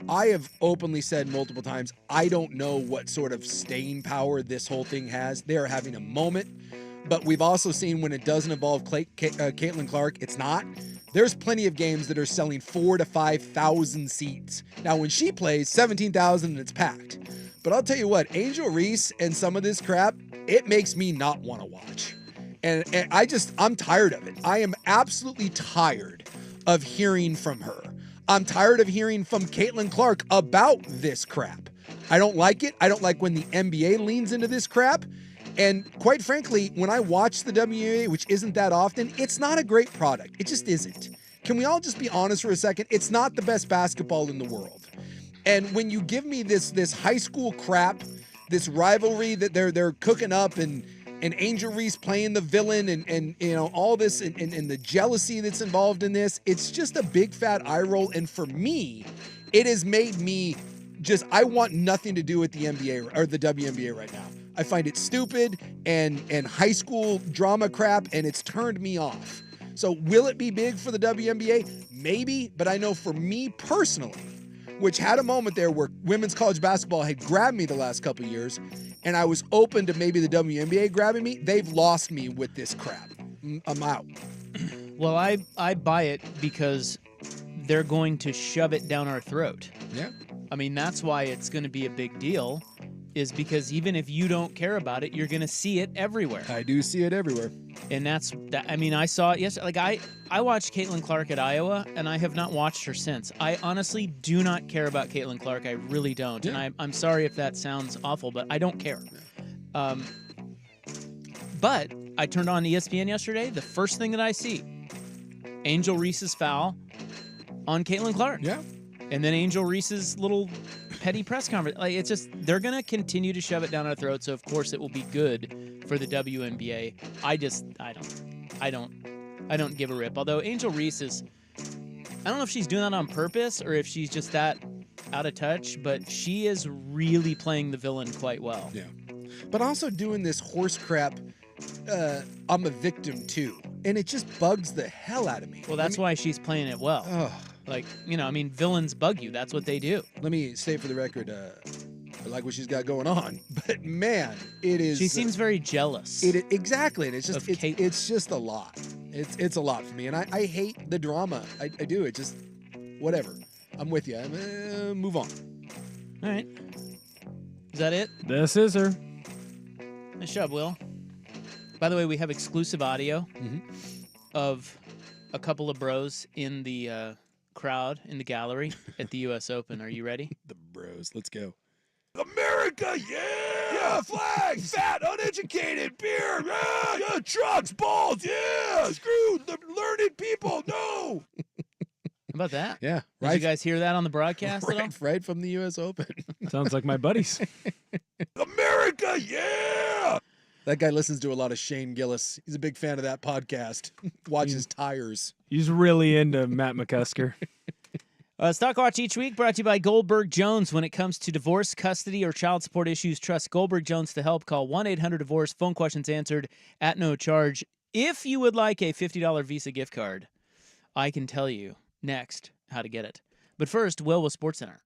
I have openly said multiple times, I don't know what sort of staying power this whole thing has. They are having a moment, but we've also seen when it doesn't involve Caitlin Clark, it's not. There's plenty of games that are selling 4,000 to 5,000 seats. Now, when she plays, 17,000 and it's packed. But I'll tell you what, Angel Reese and some of this crap, it makes me not want to watch. And I'm tired of it. I am absolutely tired of hearing from her. I'm tired of hearing from Caitlin Clark about this crap. I don't like it. I don't like when the NBA leans into this crap. And quite frankly, when I watch the WNBA, which isn't that often, it's not a great product. It just isn't. Can we all just be honest for a second? It's not the best basketball in the world. And when you give me this high school crap, this rivalry that they're cooking up, and Angel Reese playing the villain, and you know all this, and the jealousy that's involved in this, it's just a big fat eye roll. And for me, it has made me I want nothing to do with the NBA or the WNBA right now. I find it stupid and high school drama crap, and it's turned me off. So will it be big for the WNBA? Maybe, but I know for me personally, which had a moment there where women's college basketball had grabbed me the last couple of years, and I was open to maybe the WNBA grabbing me, they've lost me with this crap. I'm out. Well, I buy it because they're going to shove it down our throat. Yeah. I mean, that's why it's going to be a big deal, is because even if you don't care about it, you're going to see it everywhere. I do see it everywhere. And I mean, I saw it yesterday. Like, I watched Caitlin Clark at Iowa, and I have not watched her since. I honestly do not care about Caitlin Clark. I really don't. Yeah. And I'm sorry if that sounds awful, but I don't care. But I turned on ESPN yesterday. The first thing that I see, Angel Reese's foul on Caitlin Clark. Yeah. And then Angel Reese's little petty press conference. Like, it's just, they're going to continue to shove it down our throats. So of course it will be good for the WNBA. I don't give a rip. Although Angel Reese is, I don't know if she's doing that on purpose or if she's just that out of touch, but she is really playing the villain quite well. Yeah. But also doing this horse crap, I'm a victim too. And it just bugs the hell out of me. Well, that's why she's playing it well. Like, you know, I mean, villains bug you. That's what they do. Let me say for the record, I like what she's got going on. But man, it is. She seems very jealous. Exactly. And it's just it's just a lot. It's a lot for me. And I hate the drama. I do. It just whatever. I'm with you. Move on. All right. Is that it? This is her. Nice job, Will. By the way, we have exclusive audio of a couple of bros in the crowd in the gallery at the U.S. Open. Are you ready? The bros. Let's go. America, yeah! Yeah, flag, fat, uneducated, beer, yeah, trucks, balls, yeah! Screw the learned people, no! How about that? Yeah. Did you guys hear that on the broadcast at all? Right from the U.S. Open. Sounds like my buddies. America, yeah! That guy listens to a lot of Shane Gillis. He's a big fan of that podcast. Watches tires. He's really into Matt McCusker. Stock Watch each week brought to you by Goldberg Jones. When it comes to divorce, custody, or child support issues, trust Goldberg Jones to help. Call 1-800-DIVORCE. Phone questions answered at no charge. If you would like a $50 Visa gift card, I can tell you next how to get it. But first, Will with SportsCenter.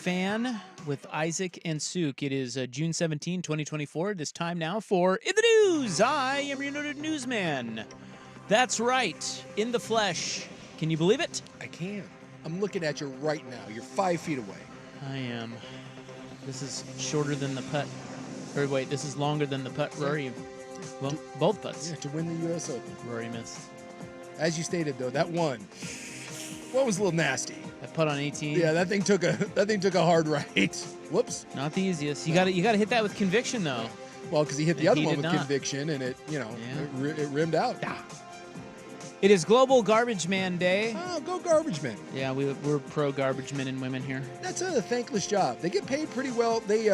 Fan with Isaac and Suk. It is June 17, 2024. It is time now for In the News. I am your noted newsman. That's right, in the flesh. Can you believe it? I can. I'm looking at you right now. You're 5 feet away. I am. This is shorter than the putt. Or wait, this is longer than the putt. Rory, well, both putts. Yeah, to win the U.S. Open. Rory missed. As you stated, though, that one was a little nasty. That putt on 18. Yeah, that thing took a hard right. Whoops. Not the easiest. You got to hit that with conviction, though. Well, because he hit the other one with not. conviction, and it rimmed out. Yeah. It is Global Garbage Man Day. Oh, go Garbage Men. Yeah, we're pro garbage men and women here. That's a thankless job. They get paid pretty well. They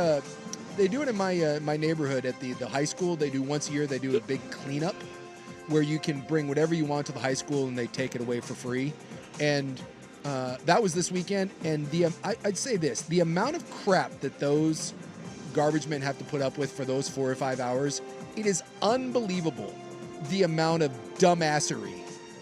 do it in my neighborhood at the high school. They do once a year. They do a big cleanup where you can bring whatever you want to the high school and they take it away for free. And that was this weekend. And I'd say this: the amount of crap that those garbage men have to put up with for those 4 or 5 hours, it is unbelievable. The amount of dumbassery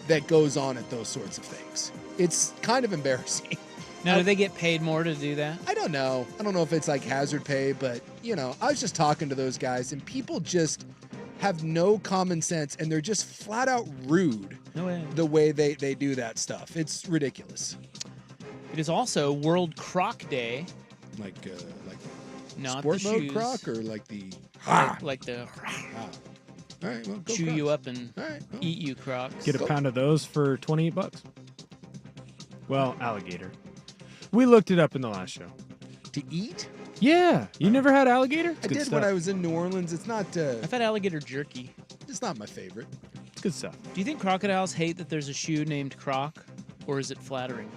that goes on at those sorts of things. It's kind of embarrassing. Now, do they get paid more to do that? I don't know. I don't know if it's like hazard pay, but, I was just talking to those guys, and people just have no common sense, and they're just flat out rude the way they do that stuff. It's ridiculous. It is also World Croc Day. Like not sport the mode shoes. croc or like the... Like the... All right, well, go chew Crocs. You up and eat you, Crocs. Get a pound of those for $28. Well, alligator. We looked it up in the last show. To eat? Yeah. You never had alligator? It's I good did stuff. when I was in New Orleans. It's not... I've had alligator jerky. It's not my favorite. It's good stuff. Do you think crocodiles hate that there's a shoe named Croc? Or is it flattering?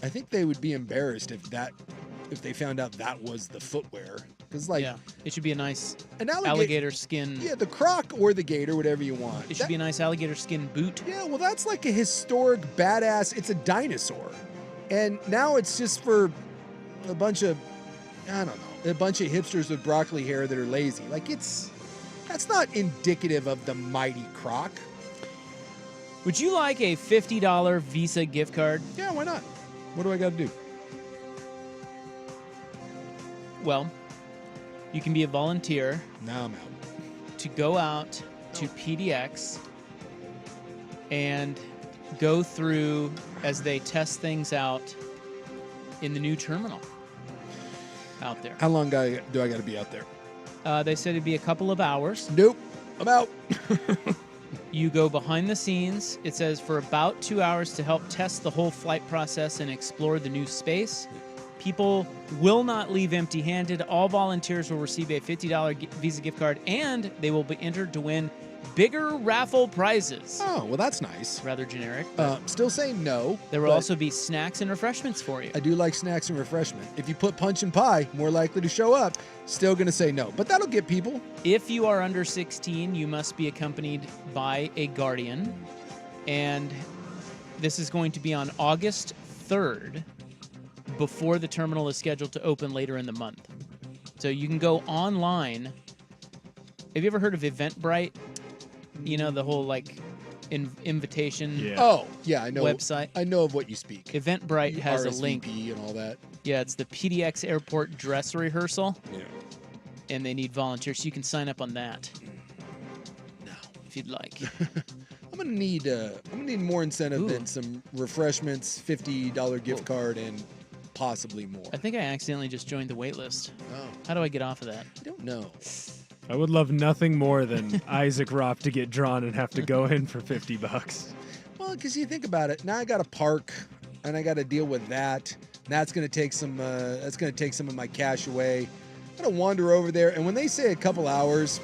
I think they would be embarrassed if they found out that was the footwear. Because it should be a nice an alligator skin. Yeah, the croc or the gator, whatever you want. It should be a nice alligator skin boot. Yeah, well, that's like a historic badass. It's a dinosaur, and now it's just for a bunch of hipsters with broccoli hair that are lazy. Like that's not indicative of the mighty croc. Would you like a $50 Visa gift card? Yeah, why not? What do I got to do? Well, you can be a volunteer. Now I'm out. To go out to PDX and go through as they test things out in the new terminal out there. How long do I got to be out there? They said it'd be a couple of hours. Nope. I'm out. You go behind the scenes. It says for about 2 hours to help test the whole flight process and explore the new space. People will not leave empty-handed. All volunteers will receive a $50 Visa gift card, and they will be entered to win bigger raffle prizes. Oh, well, that's nice. Rather generic. Still saying no. There will also be snacks and refreshments for you. I do like snacks and refreshment. If you put punch and pie, more likely to show up. Still going to say no, but that'll get people. If you are under 16, you must be accompanied by a guardian, and this is going to be on August 3rd. Before the terminal is scheduled to open later in the month. So you can go online. Have you ever heard of Eventbrite? You know, the whole invitation I know website. I know of what you speak. Eventbrite has a link. and all that. Yeah, it's the PDX Airport dress rehearsal. Yeah. And they need volunteers, so you can sign up on that. No. If you'd like. I'm gonna need more incentive than some refreshments, $50 gift card, and possibly more. I think I accidentally just joined the wait list. Oh. How do I get off of that? I don't know. I would love nothing more than Isaac Roth to get drawn and have to go in for $50. Well, because you think about it, now I got to park, and I got to deal with that. That's gonna take some. That's gonna take some of my cash away. I'm gonna wander over there, and when they say a couple hours,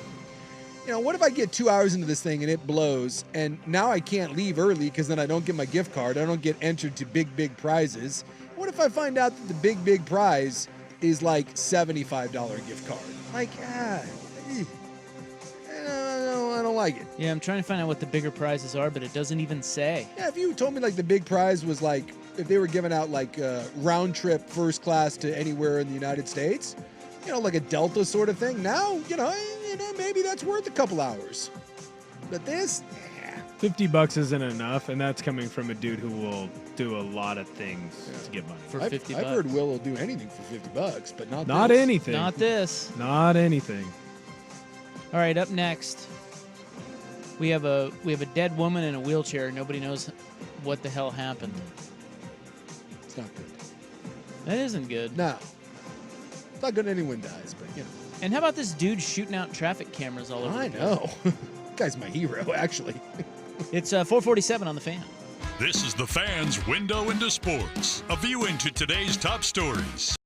what if I get 2 hours into this thing and it blows, and now I can't leave early because then I don't get my gift card. I don't get entered to big prizes. What if I find out that the big prize is like $75 gift card? Like, I don't like it. Yeah, I'm trying to find out what the bigger prizes are, but it doesn't even say. Yeah, if you told me the big prize was if they were giving out round trip first class to anywhere in the United States, like a Delta sort of thing. Now, maybe that's worth a couple hours. But this, $50 isn't enough, and that's coming from a dude who will do a lot of things to get money. For $50. I've heard Will do anything for $50, but not Not this. anything. Not this. Not anything. All right, up next, we have a dead woman in a wheelchair. Nobody knows what the hell happened. It's not good. That isn't good. No. It's not good anyone dies, but you know. And how about this dude shooting out traffic cameras all over? I know. Guy's my hero, actually. It's 4:47 on the Fan. This is the Fan's window into sports. A view into today's top stories.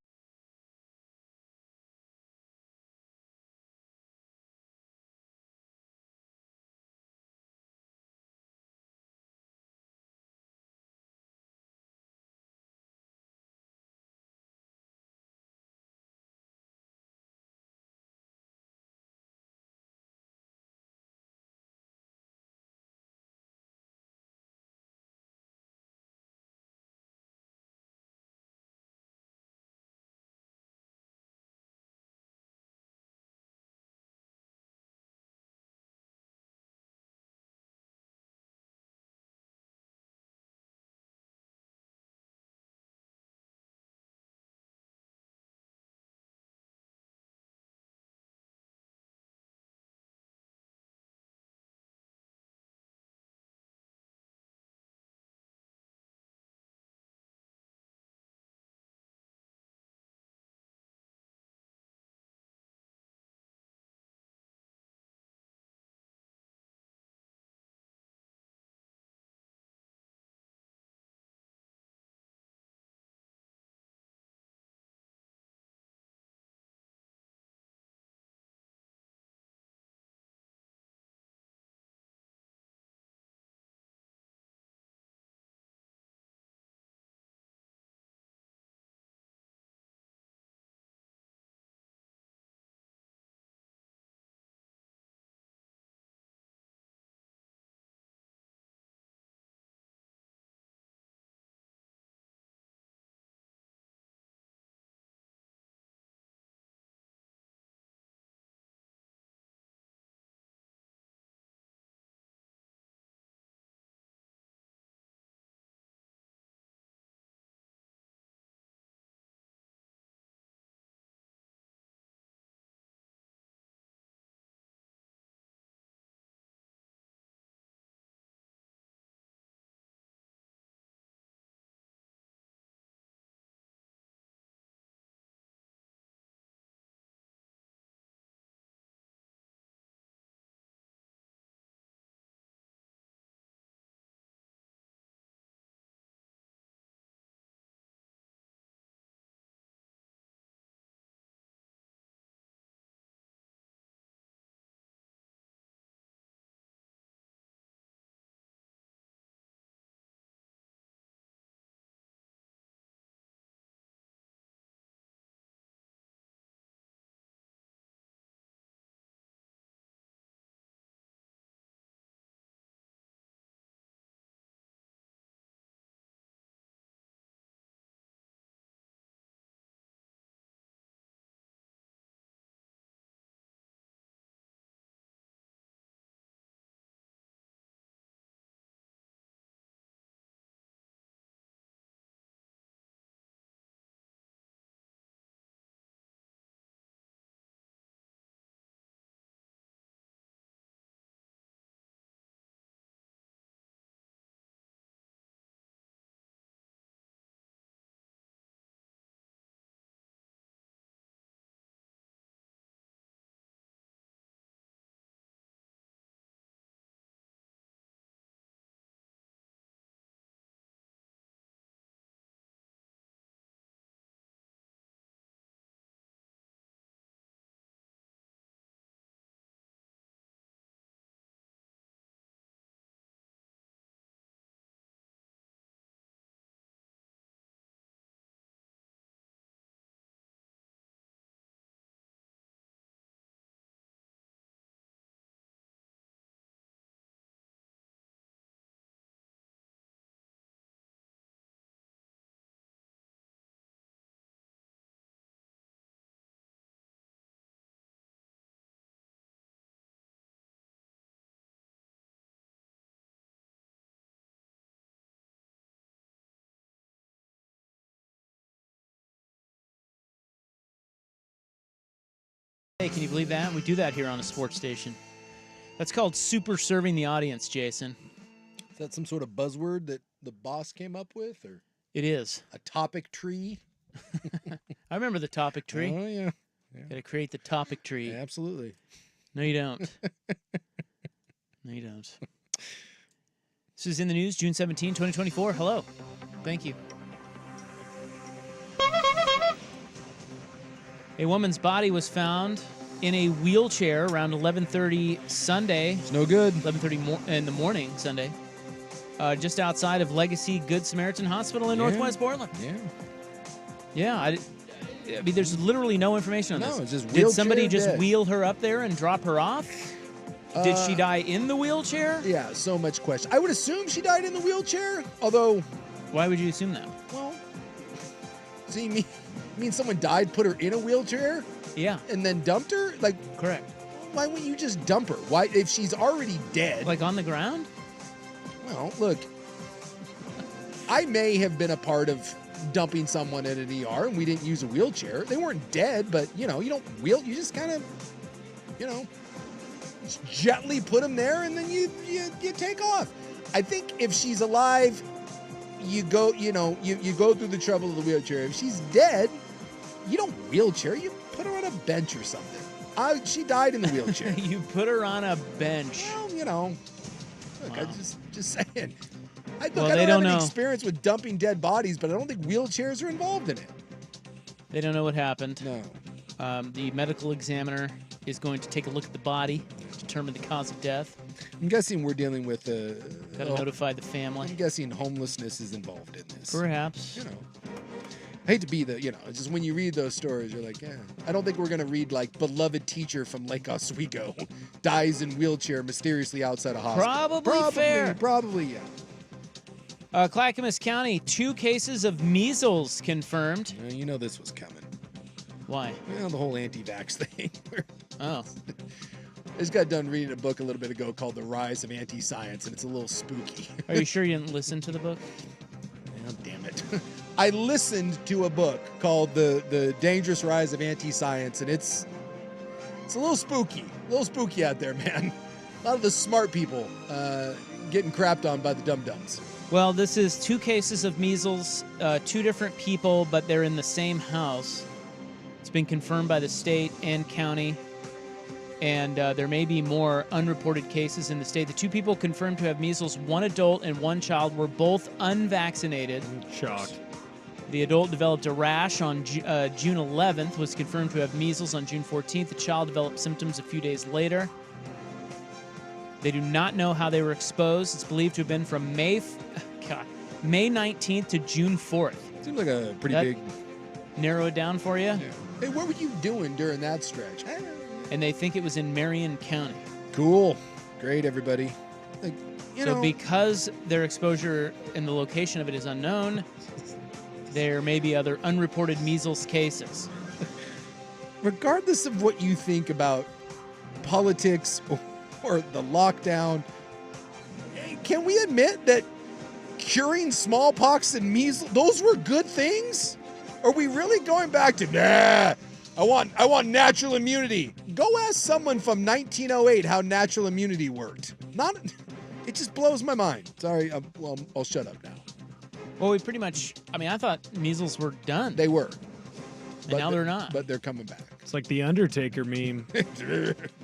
Hey, can you believe that? We do that here on a sports station. That's called super serving the audience, Jason. Is that some sort of buzzword that the boss came up with, or It is. a topic tree? I remember the topic tree. Oh yeah. Got to create the topic tree. Yeah, absolutely. No, you don't. No, you don't. This is in the news, June 17, 2024. Hello. Thank you. A woman's body was found in a wheelchair around 11:30 Sunday. It's no good. 11:30 in the morning Sunday. Just outside of Legacy Good Samaritan Hospital in Northwest Portland. Yeah. Yeah, I mean, there's literally no information on this. No, it's just Did somebody wheelchair just dead. wheel her up there and drop her off? Did she die in the wheelchair? Yeah, so much question. I would assume she died in the wheelchair, although... Why would you assume that? Well, so you mean someone died, put her in a wheelchair? Yeah. And then dumped her? Like, correct. Why wouldn't you just dump her? Why, if she's already dead? Like on the ground? Well, look, I may have been a part of dumping someone at an ER and we didn't use a wheelchair. They weren't dead, but, you don't wheel, you just kind of, just gently put them there and then you take off. I think if she's alive, you go, you go through the trouble of the wheelchair. If she's dead, you don't wheelchair, you put her on a bench or something. She died in the wheelchair. You put her on a bench. Well, look, I'm just saying. I don't they have don't any know. experience with dumping dead bodies, but I don't think wheelchairs are involved in it. They don't know what happened. No. The medical examiner is going to take a look at the body, determine the cause of death. I'm guessing we're dealing with Got to notify the family. I'm guessing homelessness is involved in this. Perhaps. I hate to be just when you read those stories, you're like, yeah. I don't think we're going to read like beloved teacher from Lake Oswego dies in wheelchair mysteriously outside a hospital. Probably, yeah. Clackamas County, 2 cases of measles confirmed. You know this was coming. Why? The whole anti-vax thing. Oh. I just got done reading a book a little bit ago called The Rise of Anti-Science, and it's a little spooky. Are you sure you didn't listen to the book? Oh, damn it. I listened to a book called The Dangerous Rise of Anti-Science, and it's a little spooky. A little spooky out there, man. A lot of the smart people getting crapped on by the dum-dums. Well, this is 2 cases of measles, 2 different people, but they're in the same house. It's been confirmed by the state and county, and there may be more unreported cases in the state. The 2 people confirmed to have measles, 1 adult and 1 child, were both unvaccinated. Shocked. The adult developed a rash on June 11th, was confirmed to have measles on June 14th. The child developed symptoms a few days later. They do not know how they were exposed. It's believed to have been from May 19th to June 4th. Seems like a pretty big... Narrow it down for you? Yeah. Hey, what were you doing during that stretch? And they think it was in Marion County. Cool. Great, everybody. Because their exposure and the location of it is unknown, there may be other unreported measles cases. Regardless of what you think about politics or the lockdown, can we admit that curing smallpox and measles, those were good things? Are we really going back to, I want natural immunity? Go ask someone from 1908 how natural immunity worked. It just blows my mind. Sorry, I'll shut up now. Well, we pretty much, I thought measles were done. They were. And now they're not. But they're coming back. It's like the Undertaker meme.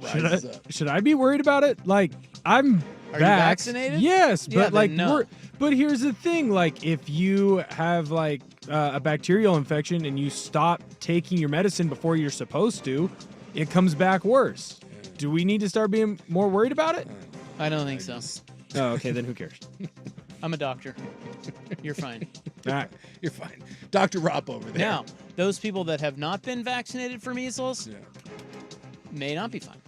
Rises up. Should I be worried about it? Like, Are you vaccinated? Yes, Yeah, but like, no. but here's the thing: like, if you have like a bacterial infection and you stop taking your medicine before you're supposed to, it comes back worse. Do we need to start being more worried about it? I don't think so. Oh, okay, then who cares? I'm a doctor. You're fine. All right. You're fine. Dr. Ropp over there. Now, those people that have not been vaccinated for measles may not be fine.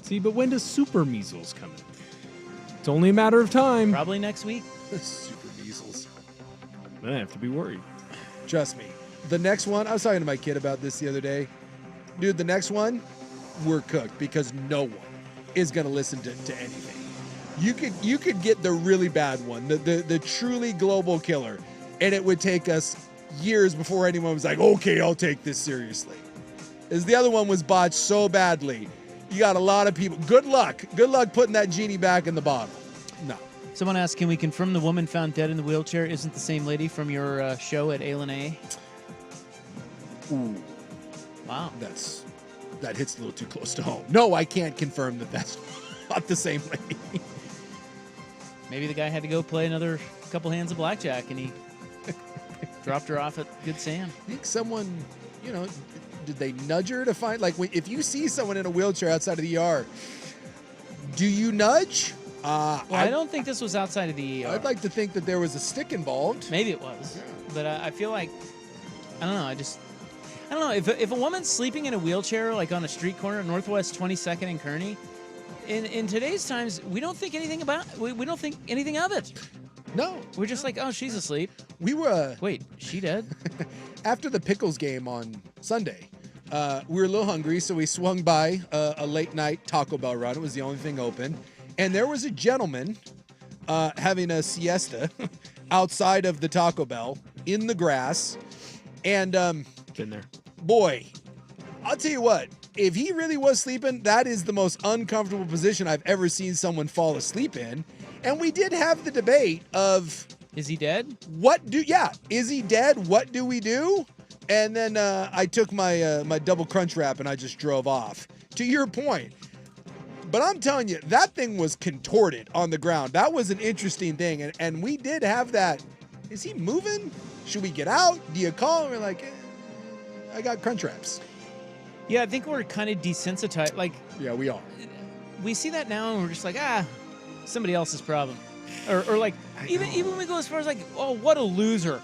See, but when does super measles come in? It's only a matter of time. Probably next week. Super measles. I have to be worried. Trust me. The next one, I was talking to my kid about this the other day. Dude, the next one, we're cooked because no one is going to listen to anything. You could get the really bad one, the truly global killer, and it would take us years before anyone was like, okay, I'll take this seriously. is the other one was botched so badly. You got a lot of people. Good luck. Good luck putting that genie back in the bottle. No. Someone asked, can we confirm the woman found dead in the wheelchair isn't the same lady from your show at A&A? Ooh. Wow. That hits a little too close to home. No, I can't confirm that that's not the same lady. Maybe the guy had to go play another couple hands of blackjack, and he dropped her off at Good Sam. I think someone, did they nudge her to find, like, if you see someone in a wheelchair outside of the ER, do you nudge? I don't think this was outside of the ER. I'd like to think that there was a stick involved. Maybe it was. Yeah. But I feel like, I don't know, I don't know, if a woman's sleeping in a wheelchair, like on a street corner at Northwest 22nd and Kearney, in today's times, we don't think anything we don't think anything of it. No. We're just like, oh, she's asleep. We were... Wait, she dead? After the Pickles game on Sunday, we were a little hungry, so we swung by a late-night Taco Bell run. It was the only thing open. And there was a gentleman having a siesta outside of the Taco Bell in the grass. And... Been there. Boy, I'll tell you what. If he really was sleeping, that is the most uncomfortable position I've ever seen someone fall asleep in. And we did have the debate of... Is he dead? Is he dead? What do we do? And then I took my my double crunch wrap and I just drove off. To your point. But I'm telling you, that thing was contorted on the ground. That was an interesting thing. And we did have that. Is he moving? Should we get out? Do you call? And we're like, I got crunch wraps. Yeah, I think we're kind of desensitized. Like, yeah, we are. We see that now and we're just like, somebody else's problem. Or like, even when we go as far as like, oh, what a loser.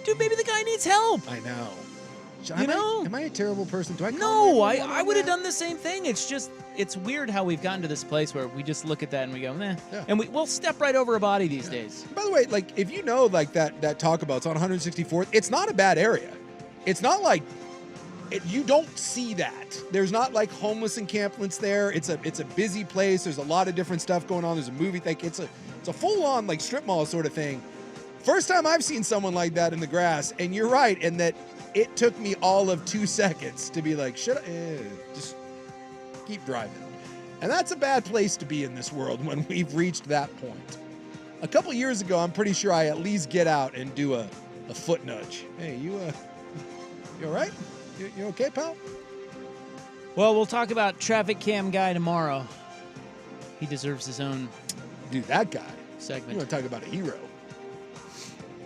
Dude, maybe the guy needs help. I know. Am I a terrible person? Do I? No, I would have done the same thing. It's just, it's weird how we've gotten to this place where we just look at that and we go, nah. Yeah. And we'll step right over a body these days. By the way, like, if you know, like, that Taco Bell, it's on 164th, it's not a bad area. It's not like, you don't see that. There's not like homeless encampments there. It's a busy place. There's a lot of different stuff going on. There's a movie thing. It's a full-on like strip mall sort of thing. First time I've seen someone like that in the grass, and you're right in that it took me all of 2 seconds to be like, just keep driving. And that's a bad place to be in this world when we've reached that point. A couple years ago, I'm pretty sure I at least get out and do a foot nudge. Hey, you all right? You okay, pal? Well, we'll talk about Traffic Cam Guy tomorrow. He deserves his own... Dude, that guy. Segment. You want to talk about a hero.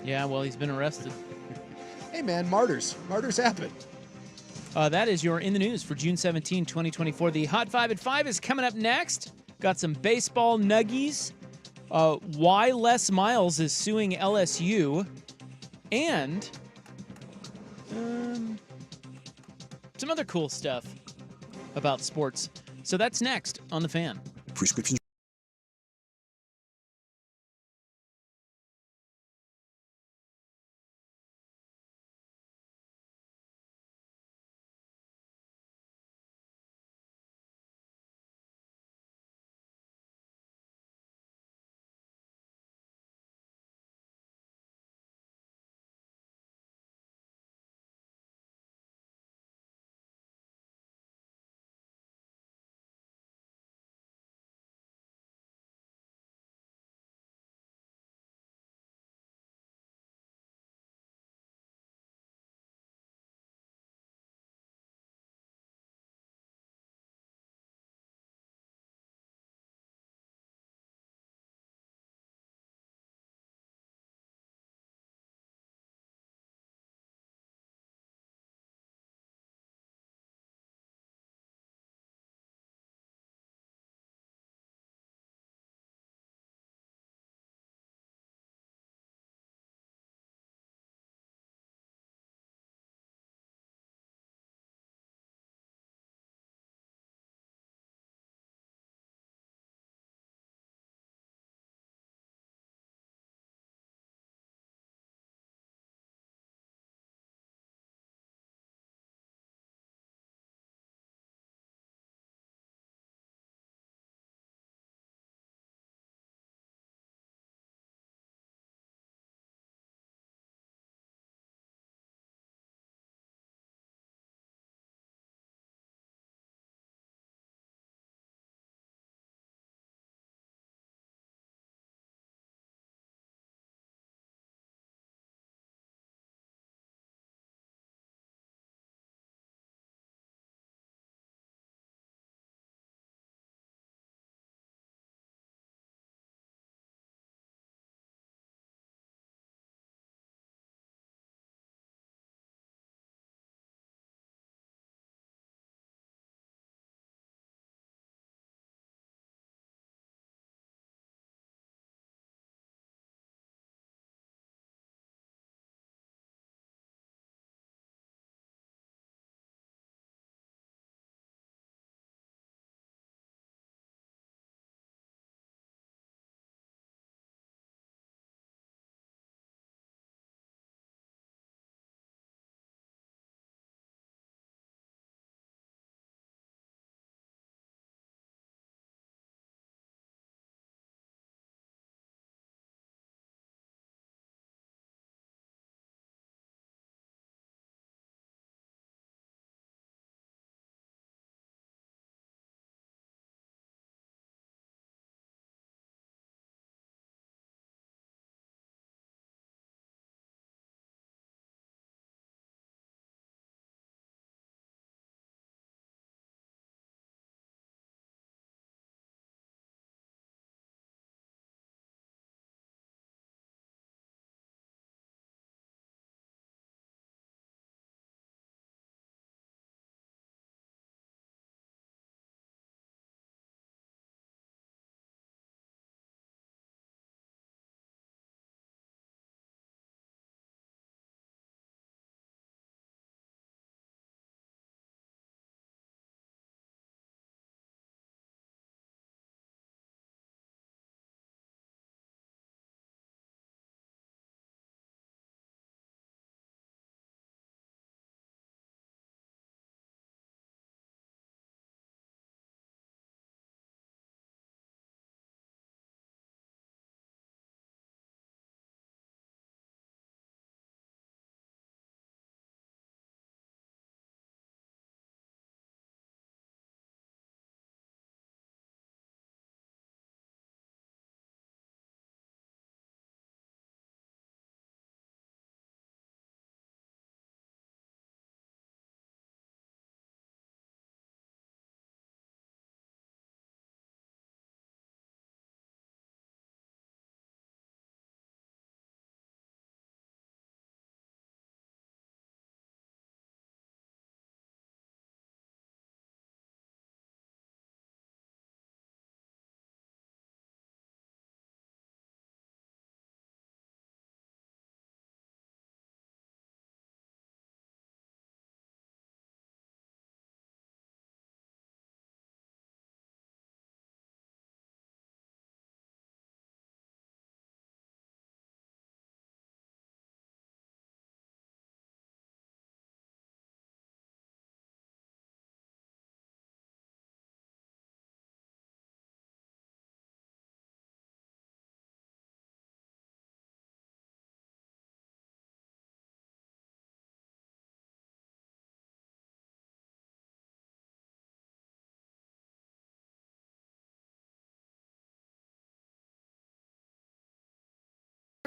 Yeah, well, he's been arrested. Hey, man, martyrs. Martyrs happen. That is your In the News for June 17, 2024. The Hot 5 at 5 is coming up next. Got some baseball nuggies. Why Les Miles is suing LSU. And... some other cool stuff about sports. So that's next on The Fan. Prescription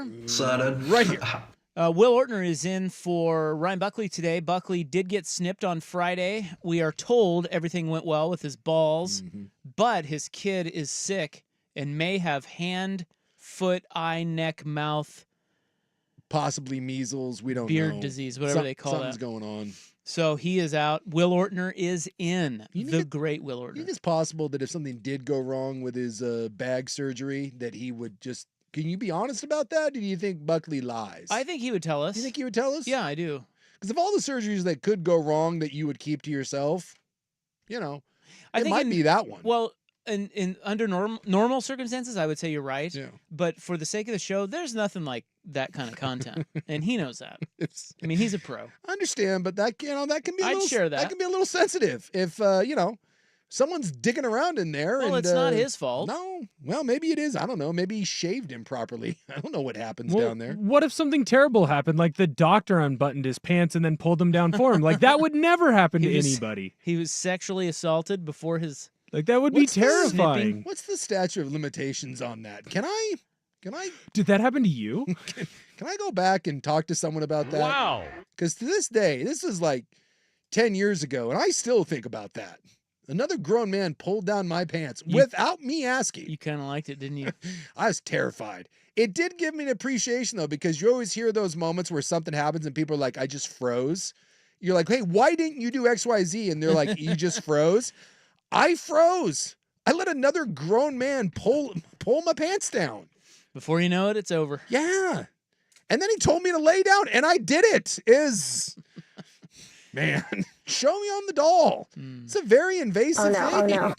Right here. Will Ortner is in for Ryan Buckley today. Buckley did get snipped on Friday. We are told everything went well with his balls, but his kid is sick and may have hand, foot, eye, neck, mouth, possibly measles. We don't know. Beard disease, whatever they call something's that. going on. So he is out. Will Ortner is in. The great Will Ortner. You think it's possible that if something did go wrong with his bag surgery, that he would just... Can you be honest about that? Or do you think Buckley lies? I think he would tell us. You think he would tell us? Yeah, I do. Because of all the surgeries that could go wrong that you would keep to yourself, it might be that one. Well, under normal circumstances, I would say you're right. Yeah. But for the sake of the show, there's nothing like that kind of content, and he knows that. I mean, he's a pro. I understand, but that can be. That can be a little sensitive if someone's digging around in there. Well, and, it's not his fault. No. Well, maybe it is. I don't know. Maybe he shaved improperly. I don't know what happens down there. What if something terrible happened, like the doctor unbuttoned his pants and then pulled them down for him? Like, that would never happen to anybody. He was sexually assaulted before his... Like, that would be terrifying. What's the statute of limitations on that? Can I... Did that happen to you? Can I go back and talk to someone about that? Wow. Because to this day, this is like 10 years ago, and I still think about that. Another grown man pulled down my pants without me asking. You kind of liked it, didn't you? I was terrified. It did give me an appreciation, though, because you always hear those moments where something happens and people are like, I just froze. You're like, hey, why didn't you do X, Y, Z? And they're like, you just froze. I froze. I let another grown man pull my pants down. Before you know it, it's over. Yeah. And then he told me to lay down, and I did it. Man, show me on the doll. It's a very invasive thing. Oh,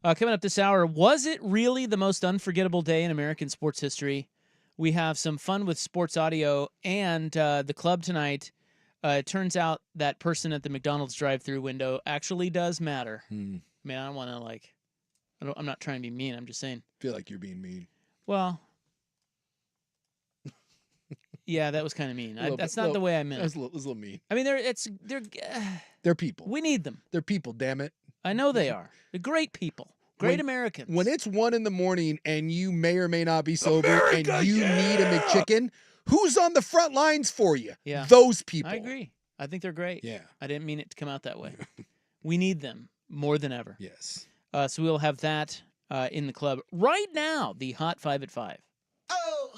no. Coming up this hour, was it really the most unforgettable day in American sports history? We have some fun with sports audio and the club tonight. It turns out that person at the McDonald's drive-thru window actually does matter. Man, I don't want to I'm not trying to be mean. I'm just saying. I feel like you're being mean. Well, yeah, that was kind of mean. That's not the way I meant it. It was a little mean. I mean, they're people. We need them. They're people, damn it. I know they are. They're great people. Great Americans. When it's 1 a.m. and you may or may not be sober and you need a McChicken, who's on the front lines for you? Yeah. Those people. I agree. I think they're great. Yeah. I didn't mean it to come out that way. We need them more than ever. Yes. So we'll have that in the club right now. The Hot 5 at 5.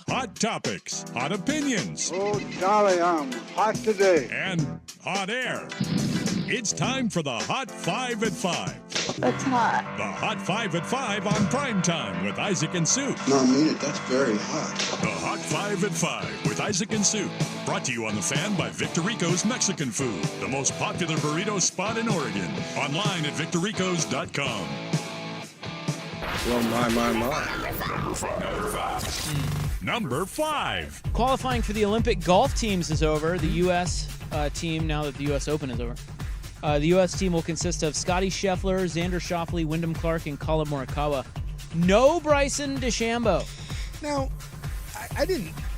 Hot topics, hot opinions. Oh, golly, I'm hot today. And hot air. It's time for the Hot 5 at 5. That's hot. The Hot 5 at 5 on Primetime with Isaac and Sue. No, I mean it. That's very hot. The Hot 5 at 5 with Isaac and Sue. Brought to you on The Fan by Victorico's Mexican Food, the most popular burrito spot in Oregon. Online at victoricos.com. Well, my. Number 5. Qualifying for the Olympic golf teams is over. The U.S. Team, now that the U.S. Open is over. The U.S. team will consist of Scotty Scheffler, Xander Schauffele, Wyndham Clark, and Colin Morikawa. No Bryson DeChambeau. Now,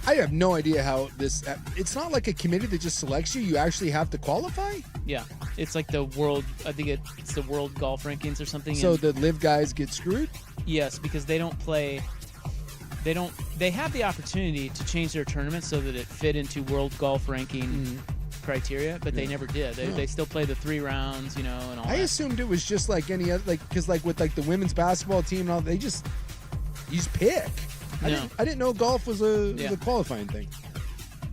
I have no idea how this... It's not like a committee that just selects you. You actually have to qualify? Yeah. It's like the world... I think it's the world golf rankings or something. So the live guys get screwed? Yes, because they don't play... They have the opportunity to change their tournament so that it fit into world golf ranking criteria, but they never did. They still play the 3 rounds, and all that. I assumed it was just like any other... Because with the women's basketball team and all, you just pick. No. I didn't know golf was a qualifying thing.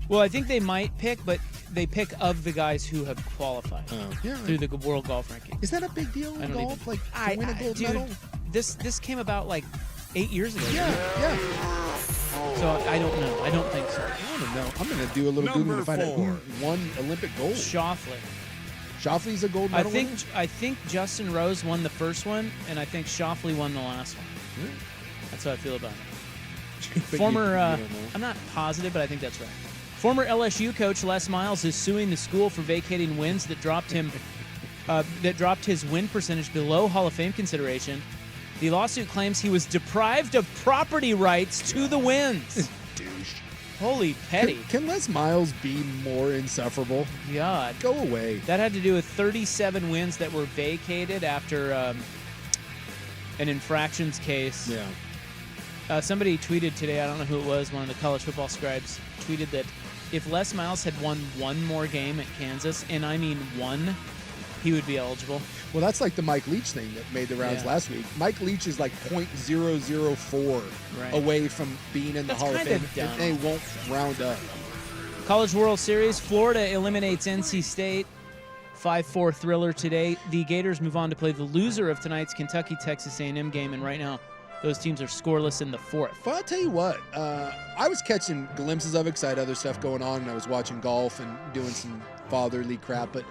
Well, I think they might pick, but they pick of the guys who have qualified through the world golf ranking. Is that a big deal in golf? To win a gold medal? This came about 8 years ago. Yeah. So I don't know. I don't think so. I don't know. I'm going to do a little Googling to find out who won Olympic gold. Schauffele. Schauffele's a gold medal winner? I think Justin Rose won the first one, and I think Schauffele won the last one. That's how I feel about it. Former, I'm not positive, but I think that's right. Former LSU coach Les Miles is suing the school for vacating wins that dropped his win percentage below Hall of Fame consideration. The lawsuit claims he was deprived of property rights to the wins. Douche. Holy petty. Can Les Miles be more insufferable? God. Go away. That had to do with 37 wins that were vacated after an infractions case. Yeah. Somebody tweeted today, I don't know who it was, one of the college football scribes, tweeted that if Les Miles had won one more game at Kansas, and I mean one, he would be eligible. Well, that's like the Mike Leach thing that made the rounds last week. Mike Leach is like .004 away from being in the Hall of Fame, and they won't round up. College World Series, Florida eliminates NC State. 5-4 thriller today. The Gators move on to play the loser of tonight's Kentucky-Texas A&M game, and right now those teams are scoreless in the fourth. But I'll tell you what, I was catching glimpses of it because I had other stuff going on, and I was watching golf and doing some fatherly crap, but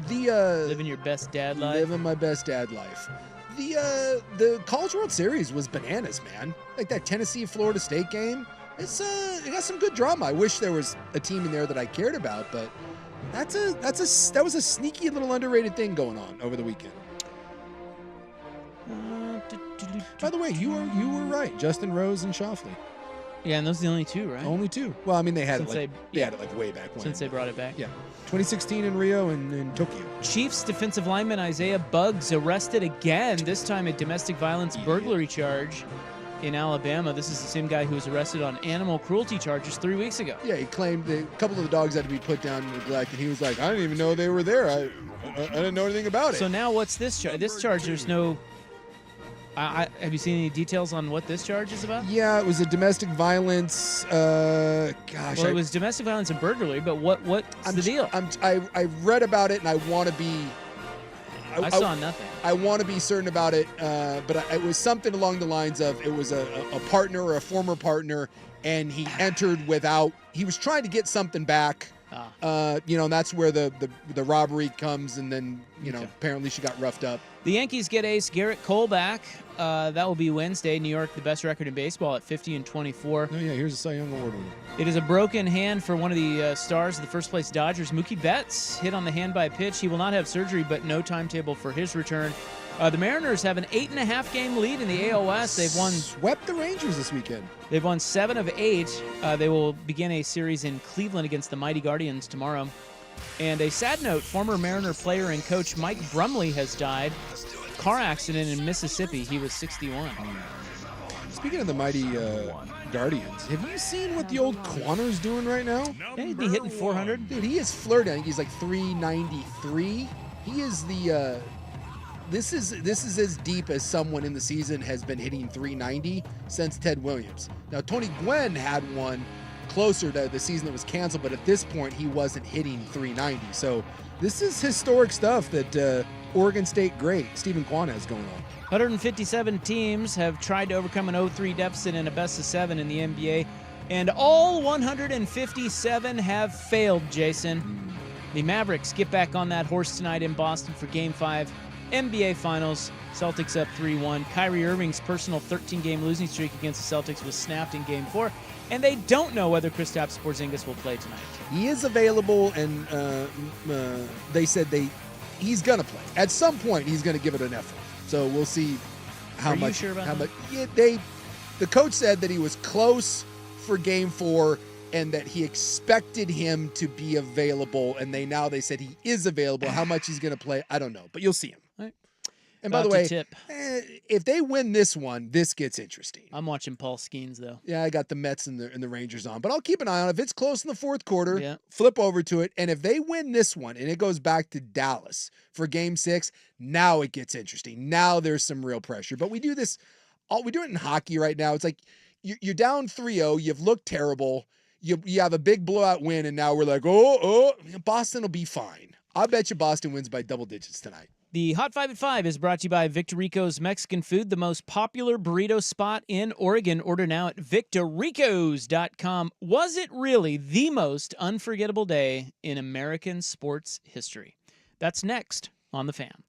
living your best dad life. Living my best dad life. The College World Series was bananas, man. Like that Tennessee-Florida State game, it got some good drama. I wish there was a team in there that I cared about, but that was a sneaky little underrated thing going on over the weekend. By the way, you were right. Justin Rose and Shoffley. Yeah, and those are the only two, right? Only two. Well, I mean, they had Since it like way back when. Since they brought it back. Yeah. 2016 in Rio and in Tokyo. Chiefs defensive lineman Isaiah Buggs arrested again, this time a domestic violence burglary charge in Alabama. This is the same guy who was arrested on animal cruelty charges 3 weeks ago. Yeah, he claimed a couple of the dogs had to be put down in neglect, and he was like, I didn't even know they were there. I didn't know anything about it. So now what's this charge? This charge, there's no... have you seen any details on what this charge is about? Yeah, it was a domestic violence. Well, it was domestic violence and burglary, but what's the deal? I read about it, and I want to be. I saw nothing. I want to be certain about it, but it was something along the lines of it was a partner or a former partner, and he entered without. He was trying to get something back. And that's where the robbery comes, and then apparently she got roughed up. The Yankees get ace Garrett Cole back. That will be Wednesday. New York, the best record in baseball at 50-24. Oh yeah, here's a Cy Young Award winner. It is a broken hand for one of the stars of the first place Dodgers. Mookie Betts hit on the hand by a pitch. He will not have surgery, but no timetable for his return. The Mariners have an 8.5 game lead in the AL West. They've swept the Rangers this weekend. They've won 7 of 8. They will begin a series in Cleveland against the mighty Guardians tomorrow. And a sad note, former Mariner player and coach Mike Brumley has died. Car accident in Mississippi. He was 61. Speaking of the mighty Guardians, have you seen what the old Quanner's doing right now? Yeah, he'd be hitting 400. Dude, he is flirting. I think he's like 393. He is the... This is as deep as someone in the season has been hitting 390 since Ted Williams. Now, Tony Gwynn had one closer to the season that was canceled, but at this point, he wasn't hitting 390. So this is historic stuff that Oregon State great Stephen Kwan has going on. 157 teams have tried to overcome an 0-3 deficit in a best-of-7 in the NBA, and all 157 have failed, Jason. The Mavericks get back on that horse tonight in Boston for Game 5. NBA Finals, Celtics up 3-1. Kyrie Irving's personal 13-game losing streak against the Celtics was snapped in Game 4, and they don't know whether Kristaps Porzingis will play tonight. He is available, and they said he's going to play. At some point, he's going to give it an effort. So we'll see how Are much. You sure about that? Yeah, the coach said that he was close for Game 4, and that he expected him to be available, and they said he is available. How much he's going to play, I don't know, but you'll see him. Right. And by the way, if they win this one, this gets interesting. I'm watching Paul Skeens, though. Yeah, I got the Mets and the Rangers on, but I'll keep an eye on it. If it's close in the fourth quarter, flip over to it, and if they win this one and it goes back to Dallas for Game 6, now it gets interesting. Now there's some real pressure. But we do this, we do it in hockey right now. It's like you're down 3-0, you've looked terrible. You have a big blowout win, and now we're like, Boston will be fine. I bet you Boston wins by double digits tonight. The Hot 5 at 5 is brought to you by Victor Rico's Mexican Food, the most popular burrito spot in Oregon. Order now at victorricos.com. Was it really the most unforgettable day in American sports history? That's next on The Fan.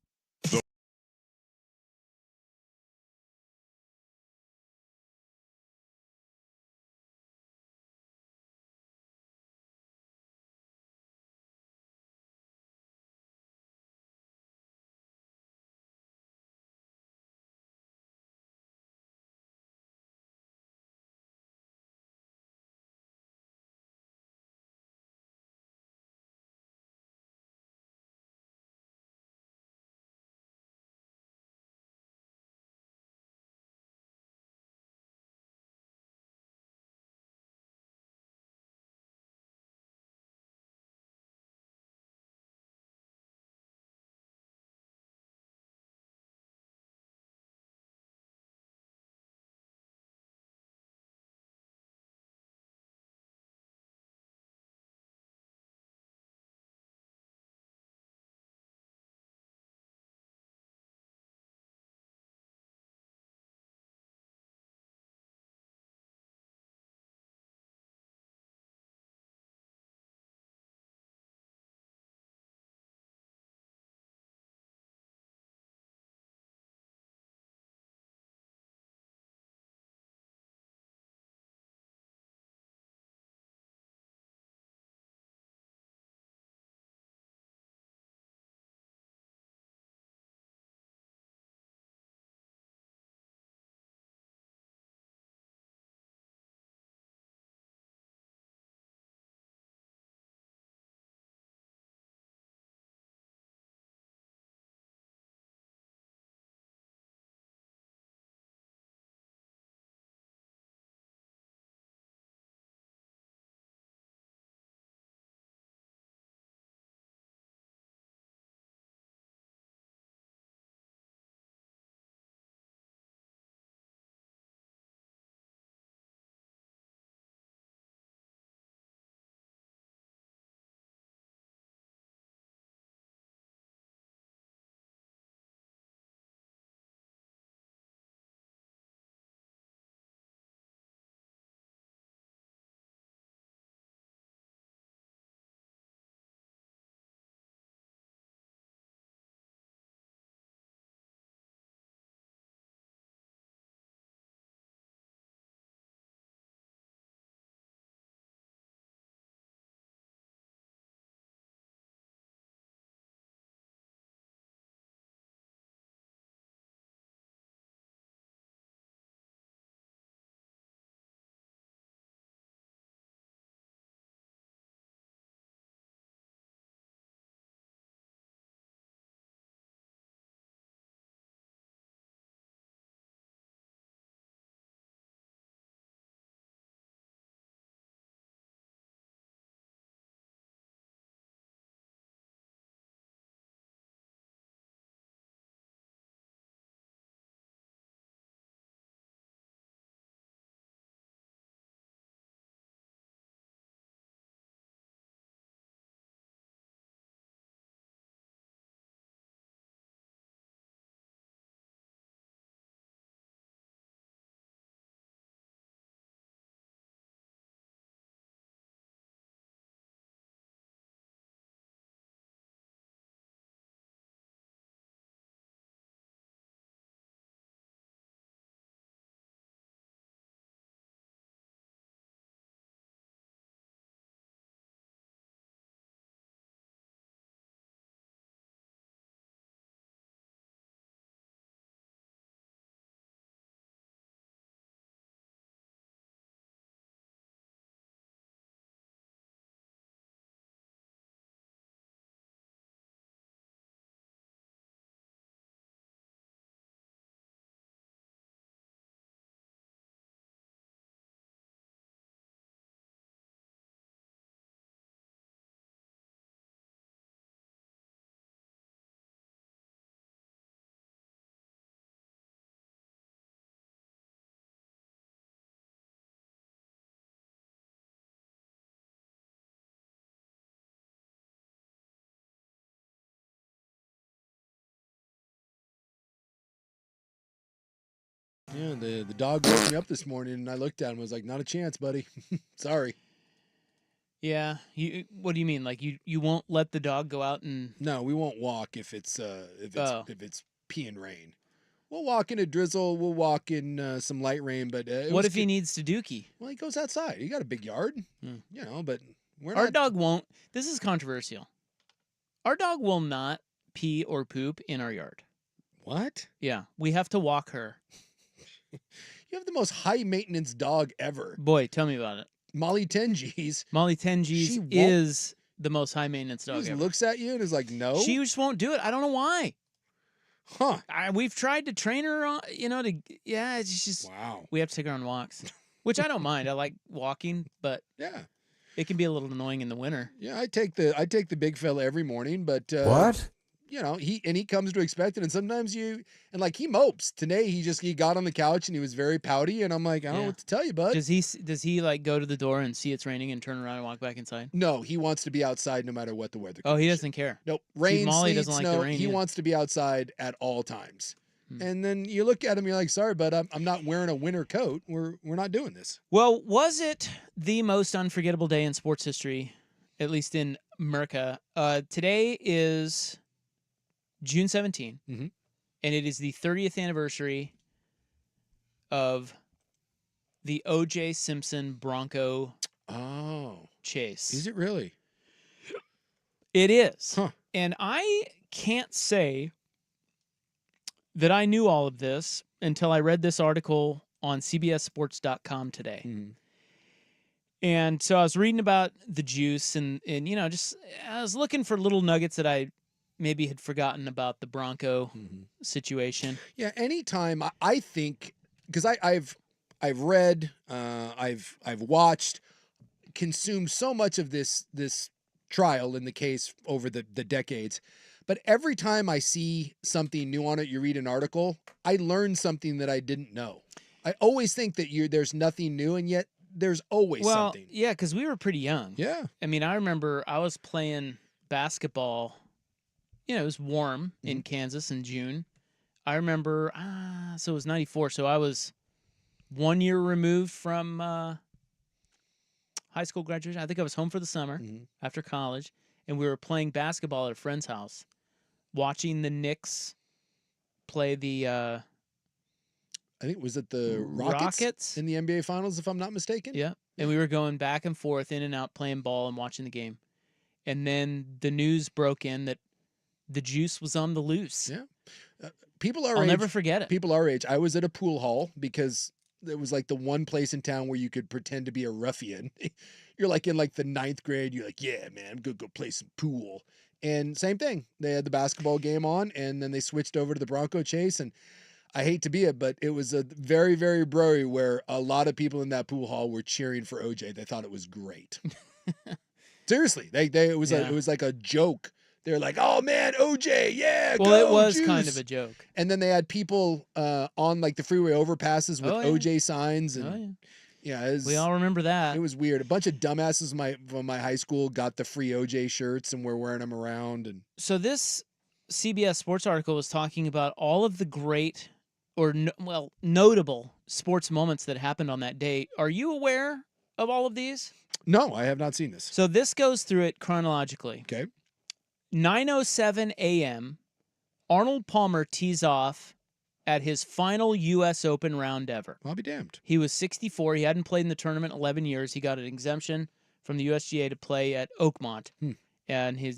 Yeah, the dog woke me up this morning, and I looked at him and was like, not a chance, buddy. Sorry. Yeah. What do you mean? Like you won't let the dog go out and? No, we won't walk if it's pee and rain. We'll walk in a drizzle. We'll walk in some light rain. But what if he needs to dookie? Well, he goes outside. He got a big yard, But our dog won't. This is controversial. Our dog will not pee or poop in our yard. What? Yeah, we have to walk her. You have the most high maintenance dog ever. Boy, tell me about it. Molly Tengies. Molly Tengies is the most high maintenance dog ever. Ever. Looks at you and is like, no. She just won't do it. I don't know why. Huh. We've tried to train her on, it's just, wow. We have to take her on walks, which I don't mind. I like walking, but yeah, it can be a little annoying in the winter. Yeah, I take the big fella every morning, but what? He comes to expect it, and sometimes he mopes. Today he got on the couch and he was very pouty, and I'm like, I don't know what to tell you, bud. Does he like go to the door and see it's raining and turn around and walk back inside? No, he wants to be outside no matter what the weather. Oh, he doesn't care. Nope. Rain, Molly sleet, doesn't like snow. the rain. He wants to be outside at all times. And then you look at him, you're like, sorry, bud, I'm not wearing a winter coat. We're not doing this. Well, was it the most unforgettable day in sports history, at least in America? Today is June 17, and it is the 30th anniversary of the O.J. Simpson Bronco chase. Is it really? It is. Huh. And I can't say that I knew all of this until I read this article on CBSSports.com today. And so I was reading about the juice and just I was looking for little nuggets that I maybe had forgotten about the Bronco situation. Yeah, anytime I think, because I've read, I've watched, consumed so much of this trial in the case over the decades, but every time I see something new on it, you read an article, I learn something that I didn't know. I always think that there's nothing new, and yet there's always something. Yeah, because we were pretty young. Yeah. I mean, I remember I was playing basketball. It was warm in Kansas in June. I remember, so it was 94. So I was 1 year removed from high school graduation. I think I was home for the summer after college, and we were playing basketball at a friend's house, watching the Knicks play the I think, was it the Rockets in the NBA Finals, if I'm not mistaken? Yeah. And we were going back and forth, in and out, playing ball and watching the game. And then the news broke in that the juice was on the loose. Yeah. People our I'll age, never forget it. People our age. I was at a pool hall because it was like the one place in town where you could pretend to be a ruffian. You're like in like the 9th grade. You're like, yeah, man, I'm going to go play some pool. And same thing. They had the basketball game on, and then they switched over to the Bronco chase. And I hate to be it, but it was a very, very broy where a lot of people in that pool hall were cheering for OJ. They thought it was great. Seriously, it was like a joke. They're like, oh man, OJ, yeah. Well, go, it was juice. kind of a joke. And then they had people on like the freeway overpasses with OJ signs, and we all remember that. It was weird. A bunch of dumbasses from my high school got the free OJ shirts and were wearing them around. And so this CBS Sports article was talking about all of the great notable sports moments that happened on that day. Are you aware of all of these? No, I have not seen this. So this goes through it chronologically. Okay. 9:07 a.m., Arnold Palmer tees off at his final U.S. Open round ever. I'll be damned. He was 64. He hadn't played in the tournament in 11 years. He got an exemption from the USGA to play at Oakmont. And he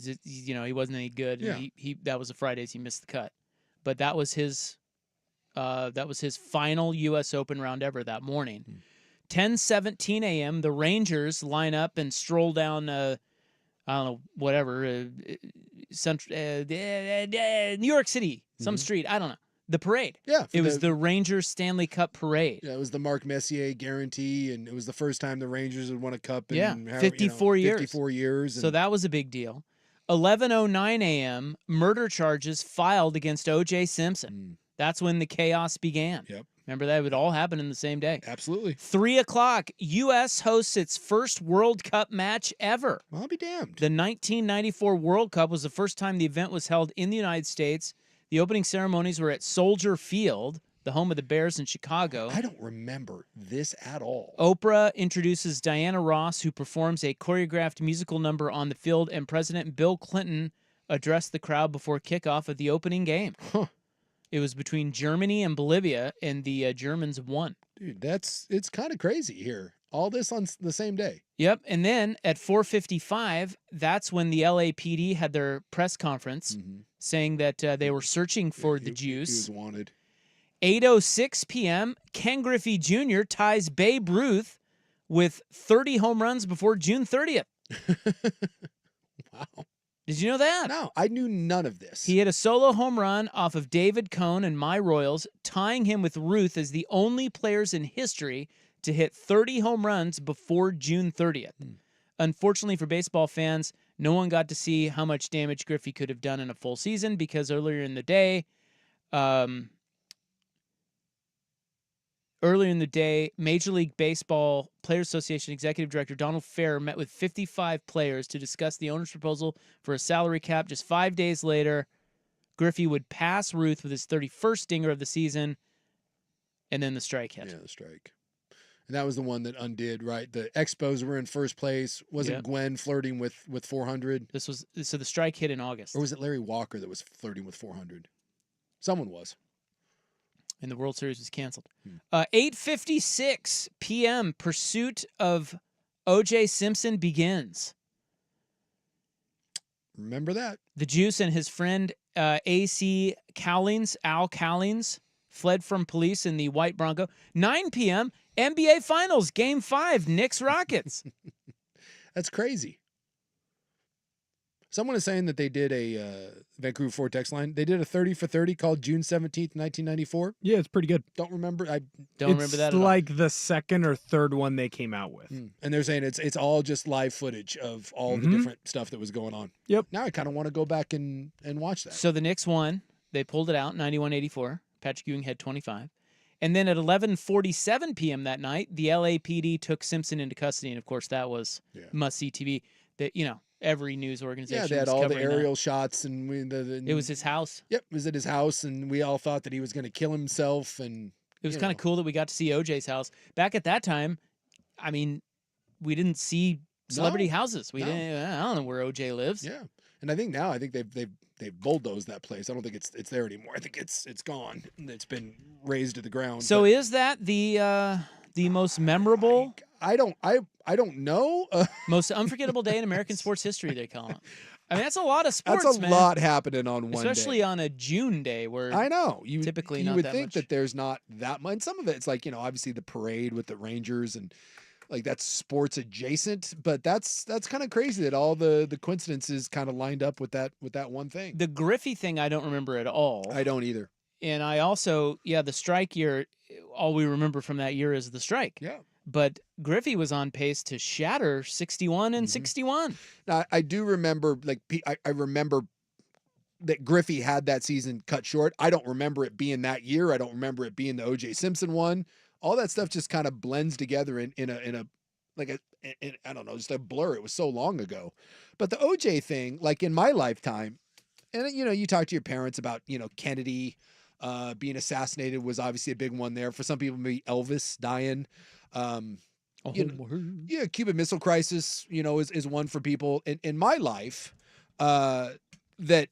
wasn't any good. Yeah. He that was the Fridays he missed the cut. But that was his final U.S. Open round ever that morning. 10:17 a.m., the Rangers line up and stroll down I don't know, whatever, New York City, some street, I don't know. The parade. Yeah. It was the Rangers Stanley Cup parade. Yeah, it was the Mark Messier guarantee, and it was the first time the Rangers had won a cup in 54 years. 54 years. So that was a big deal. 11:09 a.m., murder charges filed against O.J. Simpson. That's when the chaos began. Yep. Remember that? It would all happen in the same day. Absolutely. 3 o'clock, U.S. hosts its first World Cup match ever. I'll be damned. The 1994 World Cup was the first time the event was held in the United States. The opening ceremonies were at Soldier Field, the home of the Bears in Chicago. I don't remember this at all. Oprah introduces Diana Ross, who performs a choreographed musical number on the field, and President Bill Clinton addressed the crowd before kickoff of the opening game. Huh. It was between Germany and Bolivia, and the Germans won. Dude, it's kind of crazy here. All this on the same day. Yep, and then at 4:55, that's when the LAPD had their press conference saying that they were searching for the Jews. He was wanted. 8:06 p.m., Ken Griffey Jr. ties Babe Ruth with 30 home runs before June 30th. Wow. Did you know that? No, I knew none of this. He hit a solo home run off of David Cohn and my Royals, tying him with Ruth as the only players in history to hit 30 home runs before June 30th. Unfortunately for baseball fans, no one got to see how much damage Griffey could have done in a full season because earlier in the day, Major League Baseball Players Association Executive Director Donald Fair met with 55 players to discuss the owner's proposal for a salary cap. Just 5 days later, Griffey would pass Ruth with his 31st stinger of the season, and then the strike hit. Yeah, the strike. And that was the one that undid, right? The Expos were in first place. Wasn't Gwen flirting with 400? So the strike hit in August. Or was it Larry Walker that was flirting with 400? Someone was. And the World Series was canceled. 8:56 p.m. Pursuit of O.J. Simpson begins. Remember that. The Juice and his friend A.C. Cowlings, Al Cowlings, fled from police in the white Bronco. 9 p.m. NBA Finals, Game 5, Knicks Rockets. That's crazy. Someone is saying that they did a Vancouver Ford text line. They did a 30 for 30 called June 17th, 1994. Yeah, it's pretty good. Don't remember. I don't remember that at all. It's like the second or third one they came out with. And they're saying it's all just live footage of all the different stuff that was going on. Yep. Now I kind of want to go back and watch that. So the Knicks won. They pulled it out, 91-84. Patrick Ewing had 25. And then at 11:47 p.m. that night, the LAPD took Simpson into custody. And, of course, that was must-see TV. That, every news organization they had was all the covering aerial that. shots. And It was his house. Yep, it was at his house. And we all thought that he was going to kill himself. And it was kind of cool that we got to see OJ's house. Back at that time, I mean, we didn't see celebrity houses. I don't know where OJ lives. Yeah. And I think now, they've bulldozed that place. I don't think it's there anymore. I think it's gone. It's been razed to the ground. So is that the most memorable? I don't know. Most unforgettable day in American sports history, they call it. I mean, that's a lot of sports. That's a man. lot happening on one especially day. on a June day where I know typically you not would that think much. that there's not that much. And some of it's like obviously the parade with the Rangers and like that's sports adjacent, but that's kind of crazy that all the coincidences kind of lined up with that one thing. The Griffey thing, I don't remember at all. I don't either. And I also, the strike year. All we remember from that year is the strike. Yeah. But Griffey was on pace to shatter 61 and 61. Now, I do remember, I remember that Griffey had that season cut short. I don't remember it being that year. I don't remember it being the O.J. Simpson one. All that stuff just kind of blends together in a I don't know, just a blur. It was so long ago. But the O.J. thing, like in my lifetime, and you talk to your parents about, Kennedy being assassinated was obviously a big one there. For some people, maybe Elvis dying. Cuban Missile Crisis, is one for people in my life that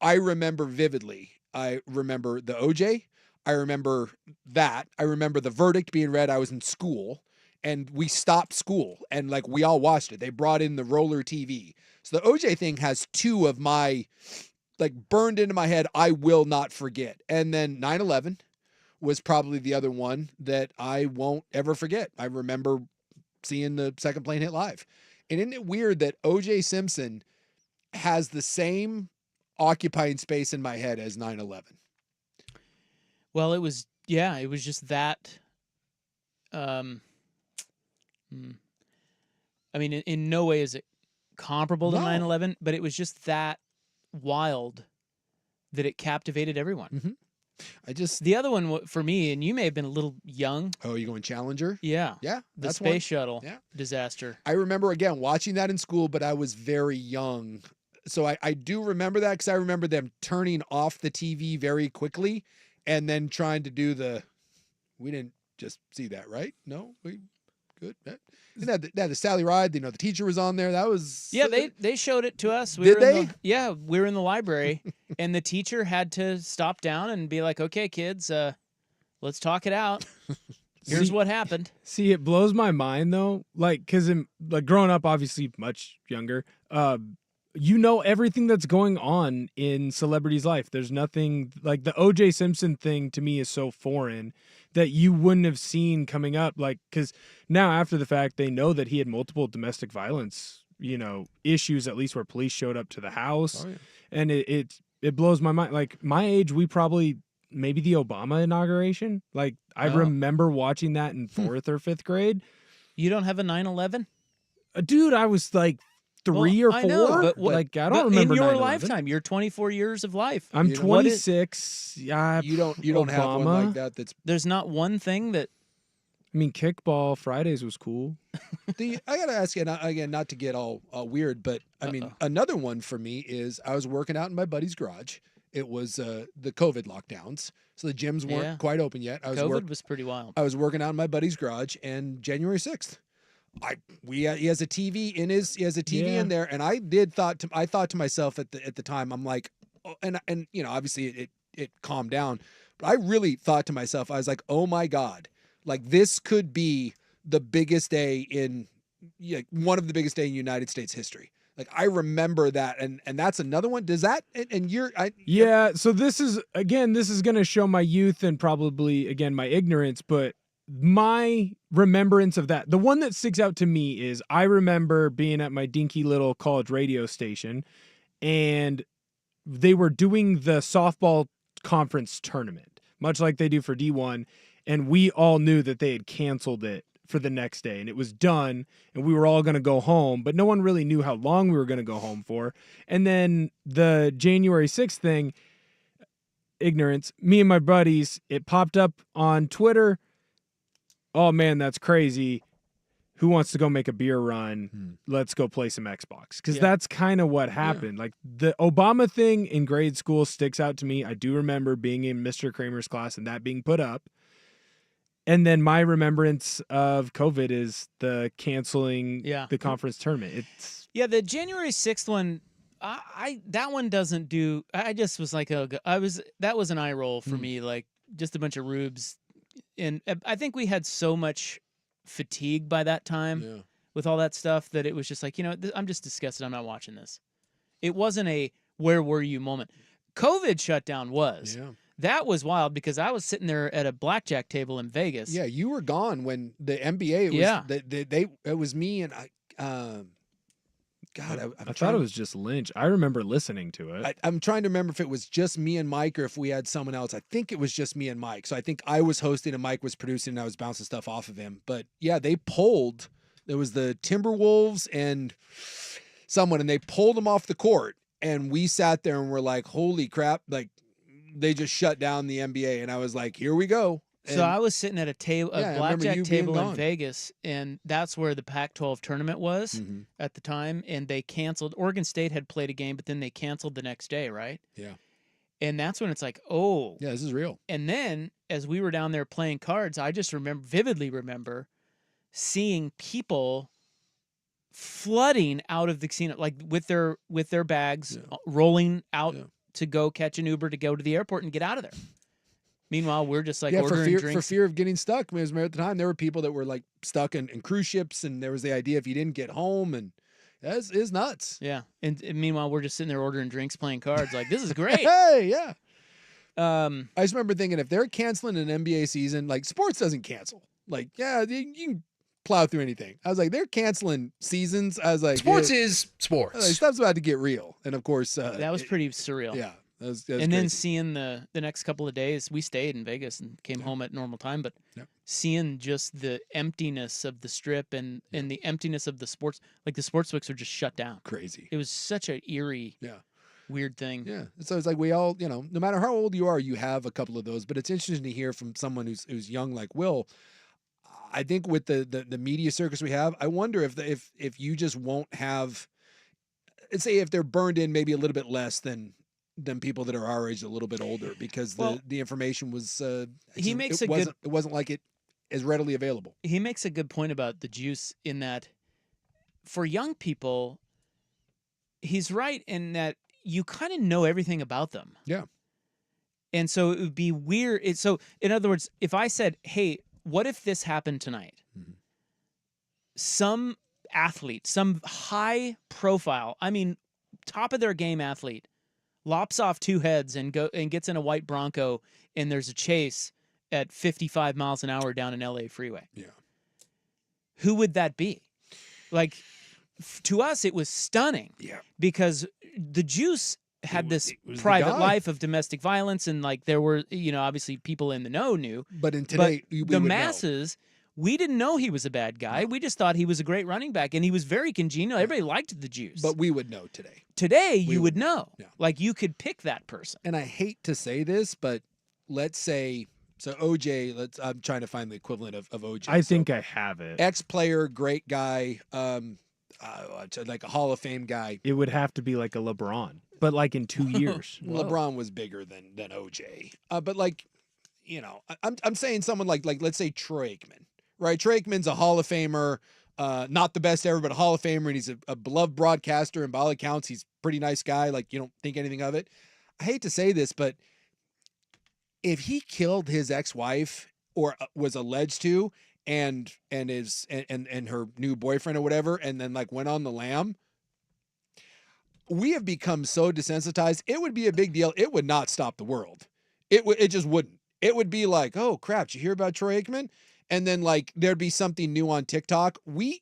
I remember vividly. I remember the OJ. I remember that. I remember the verdict being read. I was in school and we stopped school and we all watched it. They brought in the roller TV. So the OJ thing has two of my burned into my head. I will not forget. And then 9/11 was probably the other one that I won't ever forget. I remember seeing the second plane hit live. And isn't it weird that O.J. Simpson has the same occupying space in my head as 9/11? Well, it was just that. I mean, in no way is it comparable to 9/11, but it was just that wild that it captivated everyone. Mm-hmm. The other one for me, and you may have been a little young. Oh, you going Challenger? Yeah. Yeah. The space shuttle disaster. I remember, again, watching that in school, but I was very young. So I do remember that because I remember them turning off the TV very quickly and then trying to do we didn't just see that, right? No, we good. They had the Sally Ride. The teacher was on there. That was they showed it to us. Did they? We were in the library, and the teacher had to stop down and be like, "Okay, kids, let's talk it out. Here's what happened." See, it blows my mind though, because growing up, obviously much younger, everything that's going on in celebrities' life. There's nothing like the O.J. Simpson thing to me is so foreign that you wouldn't have seen coming up. Because now after the fact, they know that he had multiple domestic violence, issues, at least where police showed up to the house. Oh, yeah. And it blows my mind. Like my age, we probably maybe the Obama inauguration. I remember watching that in 4th or 5th grade. You don't have a 9/11? Dude, I was like 3 or 4. I know, but I don't remember in your 9/11. lifetime. You're 24 years of life. I'm 26. Yeah, you don't have one like that. There's not one thing that. I mean, kickball Fridays was cool. I gotta ask you again, not to get all weird, but I mean, another one for me is I was working out in my buddy's garage. It was the COVID lockdowns, so the gyms weren't quite open yet. COVID was pretty wild. I was working out in my buddy's garage, and January 6th, he has a TV in there, and I thought to myself at the time, I'm like, and obviously it calmed down, but I really thought to myself, I was like, oh my God, like this could be the biggest day one of the biggest day in United States history. Like I remember that, and that's another one. Does that and you're so this is going to show my youth and probably again my ignorance, but my remembrance of that, the one that sticks out to me is I remember being at my dinky little college radio station, and they were doing the softball conference tournament, much like they do for D1, and we all knew that they had canceled it for the next day, and it was done, and we were all going to go home, but no one really knew how long we were going to go home for. And then the January 6th thing, ignorance, me and my buddies, it popped up on Twitter. Oh man, that's crazy. Who wants to go make a beer run? Let's go play some Xbox. Because that's kind of what happened. Like the Obama thing in grade school sticks out to me. I do remember being in Mr. Kramer's class and that being put up. And then my remembrance of COVID is the canceling the conference tournament. It's the January 6th one. That one doesn't do. I just was like, that was an eye roll for me. Like just a bunch of rubes. And I think we had so much fatigue by that time with all that stuff that it was just like, I'm just disgusted. I'm not watching this. It wasn't a where were you moment. COVID shutdown was. Yeah. That was wild because I was sitting there at a blackjack table in Vegas. Yeah, you were gone when the NBA was it was me and I I thought it was just Lynch. I remember listening to it. I'm trying to remember if it was just me and Mike or if we had someone else. I think it was just me and Mike. So I think I was hosting and Mike was producing and I was bouncing stuff off of him. But yeah, they pulled. There was the Timberwolves and someone, and they pulled them off the court. And we sat there and we're like, holy crap. Like they just shut down the NBA. And I was like, here we go. So I was sitting at a blackjack table in Vegas, and that's where the Pac-12 tournament was at the time, and they canceled. Oregon State had played a game, but then they canceled the next day, right? Yeah. And that's when it's like, oh. Yeah, this is real. And then, as we were down there playing cards, I just vividly remember seeing people flooding out of the casino, like with their bags, rolling out to go catch an Uber to go to the airport and get out of there. Meanwhile, we're just like ordering drinks. For fear of getting stuck. At the time, there were people that were like stuck in cruise ships, and there was the idea if you didn't get home, and it's nuts. Yeah, and meanwhile, we're just sitting there ordering drinks, playing cards. Like, this is great. Hey, yeah. I just remember thinking if they're canceling an NBA season, like sports doesn't cancel. Like, yeah, you can plow through anything. I was like, they're canceling seasons. I was like, sports is sports. Like, stuff's about to get real, and of course, that was pretty surreal. Yeah. That was and crazy. Then seeing the next couple of days, we stayed in Vegas and came home at normal time, but seeing just the emptiness of the strip and the emptiness of the sports, like the sports books are just shut down. Crazy. It was such an eerie, weird thing. Yeah. So it's like we all, no matter how old you are, you have a couple of those, but it's interesting to hear from someone who's young like Will. I think with the media circus we have, I wonder if you just won't have, let's say if they're burned in maybe a little bit less than than people that are our age, a little bit older, because Well, the information was it wasn't like it as readily available. He makes a good point about the juice in that for young people, he's right in that you kind of know everything about them. Yeah. And so it would be weird. So in other words, if I said, hey, what if this happened tonight? Mm-hmm. Some athlete, some high profile, I mean, top of their game athlete, lops off 2 heads and gets in a white Bronco, and there's a chase at 55 miles an hour down an LA freeway. Yeah. Who would that be? Like, to us, it was stunning. Yeah. Because the juice had this private life of domestic violence, and like there were, obviously people in the know knew. But in today, the masses, we didn't know he was a bad guy. No. We just thought he was a great running back, and he was very congenial. Everybody liked the juice. But we would know today. Today, you would know. Yeah. Like, you could pick that person. And I hate to say this, but let's say, so OJ, I'm trying to find the equivalent of OJ. I think I have it. Ex-player, great guy, like a Hall of Fame guy. It would have to be like a LeBron, but like in 2 years. LeBron was bigger than OJ. But like, I'm saying someone like let's say Troy Aikman, right? Troy Aikman's a Hall of Famer, not the best ever, but a Hall of Famer, and he's a beloved broadcaster, and by all accounts, he's a pretty nice guy. Like, you don't think anything of it. I hate to say this, but if he killed his ex-wife or was alleged to, and her new boyfriend or whatever, and then like went on the lam, we have become so desensitized. It would be a big deal. It would not stop the world. It just wouldn't. It would be like, oh crap, did you hear about Troy Aikman? And then like there'd be something new on TikTok. We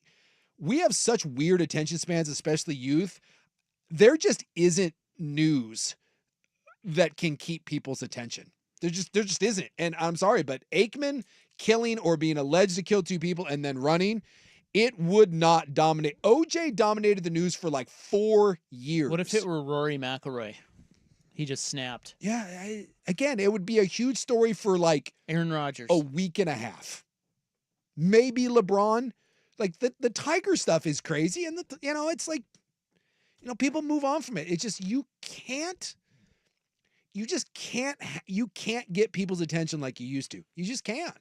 have such weird attention spans, especially youth. There just isn't news that can keep people's attention. There just isn't. And I'm sorry, but Aikman killing or being alleged to kill 2 people and then running, it would not dominate. OJ dominated the news for like 4 years. What if it were Rory McIlroy? He just snapped. Yeah, again, it would be a huge story for like Aaron Rodgers. A week and a half. Maybe LeBron. Like the Tiger stuff is crazy, and it's like, people move on from it. It's just you can't get people's attention like you used to. You just can't.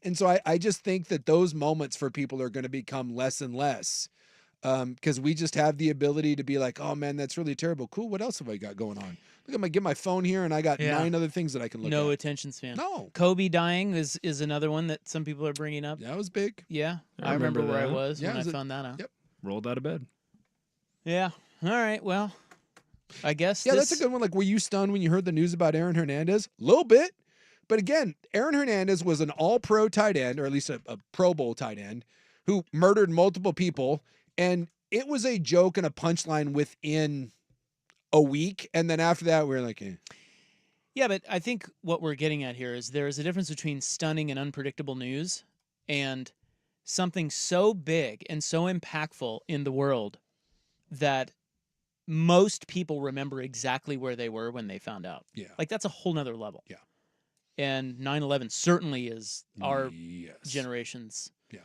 And so I just think that those moments for people are going to become less and less, because we just have the ability to be like, oh man, that's really terrible. Cool. What else have I got going on? Look, I'm going to get my phone here and I got 9 other things that I can look at. No attention span. No. Kobe dying is another one that some people are bringing up. That was big. Yeah. I remember where I was when I found that out. Yep. Rolled out of bed. Yeah. All right. Well, I guess. Yeah, that's a good one. Like, were you stunned when you heard the news about Aaron Hernandez? A little bit. But again, Aaron Hernandez was an all-pro tight end, or at least a Pro Bowl tight end, who murdered multiple people. And it was a joke and a punchline within a week. And then after that, we were like, eh. Yeah, but I think what we're getting at here is there is a difference between stunning and unpredictable news and something so big and so impactful in the world that most people remember exactly where they were when they found out. Yeah. Like, that's a whole nother level. Yeah. And 9/11 certainly is our generation's. Yeah.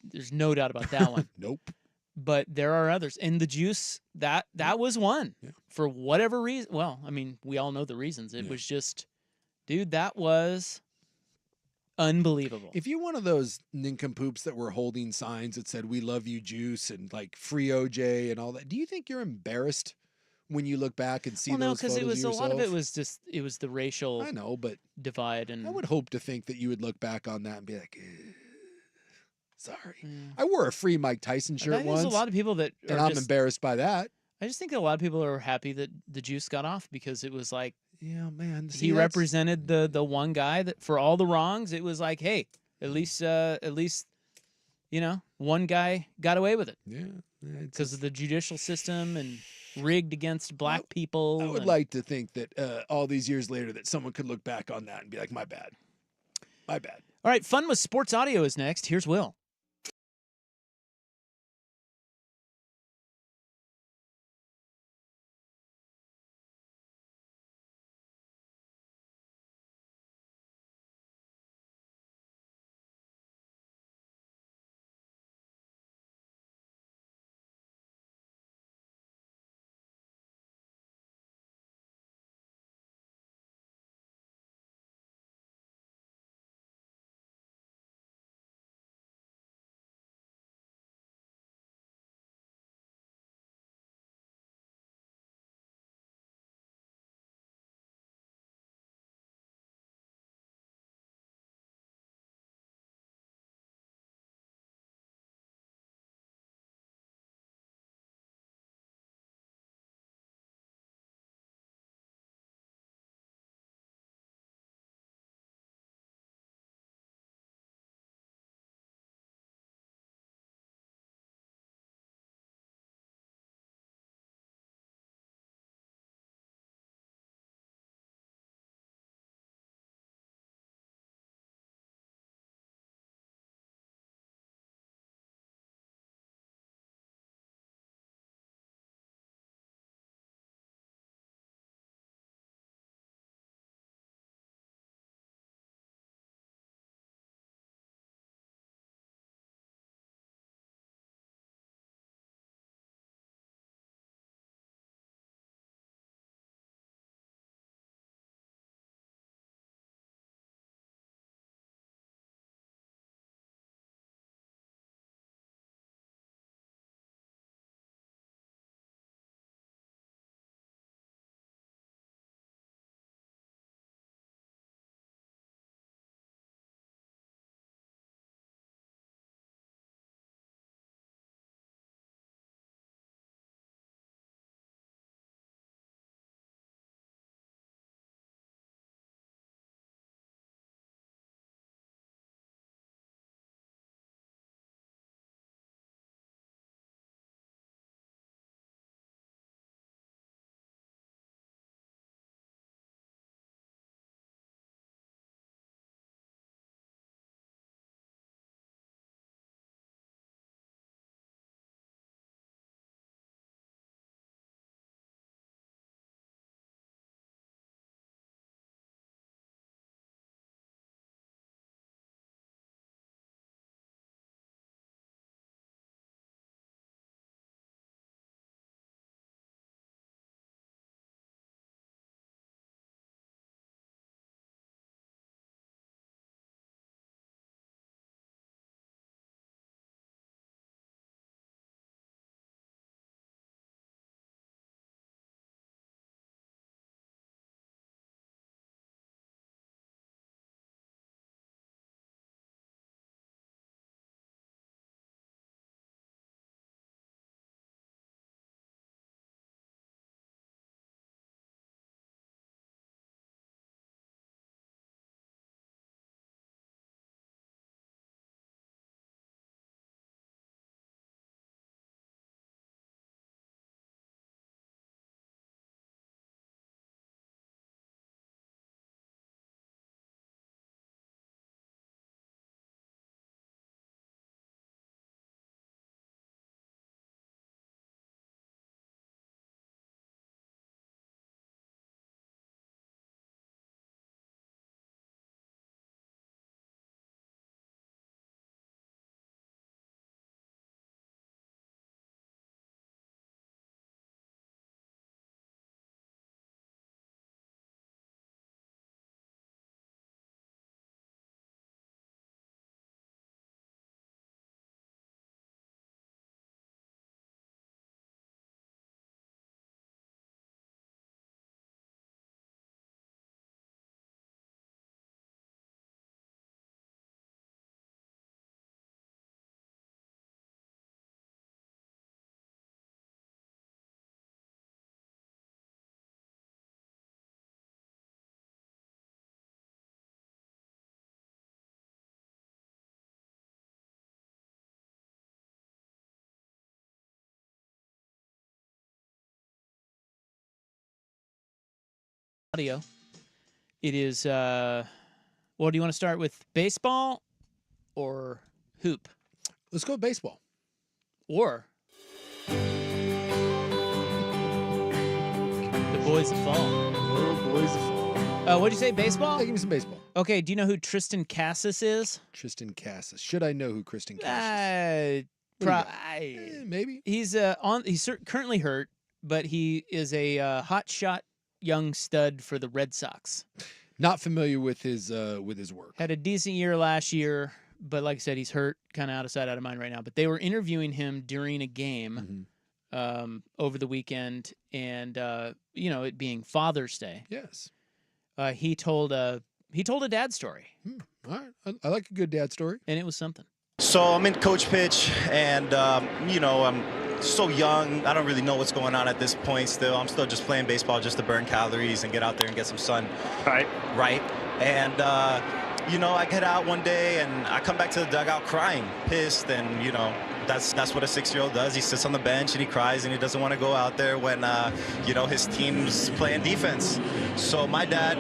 There's no doubt about that one. Nope. But there are others. And the juice, that was one. Yeah. For whatever reason. Well, I mean, we all know the reasons. It was just, dude, that was unbelievable. If you're one of those nincompoops that were holding signs that said, we love you, Juice, and like free OJ and all that, do you think you're embarrassed when you look back and see those photos of yourself? No, because a lot of it was just, it was the racial I know, but divide. And I would hope to think that you would look back on that and be like, sorry. I wore a free Mike Tyson shirt once. There's a lot of people that and I'm embarrassed by that. I just think that a lot of people are happy that the juice got off because it was like, yeah, man, he represented the one guy that for all the wrongs, it was like, hey, at least one guy got away with it. Yeah, because of the judicial system and rigged against black people. I would like to think that all these years later that someone could look back on that and be like, my bad. My bad. All right, Fun with Sports Audio is next. Here's Will. audio. It is, well, do you want to start with baseball or hoop? Let's go with baseball. Or the boys of fall. Oh, boys of fall. What'd you say, baseball? Yeah, give me some baseball. Okay, do you know who Tristan Cassis is? Tristan Cassis. Should I know who Tristan Cassis is? Maybe. He's currently hurt, but he is a hot shot young stud for the Red Sox. Not familiar with his work. Had a decent year last year, but like I said, he's hurt, kind of out of sight, out of mind right now. But they were interviewing him during a game over the weekend, and it being Father's Day. Yes. He told a dad story. All right, I like a good dad story, and it was something. So I'm in coach pitch, and I'm so young. I don't really know what's going on at this point. Still, I'm still just playing baseball just to burn calories and get out there and get some sun. Right. And I get out one day and I come back to the dugout crying, pissed, and that's what a 6-year-old does. He sits on the bench and he cries and he doesn't want to go out there when his team's playing defense. So my dad,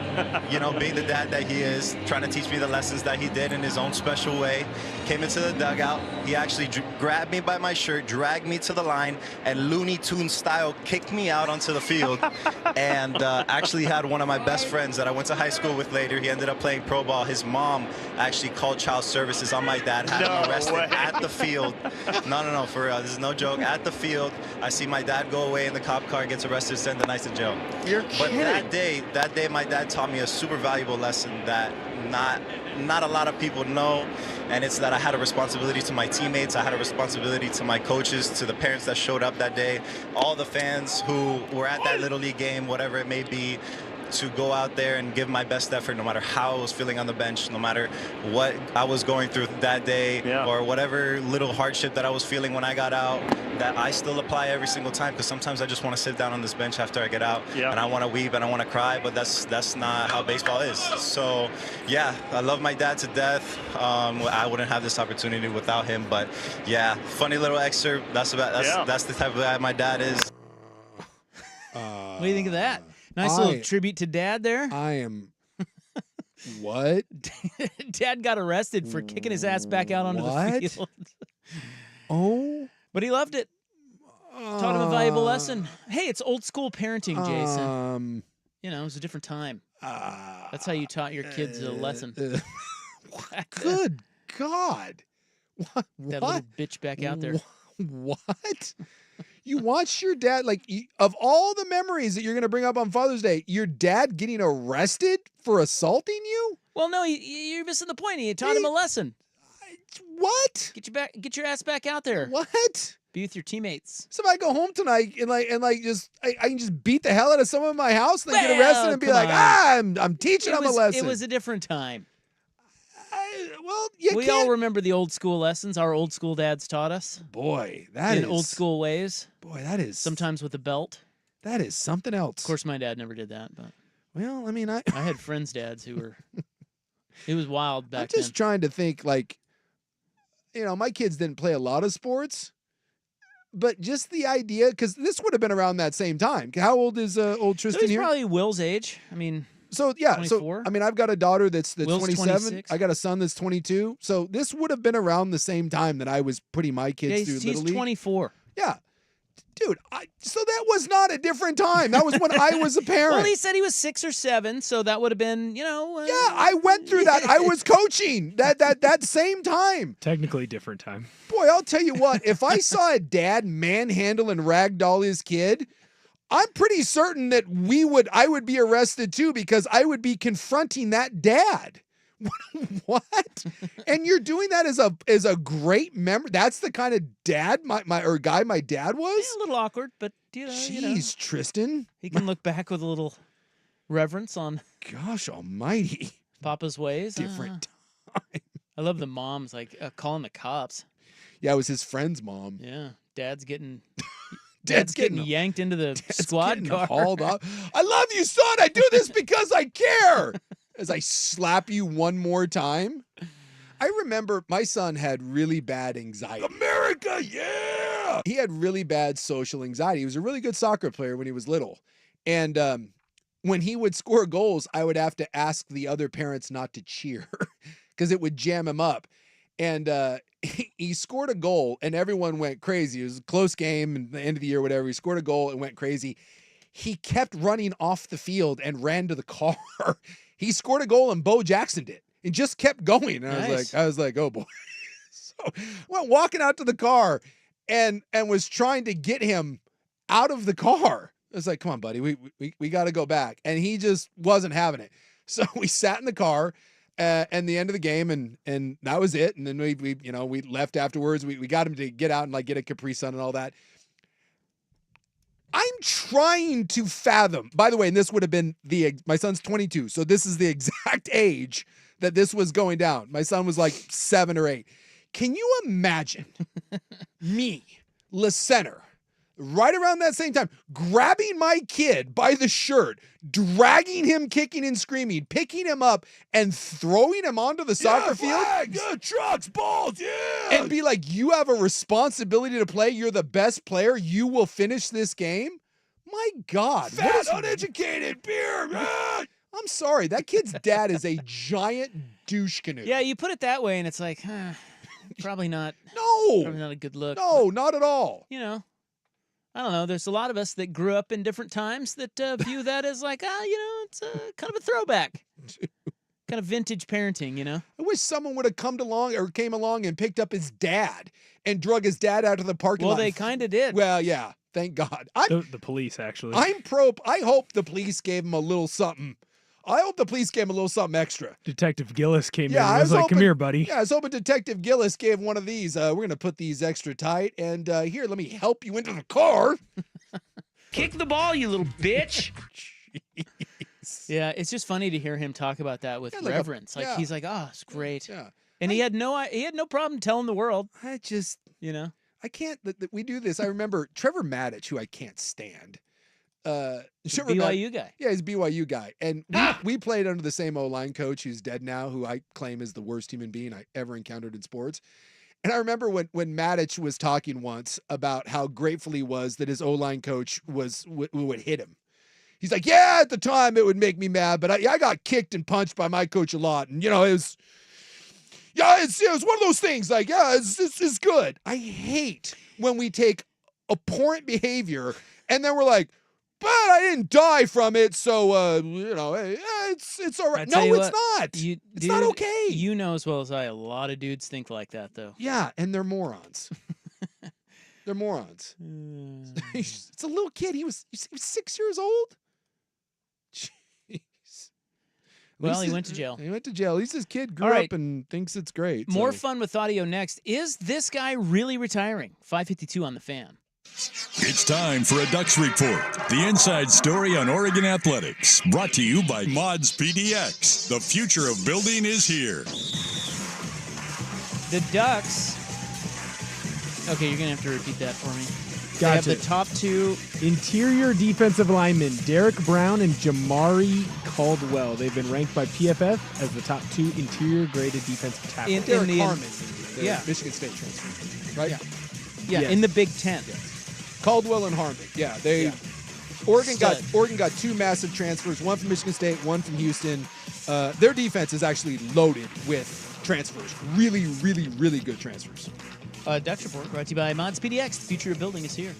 being the dad that he is, trying to teach me the lessons that he did in his own special way, came into the dugout. He actually grabbed me by my shirt, dragged me to the line, and Looney Tunes style kicked me out onto the field. And actually had one of my best friends that I went to high school with later. He ended up playing pro ball. His mom actually called child services on my dad, had him arrested at the field. No, for real. This is no joke. At the field, I see my dad go away in the cop car, gets arrested, sent to nice to jail. You're kidding. But that day, my dad taught me a super valuable lesson that not a lot of people know, and it's that I had a responsibility to my teammates, I had a responsibility to my coaches, to the parents that showed up that day, all the fans who were at that Little League game, whatever it may be, to go out there and give my best effort no matter how I was feeling on the bench, no matter what I was going through that day, or whatever little hardship that I was feeling when I got out, that I still apply every single time, because sometimes I just want to sit down on this bench after I get out, and I want to weep and I want to cry, but that's not how baseball is. So yeah, I love my dad to death. I wouldn't have this opportunity without him, but yeah, funny little excerpt. That's the type of guy my dad is. What do you think of that? Nice little tribute to Dad there. I am. What? Dad got arrested for kicking his ass back out onto the field. Oh. But he loved it. Taught him a valuable lesson. Hey, it's old school parenting, Jason. It was a different time. That's how you taught your kids a lesson. Good God. What? That little bitch back out there. What? You watched your dad, of all the memories that you're going to bring up on Father's Day, your dad getting arrested for assaulting you? Well, no, you're missing the point. He taught him a lesson. What? Get your ass back out there. What? Be with your teammates. So if I go home tonight and I can just beat the hell out of someone in my house and then get arrested and be like, I'm teaching them a lesson. It was a different time. We all remember the old school lessons our old school dads taught us. Boy, that is old school ways. Boy, that is sometimes with a belt. That is something else. Of course, my dad never did that, but well, I mean, I had friends' dads who were. It was wild back then. I'm just trying to think, my kids didn't play a lot of sports, but just the idea, because this would have been around that same time. How old is old Tristan he's here? Probably Will's age. I mean. So yeah, 24? so I mean, I've got a daughter that's Will's 27. 26. I got a son that's 22. So this would have been around the same time that I was putting my kids through Little League. He's 24. Yeah, dude. So that was not a different time. That was when I was a parent. Well, he said he was 6 or 7, so that would have been, yeah, I went through that. I was coaching that same time. Technically different time. Boy, I'll tell you what. If I saw a dad manhandle and ragdoll his kid, I'm pretty certain that I would be arrested too, because I would be confronting that dad. What? And you're doing that as a great memory. That's the kind of dad guy my dad was. Yeah, a little awkward, but Jeez, Tristan. He can look back with a little reverence on. Gosh Almighty. Papa's ways. Different time. I love the moms calling the cops. Yeah, it was his friend's mom. Yeah, Dad's getting yanked into the squad car. Hauled up. I love you, son. I do this because I care. As I slap you one more time. I remember my son had really bad anxiety. America, yeah! He had really bad social anxiety. He was a really good soccer player when he was little. And when he would score goals, I would have to ask the other parents not to cheer because it would jam him up. And he scored a goal and everyone went crazy. It was a close game and the end of the year, whatever. He scored a goal and went crazy. He kept running off the field and ran to the car. He scored a goal and Bo Jackson did. It just kept going. And I was like, oh boy. So went walking out to the car and was trying to get him out of the car. I was like, come on, buddy, we got to go back. And he just wasn't having it. So we sat in the car and the end of the game and that was it. And then we left afterwards. We got him to get out and like get a Capri Sun and all that. I'm trying to fathom, by the way, and this would have been my son's 22. So this is the exact age that this was going down. My son was like 7 or 8. Can you imagine me, Le Center, right around that same time, grabbing my kid by the shirt, dragging him, kicking and screaming, picking him up and throwing him onto the soccer field? Yeah, trucks, balls, yeah. And be like, you have a responsibility to play. You're the best player. You will finish this game. My God. Fat, uneducated, beer. I'm sorry. That kid's dad is a giant douche canoe. Yeah, you put it that way and it's like, probably not. No. Probably not a good look. No, not at all. You know. I don't know. There's a lot of us that grew up in different times that view that as like, it's kind of a throwback. Kind of vintage parenting, you know? I wish someone would have came along and picked up his dad and drug his dad out of the parking lot. Well, they kind of did. Well, yeah. Thank God. The police, actually. I hope the police gave him a little something. I hope the police gave him a little something extra. Detective Gillis came in and was like, come here, buddy. Yeah, I was hoping Detective Gillis gave one of these. We're going to put these extra tight. And here, let me help you into the car. Kick the ball, you little bitch. Yeah, it's just funny to hear him talk about that with reverence. He's like, oh, it's great. Yeah. And he had no problem telling the world. I just, I can't, we do this. I remember Trevor Maddich, who I can't stand. BYU guy. Yeah, he's a BYU guy. And we played under the same O-line coach who's dead now, who I claim is the worst human being I ever encountered in sports. And I remember when Maddich was talking once about how grateful he was that his O-line coach would hit him. He's like, yeah, at the time it would make me mad, but I got kicked and punched by my coach a lot. And, it was one of those things like, yeah, it's good. I hate when we take abhorrent behavior and then we're like, but I didn't die from it, so it's all right. No, it's not. It's not okay. You know as well as I, a lot of dudes think like that, though. Yeah, and they're morons. They're morons. It's a little kid. He was 6 years old. Jeez. Well, he went to jail. He went to jail. At least his kid grew up and thinks it's great. More fun with audio next. Is this guy really retiring? 5:52 on the Fan. It's time for a Ducks Report, the inside story on Oregon athletics, brought to you by Mods PDX. The future of building is here. The Ducks. Okay, you're going to have to repeat that for me. They have the top two interior defensive linemen, Derek Brown and Jamari Caldwell. They've been ranked by PFF as the top 2 interior graded defensive tackles. Derek Harmon, Michigan State transfer, right? Yeah, in the Big Ten. Yeah. Caldwell and Harmon. Yeah, Oregon got 2 massive transfers, one from Michigan State, one from Houston. Their defense is actually loaded with transfers. Really, really, really good transfers. Ducks Report brought to you by Mods PDX. The future of building is here.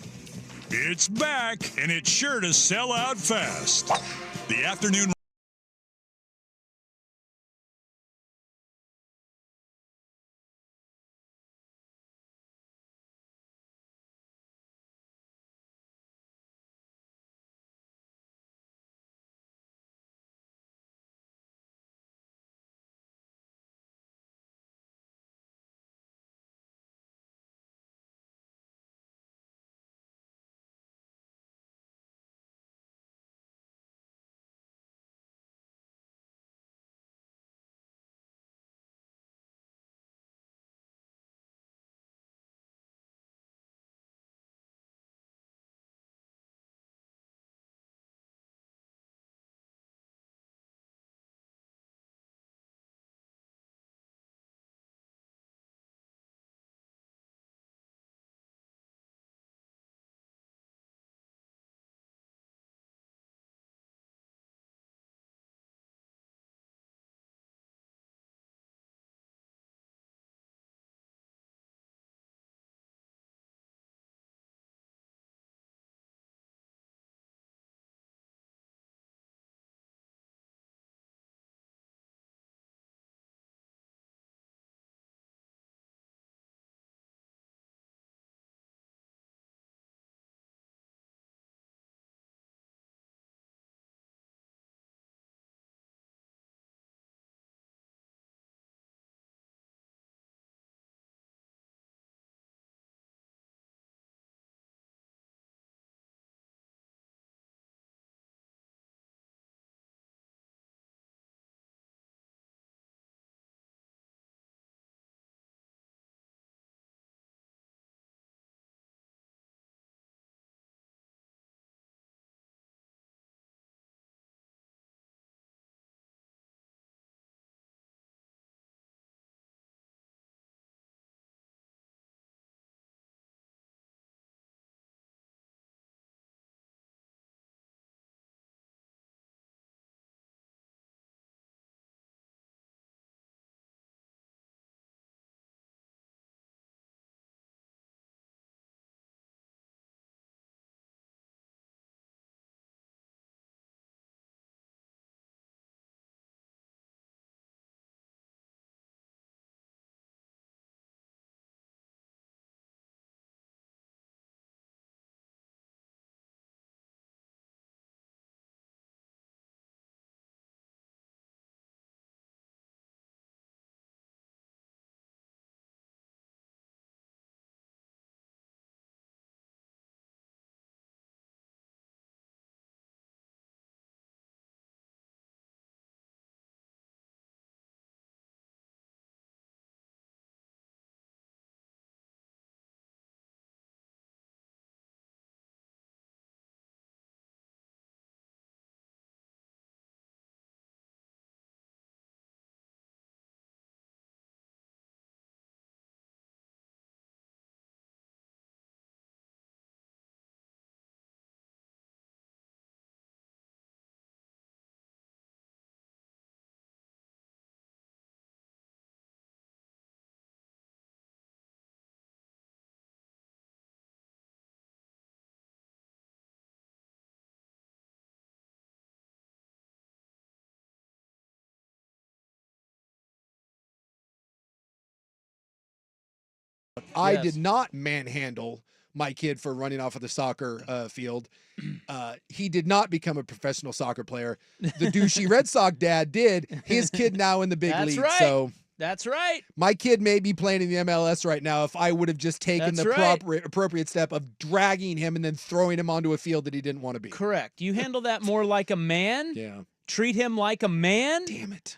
It's back, and it's sure to sell out fast. The afternoon I did not manhandle my kid for running off of the soccer field. He did not become a professional soccer player. The douchey Red Sox dad did. His kid now in the big league. Right. So that's right. My kid may be playing in the MLS right now if I would have just taken appropriate step of dragging him and then throwing him onto a field that he didn't want to be. Correct. You handle that more like a man. Yeah. Treat him like a man. Damn it.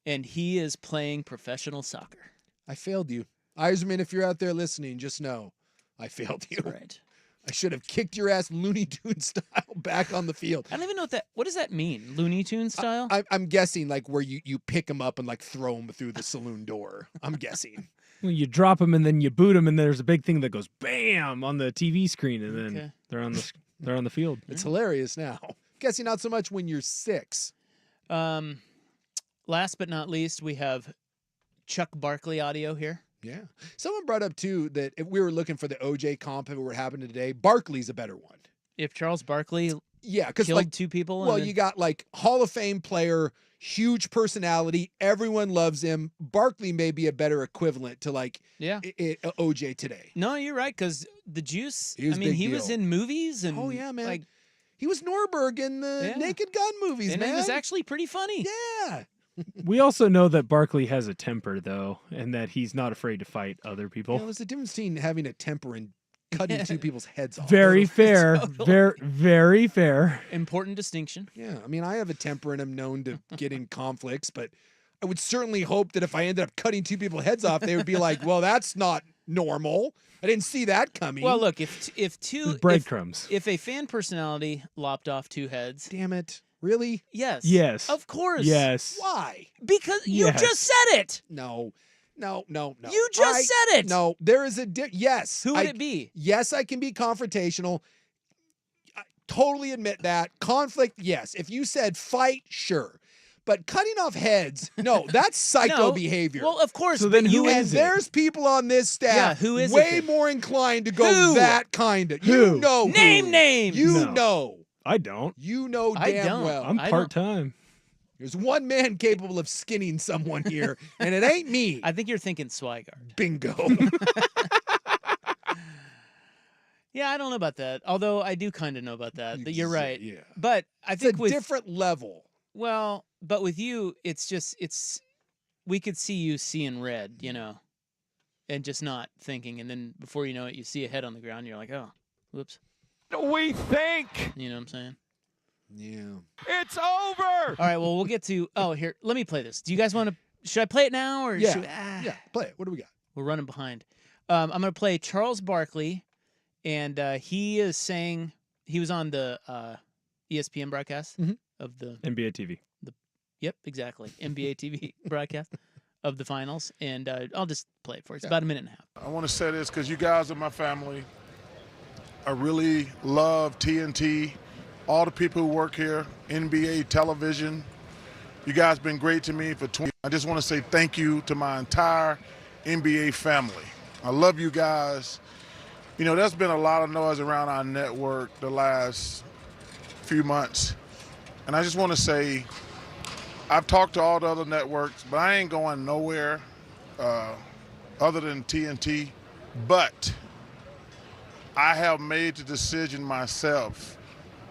And he is playing professional soccer. I failed you. Iserman, if you're out there listening, just know I failed you. That's right. I should have kicked your ass Looney Tunes style back on the field. I don't even know what does that mean? Looney Tunes style? I'm guessing like where you pick them up and like throw them through the saloon door. I'm guessing. Well, you drop them and then you boot them, and there's a big thing that goes bam on the TV screen, and then they're on the field. It's hilarious now. Guessing not so much when you're 6. Last but not least, we have Chuck Barkley audio here. Yeah. Someone brought up, too, that if we were looking for the OJ comp, if it were happening today, Barkley's a better one. If Charles Barkley killed like 2 people? Well, you got like Hall of Fame player, huge personality, everyone loves him. Barkley may be a better equivalent to like OJ today. No, you're right, because the juice, he was in movies. And oh, yeah, man. Like, he was Norberg in the Naked Gun movies, and man. he was actually pretty funny. Yeah. We also know that Barkley has a temper, though, and that he's not afraid to fight other people. There's a difference between having a temper and cutting 2 people's heads off. Very fair. Very fair. Important distinction. Yeah, I mean, I have a temper and I'm known to get in conflicts, but I would certainly hope that if I ended up cutting 2 people's heads off, they would be like, well, that's not normal. I didn't see that coming. Well, look, if breadcrumbs. If a fan personality lopped off 2 heads. Damn it. Really? Yes. Yes. Of course. Yes. Why? Because you just said it. No. You just said it. No, there is a yes. Who would it be? Yes, I can be confrontational. I totally admit that. Conflict, yes. If you said fight, sure. But cutting off heads, no, that's psycho behavior. Well, of course. So then who and is it? there's people on this staff Yeah, who is way it? more inclined to go that kind of. You know Name who. names. You know. I don't. You know damn well. I'm part-time. There's one man capable of skinning someone here, and it ain't me. I think you're thinking Swigard. Bingo. Yeah, I don't know about that. Although I do kind of know about that. You're right. Yeah. But I think it's a different level. Well, but with you, we could see you seeing red, and just not thinking. And then before you know it, you see a head on the ground. You're like, oh, whoops. We think. You know what I'm saying? Yeah. It's over. All right, well, we'll get to... Oh, here, let me play this. Do you guys want to... Should I play it now? Or Yeah. should Yeah, play it. What do we got? We're running behind. I'm going to play Charles Barkley, and he is saying... He was on the ESPN broadcast of the... NBA TV. Yep, exactly. NBA TV broadcast of the finals, and I'll just play it for you. It's about a minute and a half. I want to say this because you guys are my family. I really love TNT, all the people who work here, NBA television. You guys been great to me for 20 years. I just want to say thank you to my entire NBA family. I love you guys. There's been a lot of noise around our network the last few months. And I just want to say, I've talked to all the other networks, but I ain't going nowhere other than TNT. But I have made the decision myself,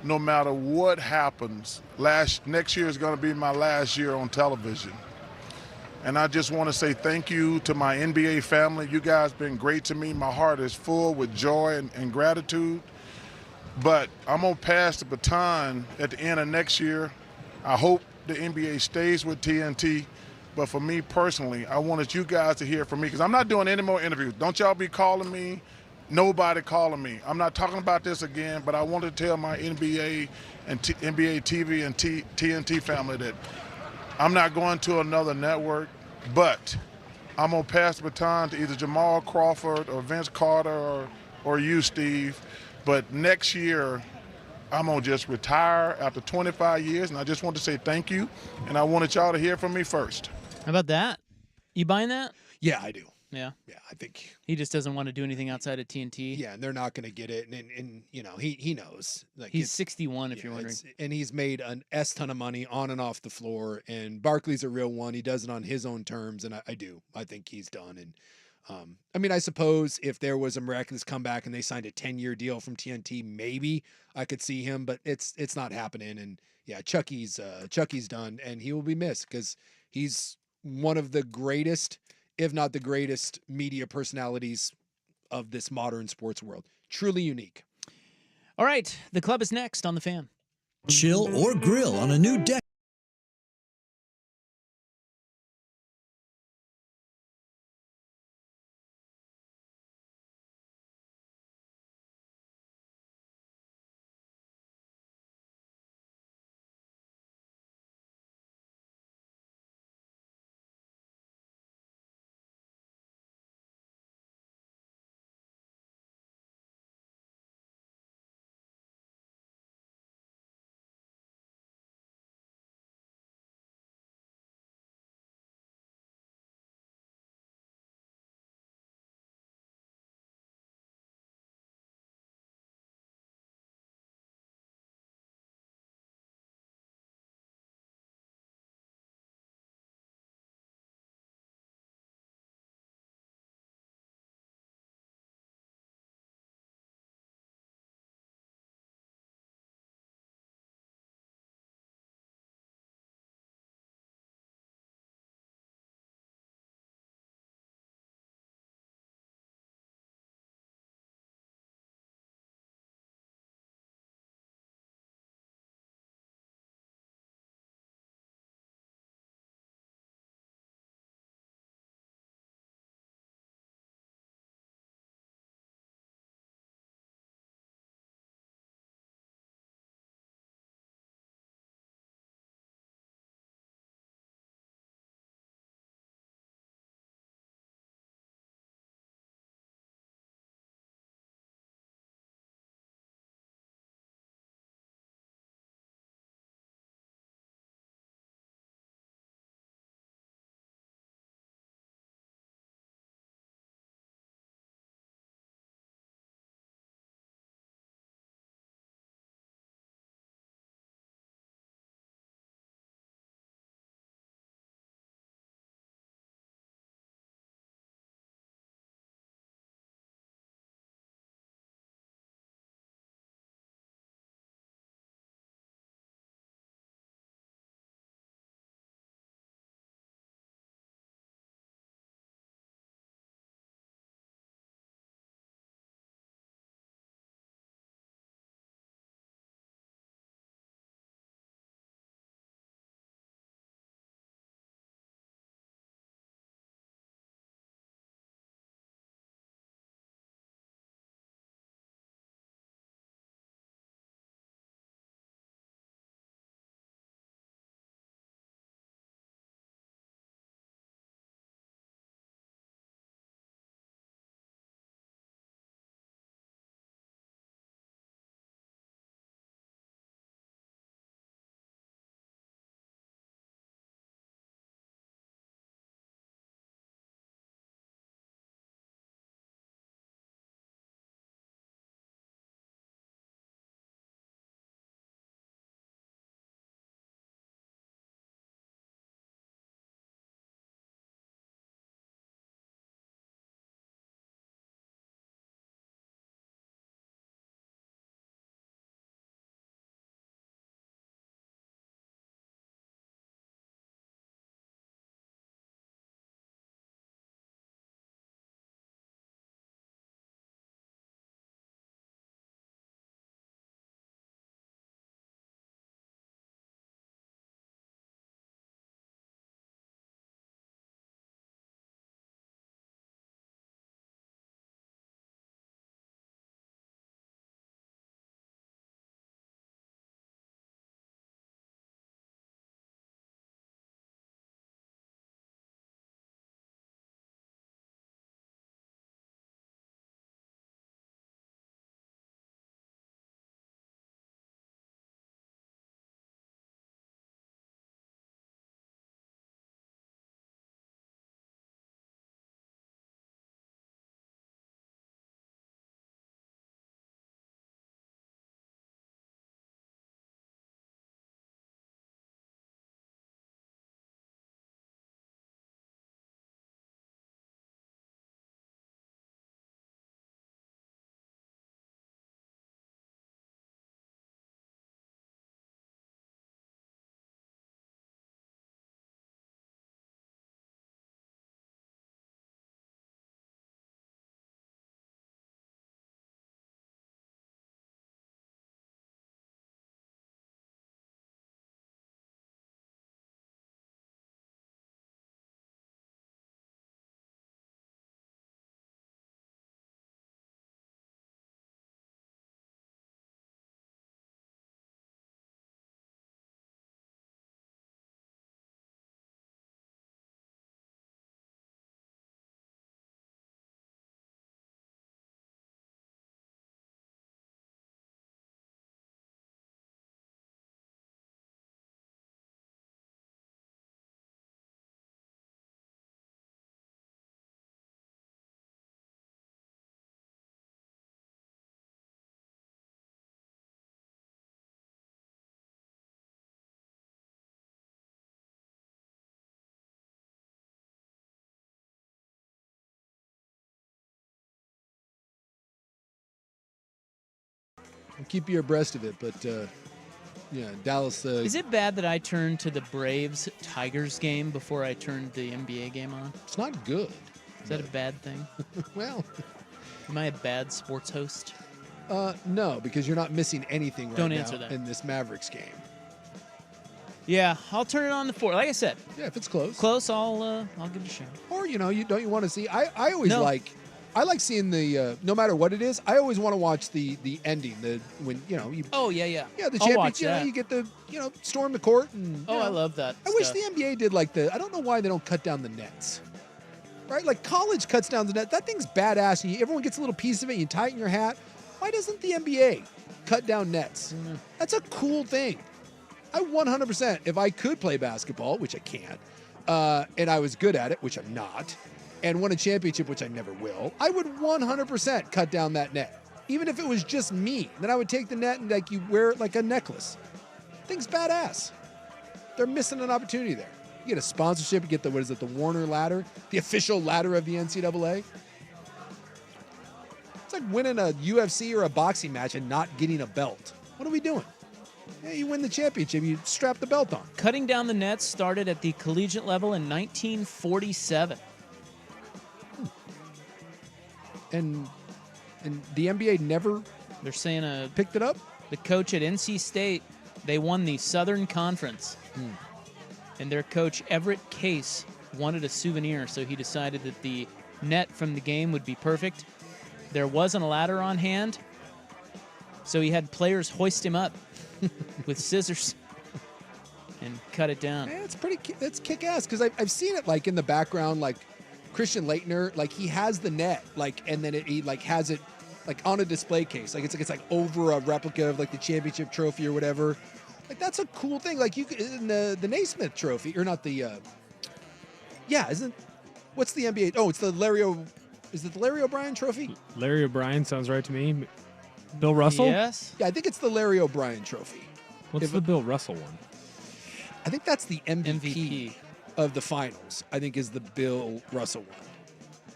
no matter what happens, next year is going to be my last year on television. And I just want to say thank you to my NBA family. You guys been great to me. My heart is full with joy and gratitude. But I'm going to pass the baton at the end of next year. I hope the NBA stays with TNT. But for me personally, I wanted you guys to hear from me because I'm not doing any more interviews. Don't y'all be calling me. Nobody calling me. I'm not talking about this again, but I want to tell my NBA and NBA TV and TNT family that I'm not going to another network, but I'm going to pass the baton to either Jamal Crawford or Vince Carter or you, Steve. But next year, I'm going to just retire after 25 years, and I just want to say thank you, and I wanted y'all to hear from me first. How about that? You buying that? Yeah, I do. Yeah. Yeah, I think he just doesn't want to do anything outside of TNT. Yeah, and they're not going to get it, and he knows. Like he's 61, if you're wondering, and he's made an ton of money on and off the floor. And Barkley's a real one. He does it on his own terms, and I do. I think he's done, and I mean, I suppose if there was a miraculous comeback and they signed a 10-year deal from TNT, maybe I could see him, but it's not happening. And yeah, Chucky's done, and he will be missed because he's one of the greatest, if not the greatest, media personalities of this modern sports world. Truly unique. All right, the club is next on The Fan. Chill or grill on a new deck. I'll keep you abreast of it. But yeah, Dallas. Is it bad that I turned to the Braves Tigers game before I turned the NBA game on? It's not good. Is that a bad thing? Well, am I a bad sports host? No, because you're not missing anything right Don't now answer that. in this Mavericks game. Yeah, I'll turn it on the 4. Like I said. Yeah, if it's close. Close, I'll give it a shot. Or you want to see? I always No. I like seeing the no matter what it is. I always want to watch the ending. You Oh yeah. the I'll championship. watch that. You get the storm the court and. I love that. I wish the NBA did like I don't know why they don't cut down the nets. Right, like college cuts down the net. That thing's badass. And everyone gets a little piece of it. You tie it in your hat. Why doesn't the NBA cut down nets? That's a cool thing. I 100%, if I could play basketball, which I can't, and I was good at it, which I'm not, and won a championship, which I never will, I would 100% cut down that net. Even if it was just me. Then I would take the net and you wear it like a necklace. Thing's badass. They're missing an opportunity there. You get a sponsorship, you get the Warner ladder, the official ladder of the NCAA. It's like winning a UFC or a boxing match and not getting a belt. What are we doing? Yeah, you win the championship, you strap the belt on. Cutting down the nets started at the collegiate level in 1947. And the NBA never They're saying picked it up? The coach at NC State, they won the Southern Conference. And their coach, Everett Case, wanted a souvenir, so he decided that the net from the game would be perfect. There wasn't a ladder on hand, so he had players hoist him up with scissors and cut it down. Man, that's kick-ass, because I've seen it like in the background, like Christian Laettner, like he has the net, like, and then he like has it like on a display case, like it's like over a replica of like the championship trophy or whatever. Like that's a cool thing. Like you in the Naismith Trophy, or not the what's the NBA? Oh, it's the is it the Larry O'Brien Trophy? Larry O'Brien sounds right to me. Bill Russell? Yes. Yeah, I think it's the Larry O'Brien Trophy. What's the Bill Russell one? I think that's the MVP of the finals. I think is the Bill Russell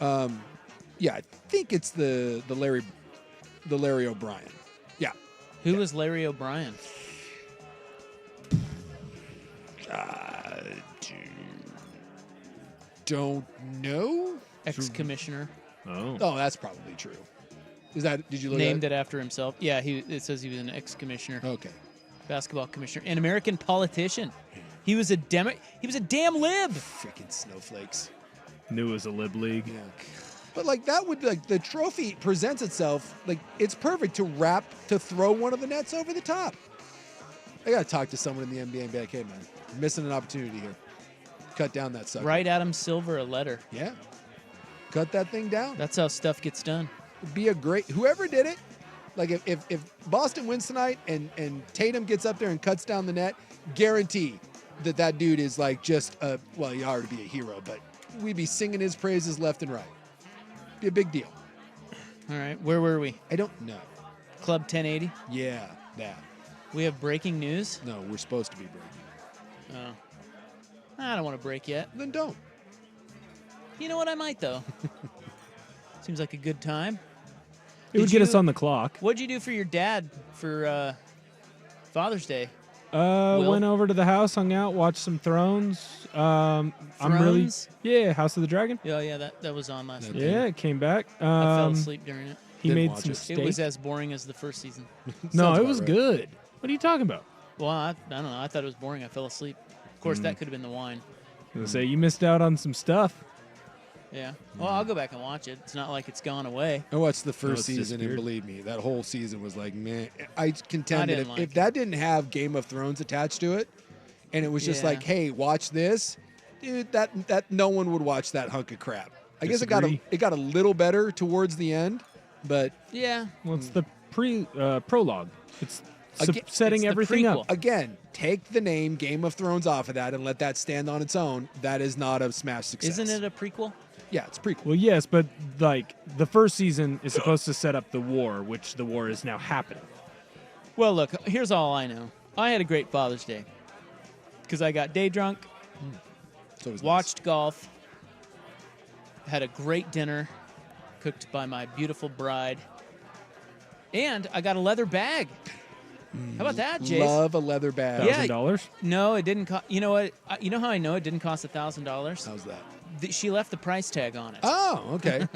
one. Yeah, I think it's the Larry O'Brien. Yeah. Who was Larry O'Brien? Don't know. Ex-commissioner. Oh, that's probably true. Is that? Did you look Named at it after himself. Yeah, it says he was an ex-commissioner. Okay. Basketball commissioner, an American politician. He was a damn lib. Freaking snowflakes. Knew it was a lib league. Yeah. But like that would like the trophy presents itself like it's perfect to throw one of the nets over the top. I gotta talk to someone in the NBA and be like, hey man, you're missing an opportunity here. Cut down that sucker. Write Adam Silver a letter. Yeah. Cut that thing down. That's how stuff gets done. It'd be whoever did it. Like if Boston wins tonight and Tatum gets up there and cuts down the net, guarantee that dude is like just well, he ought to be a hero, but we'd be singing his praises left and right. Be a big deal. All right, where were we? I don't know. Club 1080? Yeah, that. We have breaking news? No, we're supposed to be breaking. Oh. I don't want to break yet. Then don't. You know what? I might, though. Seems like a good time. It would get us on the clock. What'd you do for your dad for Father's Day? Went over to the house, hung out, watched some Thrones. House of the Dragon. Yeah, that was on last night. Yeah, it came back. I fell asleep during it. He made some steak. It was as boring as the first season. No, it was good. What are you talking about? Well, I don't know. I thought it was boring. I fell asleep. Of course, that could have been the wine. I was gonna say, you missed out on some stuff. Yeah. Well, I'll go back and watch it. It's not like it's gone away. I watched the first season, and believe me, that whole season was like, man. I contend that if that didn't have Game of Thrones attached to it, and it was just like, hey, watch this, dude, that no one would watch that hunk of crap. I guess it got a little better towards the end, but yeah. Well, it's the prologue. It's setting everything up. Again, take the name Game of Thrones off of that and let that stand on its own. That is not a smash success. Isn't it a prequel? Yeah, it's a prequel. Well, yes, but like the first season is supposed to set up the war, which the war is now happening. Well, look, here's all I know. I had a great Father's Day because I got day drunk, watched golf, had a great dinner cooked by my beautiful bride, And I got a leather bag. How about that, Jace? Love a leather bag. $1,000? No, it didn't cost. You know what? You know how I know it didn't cost $1,000? How's that? She left the price tag on it. Oh, okay.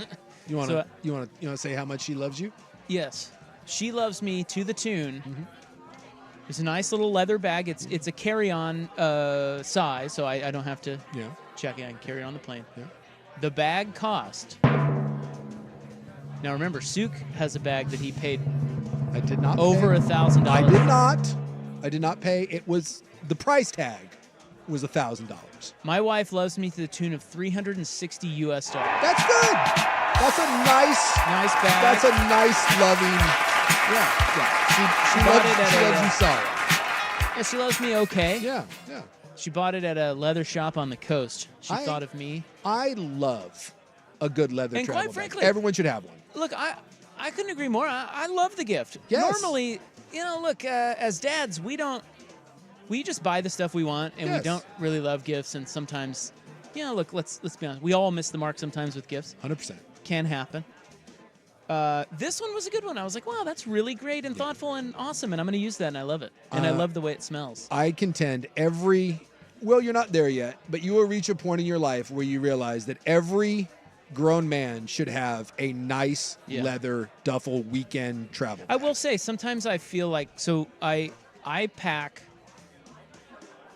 You want to So, you want to say how much she loves you? Yes, she loves me to the tune. It's a nice little leather bag. It's a carry-on size, so I don't have to check it. I can carry it on the plane. Yeah. The bag cost. Now remember, Suk has a bag that he paid. I did not over $1,000. I did not. I did not pay. It was the price tag was $1,000. My wife loves me to the tune of $360 US. That's good. That's a nice bag. That's a nice, loving. Yeah. She bought it at she loves you solid. Yeah, she loves me okay. Yeah. She bought it at a leather shop on the coast. She thought of me. I love a good leather And travel quite frankly, bag. Everyone should have one. Look, I couldn't agree more. I love the gift. Yes. Normally, look, as dads, we just buy the stuff we want, and we don't really love gifts. And sometimes, look, let's be honest. We all miss the mark sometimes with gifts. 100%. Can happen. This one was a good one. I was like, wow, that's really great and thoughtful and awesome, and I'm going to use that, and I love it. And I love the way it smells. I contend well, you're not there yet, but you will reach a point in your life where you realize that every grown man should have a nice leather duffel weekend travel bag. I will say, sometimes I feel like, so I pack,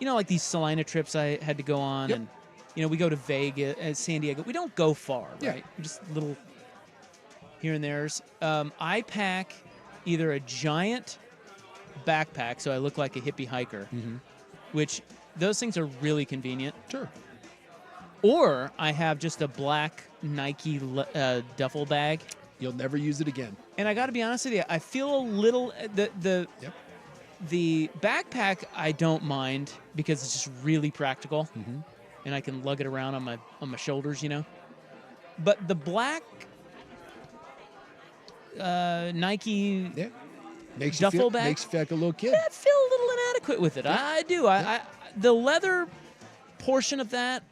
like these Salina trips I had to go on, and, we go to Vegas, San Diego. We don't go far, right? Just little here and there's. I pack either a giant backpack, so I look like a hippie hiker, which those things are really convenient. Sure. Or I have just a black Nike duffel bag. You'll never use it again. And I got to be honest with you, I feel a little the backpack I don't mind because it's just really practical, and I can lug it around on my shoulders, But the black Nike duffel bag makes you feel like a little kid. I feel a little inadequate with it. I do. I the leather portion of that.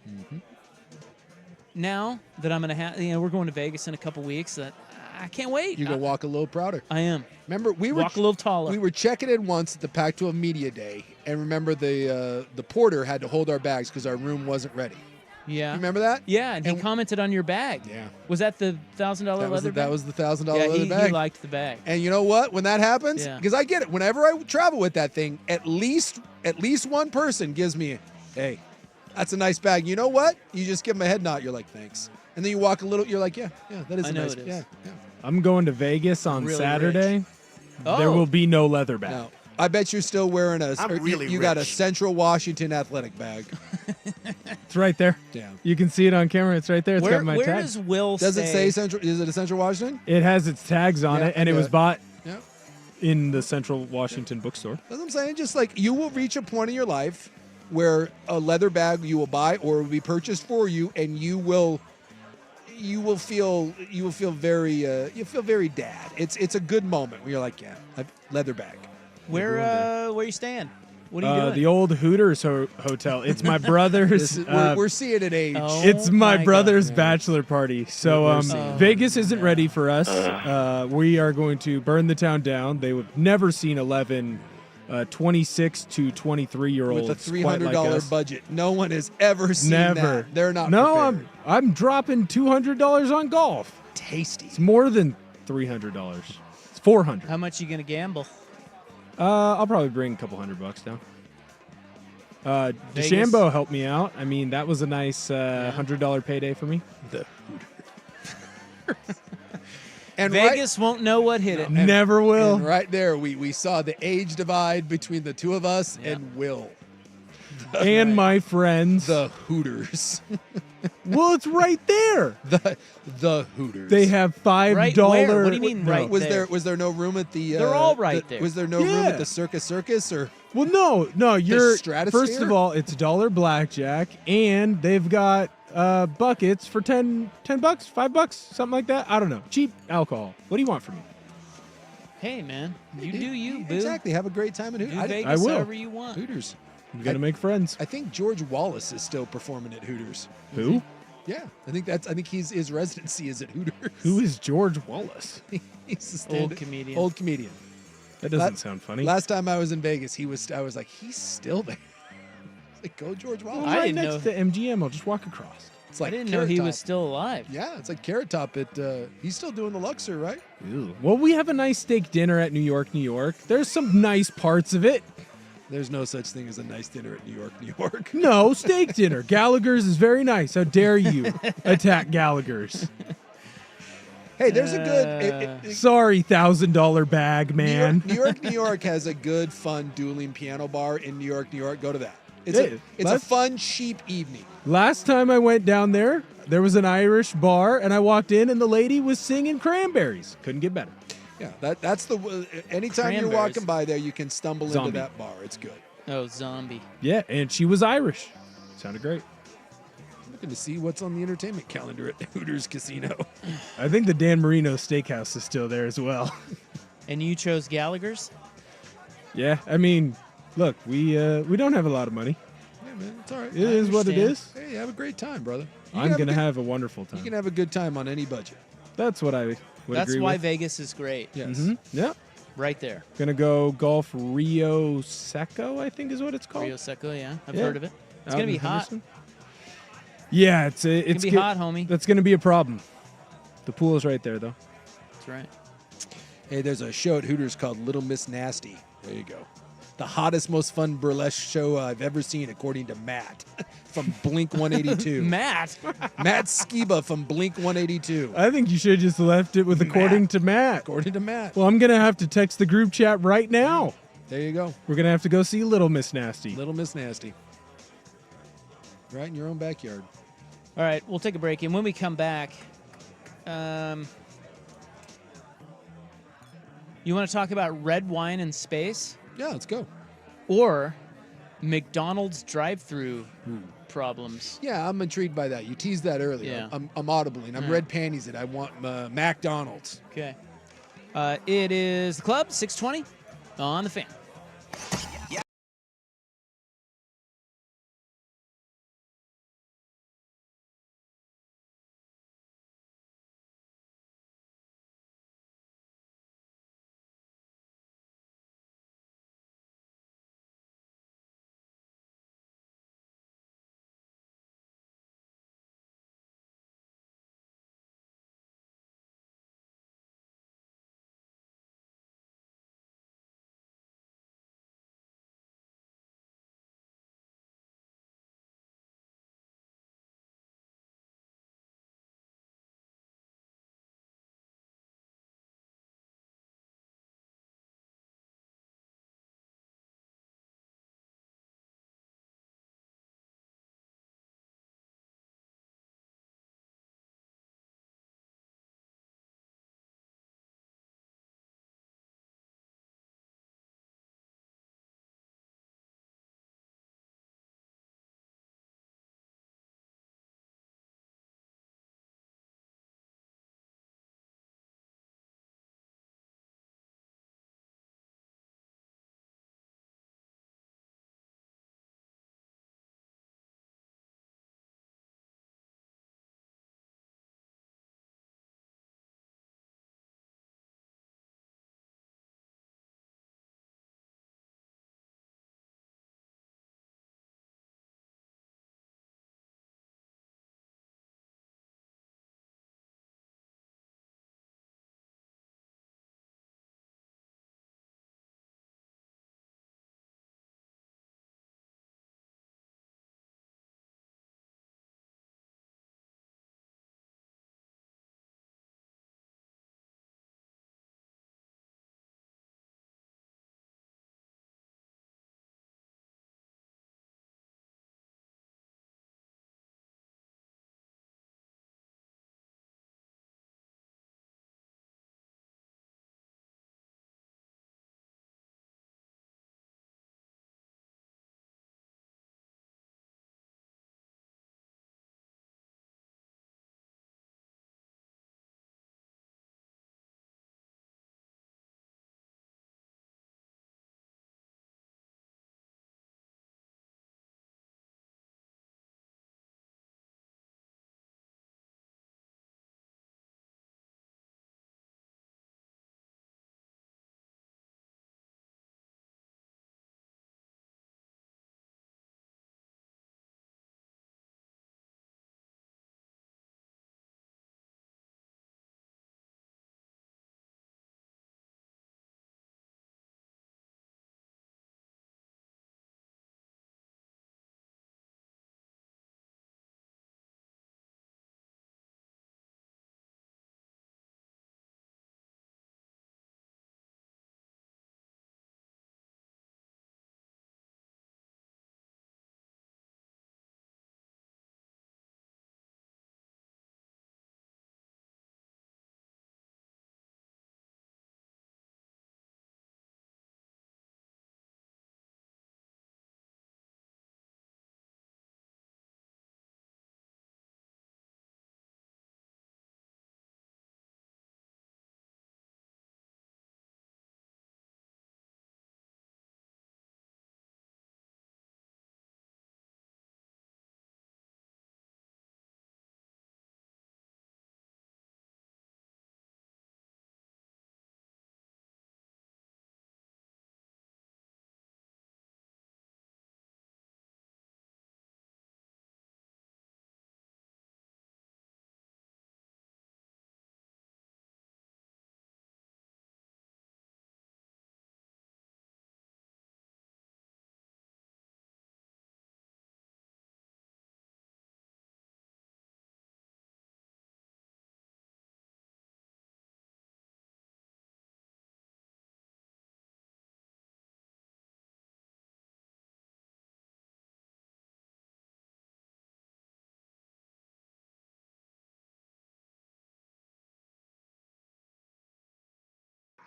Now that I'm gonna have, we're going to Vegas in a couple weeks. I can't wait. You're gonna walk a little prouder. I am. Remember, walk a little taller. We were checking in once at the Pac-12 Media Day, and remember the porter had to hold our bags because our room wasn't ready. Yeah. You remember that? Yeah, and he commented on your bag. Yeah. Was that the $1,000 leather bag? That was the $1,000 leather bag. He liked the bag. And you know what? When that happens, because I get it. Whenever I travel with that thing, at least one person gives me, hey, that's a nice bag. You know what? You just give them a head nod. You're like, thanks. And then you walk a little. You're like, yeah, that is a nice. Yeah. I'm going to Vegas on really Saturday. Rich. There will be no leather bag. No. I bet you're still wearing you got a Central Washington athletic bag. It's right there. Yeah. You can see it on camera. It's right there. It's got my where tag. does Will Does stay? it say Central? Is it a Central Washington? It has its tags on it, and it was bought Yeah. in the Central Washington bookstore. That's what I'm saying. Just like you will reach a point in your life where a leather bag you will buy or will be purchased for you, and you will feel very dad. It's a good moment where you're like, leather bag. Where you staying? What are you doing? The old Hooters hotel. It's my brother's. We're seeing an age. It's my brother's bachelor party. So Vegas isn't ready for us. We are going to burn the town down. They have never seen 11 26 to 23-year-olds with a $300 budget. No one has ever seen Never. that. They're not. No, prepared. I'm dropping $200 on golf. Tasty. It's more than $300. It's $400. How much you gonna gamble? I'll probably bring a couple $100 down. DeChambeau helped me out. I mean, that was a nice $100 payday for me. The and Vegas won't know what hit it. Never will. And right there, we saw the age divide between the two of us and Will. And my friends. The Hooters. Well, it's right there. The Hooters. They have $5. Right where? What do you mean right there? Was there no room at the? They're all right there. Was there no room at the Circus or? Well, no. You're Stratosphere? first of all, it's $1 blackjack, and they've got buckets for $10, $5, something like that. I don't know. Cheap alcohol. What do you want from me? Hey, man, you do you, boo. Exactly. Have a great time in Hooters. Do Vegas I will. however you want. Hooters. You got to make friends. I think George Wallace is still performing at Hooters. Who? Yeah, I think his residency is at Hooters. Who is George Wallace? He's Old comedian. Old comedian. That doesn't sound funny. Last time I was in Vegas, I was like, he's still there. It's like, go George Wallace. Well, right next to MGM. I'll just walk across. It's like I didn't know he was still alive. Yeah, it's like Carrot Top at he's still doing the Luxor, right? Ew. Well, we have a nice steak dinner at New York, New York. There's some nice parts of it. There's no such thing as a nice dinner at New York, New York. No, steak dinner. Gallagher's is very nice. How dare you attack Gallagher's? Hey, there's a good. Sorry, $1,000 bag, man. New York has a good, fun dueling piano bar in New York, New York. Go to that. It's a fun, cheap evening. Last time I went down there was an Irish bar, and I walked in, and the lady was singing Cranberries. Couldn't get better. Yeah, that's the. Anytime you're walking by there, you can stumble into that bar. It's good. Oh, zombie. Yeah, and she was Irish. Sounded great. I'm looking to see what's on the entertainment calendar at Hooters Casino. I think the Dan Marino Steakhouse is still there as well. And you chose Gallagher's? Yeah, I mean, look, we don't have a lot of money. Yeah, man, it's all right. It is what it is. Hey, have a great time, brother. I'm going to have a wonderful time. You can have a good time on any budget. That's what I would That's agree why with. Vegas is great. Yes. Mm-hmm. Yeah. Right there. Gonna go golf Rio Seco, I think is what it's called. Rio Seco, yeah. I've heard of it. It's Out going to be in hot. Henderson. Yeah, it's gonna be hot, homie. That's going to be a problem. The pool is right there, though. That's right. Hey, there's a show at Hooters called Little Miss Nasty. There you go. The hottest, most fun burlesque show I've ever seen, according to Matt from Blink 182. Matt Skiba from Blink 182. I think you should have just left it with according to Matt. According to Matt. Well, I'm going to have to text the group chat right now. There you go. We're going to have to go see Little Miss Nasty. Little Miss Nasty. Right in your own backyard. All right, we'll take a break. And when we come back, you want to talk about red wine in space? Yeah, let's go. Or McDonald's drive-through problems. Yeah, I'm intrigued by that. You teased that earlier. Yeah. I'm audibling. I'm red panties it. I want McDonald's. Okay. It is the club, 620 on the Fan.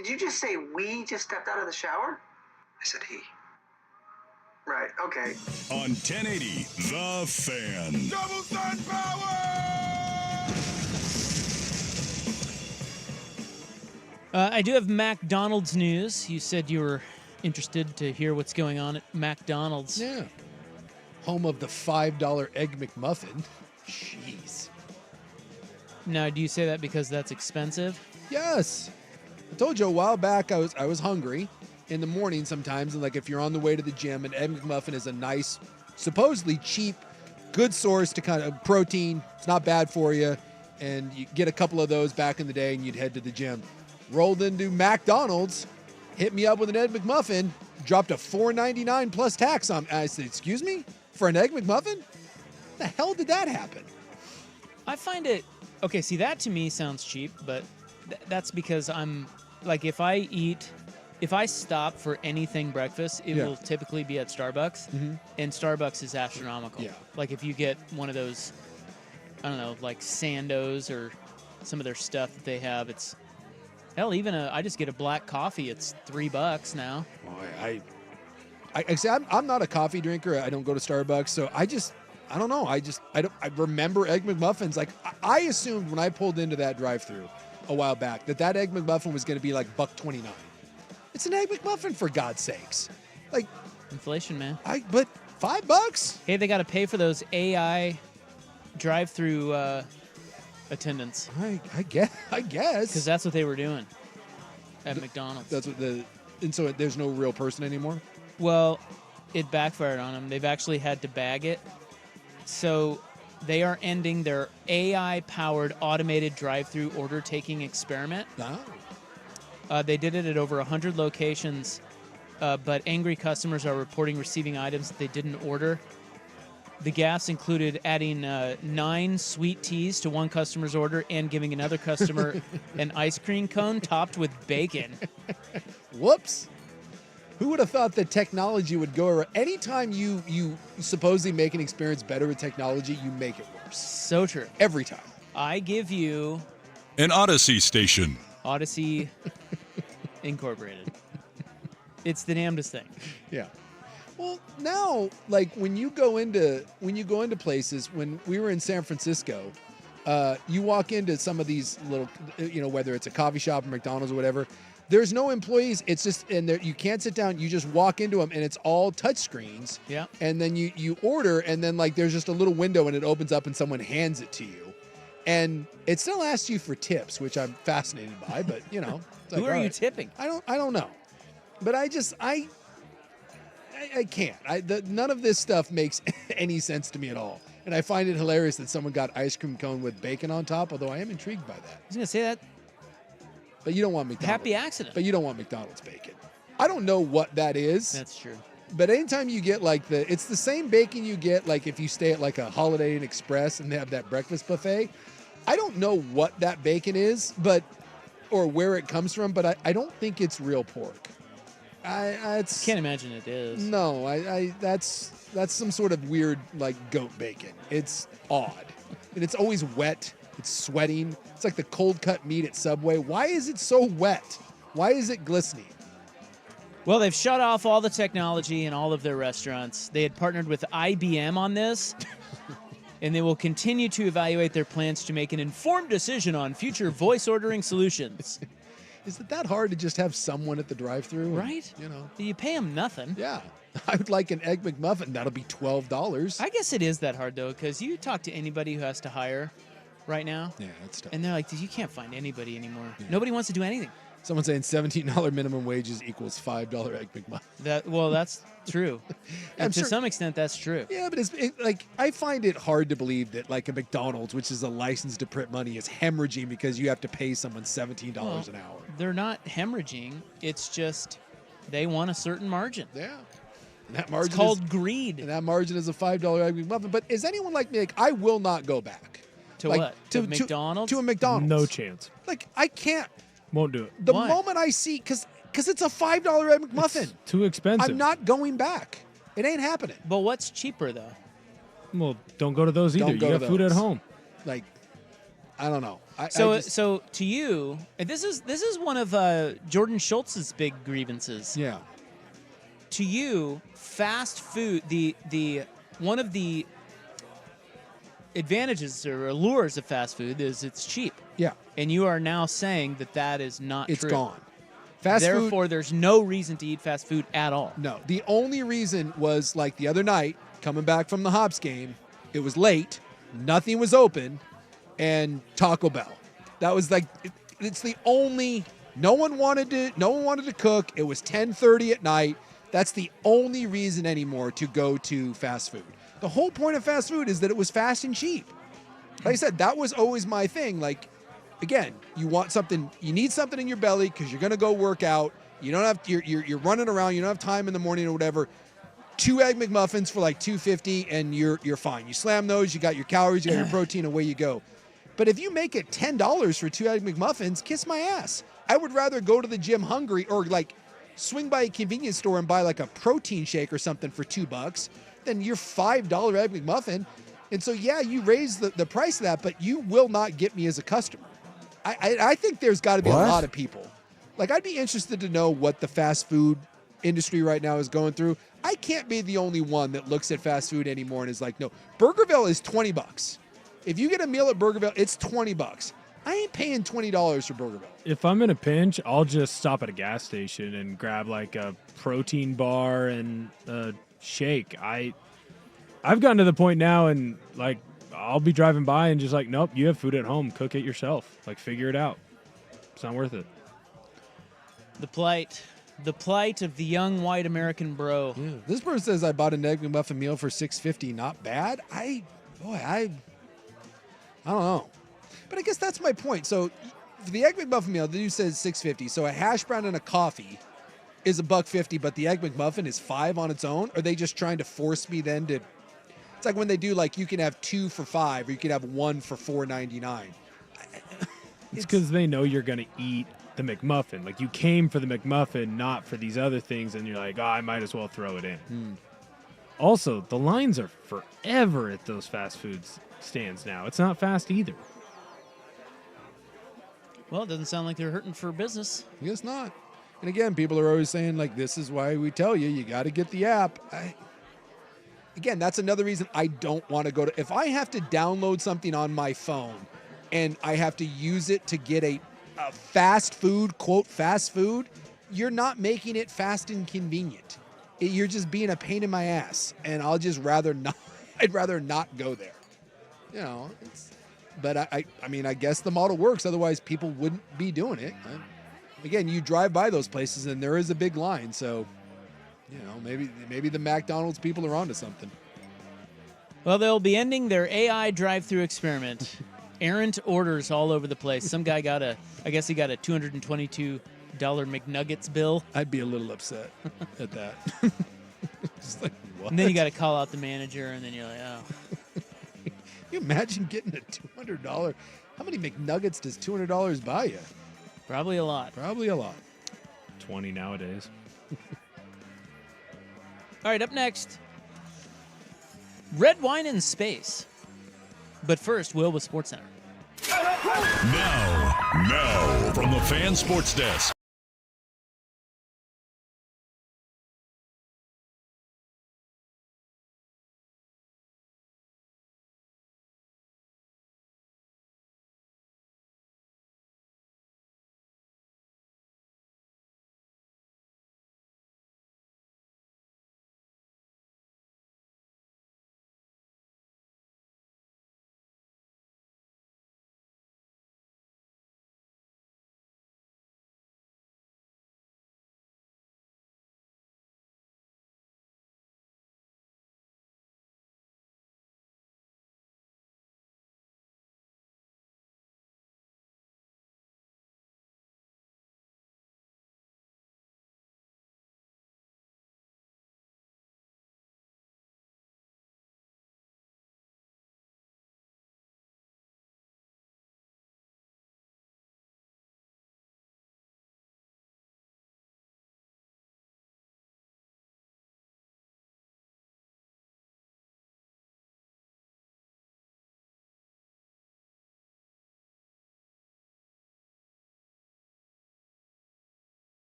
Did you just say we just stepped out of the shower? I said he. Right, okay. On 1080, The Fan. Double sun power! I do have McDonald's news. You said you were interested to hear what's going on at McDonald's. Yeah. Home of the $5 Egg McMuffin. Jeez. Now, do you say that because that's expensive? Yes. I told you a while back I was hungry in the morning sometimes, and like if you're on the way to the gym, an Egg McMuffin is a nice, supposedly cheap, good source to kind of protein. It's not bad for you, and you get a couple of those back in the day, and you'd head to the gym. Rolled into McDonald's, hit me up with an Egg McMuffin, dropped a $4.99 plus tax on. I said, "Excuse me, for an Egg McMuffin? The hell did that happen?" I find it okay. See, that to me sounds cheap, but that's because I'm like, if I stop for anything breakfast, it will typically be at Starbucks, and Starbucks is astronomical. Yeah. Like if you get one of those, I don't know, like Sandos or some of their stuff that they have, it's hell. Even I just get a black coffee. It's $3 now. Boy, I say I'm not a coffee drinker. I don't go to Starbucks, so I don't know. I remember Egg McMuffins. Like I assumed when I pulled into that drive-thru a while back that Egg McMuffin was going to be like $1.29. It's an Egg McMuffin, for God's sakes. Like inflation, man. But $5? Hey, they got to pay for those AI drive-through attendants. I guess. Because that's what they were doing at McDonald's. That's what and so there's no real person anymore? Well, it backfired on them. They've actually had to bag it. So they are ending their AI-powered automated drive-through order-taking experiment. Oh. They did it at over 100 locations, but angry customers are reporting receiving items that they didn't order. The gaffes included adding 9 sweet teas to one customer's order and giving another customer an ice cream cone topped with bacon. Whoops. Who would have thought that technology would go around? Anytime you supposedly make an experience better with technology, you make it worse. So true. Every time. I give you an Odyssey station. Odyssey Incorporated. It's the damnedest thing. Yeah. Well, now, like when you go into places, when we were in San Francisco, you walk into some of these little, whether it's a coffee shop or McDonald's or whatever, there's no employees. It's just, and there, you can't sit down. You just walk into them, and it's all touch screens. Yeah. And then you order, and then like there's just a little window, and it opens up, and someone hands it to you, and it still asks you for tips, which I'm fascinated by. But it's like, who are you tipping? I don't know, but I can't. None of this stuff makes any sense to me at all, and I find it hilarious that someone got ice cream cone with bacon on top. Although I am intrigued by that. I was gonna say that. But you don't want McDonald's. Happy accident. But you don't want McDonald's bacon. I don't know what that is. That's true. But anytime you get it's the same bacon you get like if you stay at like a Holiday Inn Express and they have that breakfast buffet. I don't know what that bacon is, or where it comes from, but I don't think it's real pork. I can't imagine it is. No, that's some sort of weird like goat bacon. It's odd, and it's always wet. It's sweating. It's like the cold cut meat at Subway. Why is it so wet? Why is it glistening? Well, they've shut off all the technology in all of their restaurants. They had partnered with IBM on this, and they will continue to evaluate their plans to make an informed decision on future voice ordering solutions. Is it that hard to just have someone at the drive-thru? Right? You pay them nothing. Yeah. I would like an Egg McMuffin. That'll be $12. I guess it is that hard, though, because you talk to anybody who has to hire right now. Yeah, that's tough. And they're like, you can't find anybody anymore. Yeah. Nobody wants to do anything. Someone's saying $17 minimum wages equals $5 Egg McMuffin. That's true. And to some extent, that's true. Yeah, but I find it hard to believe that like a McDonald's, which is a license to print money, is hemorrhaging because you have to pay someone $17 an hour. They're not hemorrhaging. It's just they want a certain margin. Yeah. And that margin it's called greed. And that margin is a $5 Egg McMuffin. But is anyone like me? Like, I will not go back. To what? To McDonald's? To a McDonald's. No chance. Like, I can't. Won't do it. The moment I see, because it's a $5 Egg McMuffin. It's too expensive. I'm not going back. It ain't happening. But what's cheaper, though? Well, don't go to those either. You got food at home. Like, I don't know. So to you, and this is one of Jordan Schultz's big grievances. Yeah. To you, fast food, the one of the advantages or allures of fast food is it's cheap. Yeah. And you are now saying that is not true. It's gone. Therefore, there's no reason to eat fast food at all. No. The only reason was like the other night, coming back from the Hops game, it was late, nothing was open, and Taco Bell. That was like it's the only no one wanted to cook. It was 10:30 at night. That's the only reason anymore to go to fast food. The whole point of fast food is that it was fast and cheap. Like I said, that was always my thing. Like, again, you want something, you need something in your belly because you're gonna go work out. You don't have you're running around. You don't have time in the morning or whatever. 2 Egg McMuffins for like $2.50 and you're fine. You slam those, you got your calories, you got your protein, away you go. But if you make it $10 for 2 Egg McMuffins, kiss my ass. I would rather go to the gym hungry or like swing by a convenience store and buy like a protein shake or something for $2 than your $5 Egg McMuffin. And so, yeah, you raise the price of that, but you will not get me as a customer. I think there's got to be a lot of people. Like, I'd be interested to know what the fast food industry right now is going through. I can't be the only one that looks at fast food anymore and is like, no, Burgerville is $20. If you get a meal at Burgerville, it's $20. I ain't paying $20 for Burgerville. If I'm in a pinch, I'll just stop at a gas station and grab like a protein bar and a shake. I've gotten to the point now and like I'll be driving by and just like, nope, you have food at home. Cook it yourself. Like, figure it out. It's not worth it. The plight of the young white American bro. Yeah. This person says I bought an Egg McMuffin meal for $6.50. Not bad. I don't know. But I guess that's my point. So for the Egg McMuffin meal, the dude says $6.50. So a hash brown and a coffee is $1.50, but the Egg McMuffin is $5 on its own? Are they just trying to force me then to... It's like when they do, like, you can have 2 for $5 or you can have 1 for $4.99. It's because they know you're going to eat the McMuffin. Like, you came for the McMuffin, not for these other things, and you're like, oh, I might as well throw it in. Also, the lines are forever at those fast food stands now. It's not fast either. Well, it doesn't sound like they're hurting for business. I guess not. And again, people are always saying, like, this is why we tell you got to get the app. Again, that's another reason I don't want to go to... If I have to download something on my phone and I have to use it to get a fast food, quote, fast food, you're not making it fast and convenient. You're just being a pain in my ass. And I'll just rather not... I'd rather not go there. You know, but I mean, I guess the model works. Otherwise, people wouldn't be doing it. Again, you drive by those places and there is a big line. So, you know, maybe the McDonald's people are onto something. Well, they'll be ending their AI drive-through experiment. Errant orders all over the place. Some guy I guess he got a $222 McNuggets bill. I'd be a little upset at that. Just like, what? And then you got to call out the manager, and then you're like, oh. Can you imagine getting a $200? How many McNuggets does $200 buy you? Probably a lot. Probably a lot. 20 nowadays. All right, up next, red wine in space. But first, Will with SportsCenter. Now, from the Fan Sports Desk.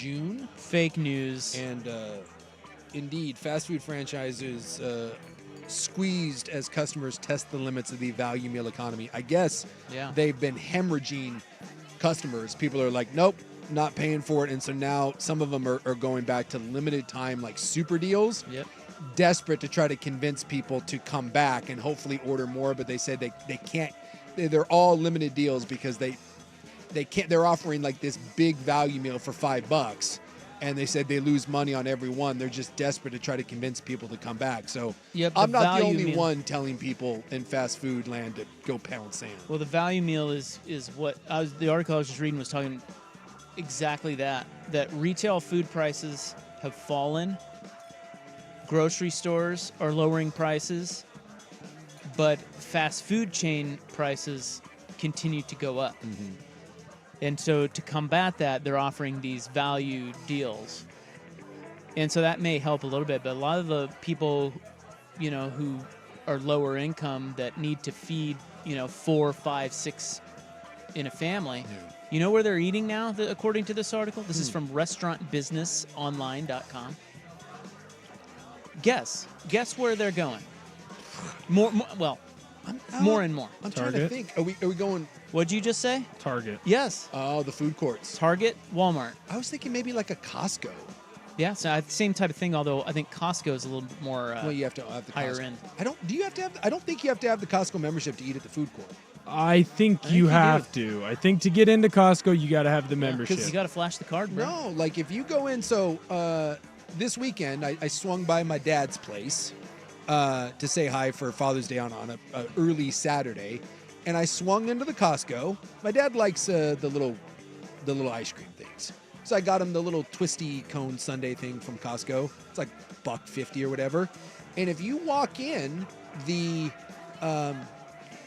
June. Fake news. And indeed, fast food franchises squeezed as customers test the limits of the value meal economy. I guess they've been hemorrhaging customers. People are like, nope, not paying for it. And so now some of them are going back to limited time, like super deals. Yep. Desperate to try to convince people to come back and hopefully order more. But they said they can't. They're all limited deals because they can't. They're offering like this big value meal for $5. And they said they lose money on every one. They're just desperate to try to convince people to come back. So I'm not the only one telling people in fast food land to go pound sand. Well, the value meal is what the article I was just reading was talking exactly that retail food prices have fallen. Grocery stores are lowering prices, but fast food chain prices continue to go up. Mm-hmm. And so to combat that, they're offering these value deals. And so that may help a little bit, but a lot of the people, who are lower income that need to feed, 4, 5, 6 in a family, you know where they're eating now, according to this article? This is from restaurantbusinessonline.com. Guess where they're going. More and more. I'm trying to think. Are we going? What'd you just say? Target. Yes. Oh, the food courts. Target, Walmart. I was thinking maybe like a Costco. Yeah, so same type of thing. Although I think Costco is a little bit more. Well, you have to have the higher Costco. end. I don't think you have to have the Costco membership to eat at the food court. I think you have to. I think to get into Costco, you got to have the membership. Because you got to flash the card, bro. No, like if you go in. So this weekend, I swung by my dad's place to say hi for Father's Day on a early Saturday, and I swung into the Costco. My dad likes the little ice cream things, so I got him the little twisty cone sundae thing from Costco. It's like $1.50 or whatever. And if you walk in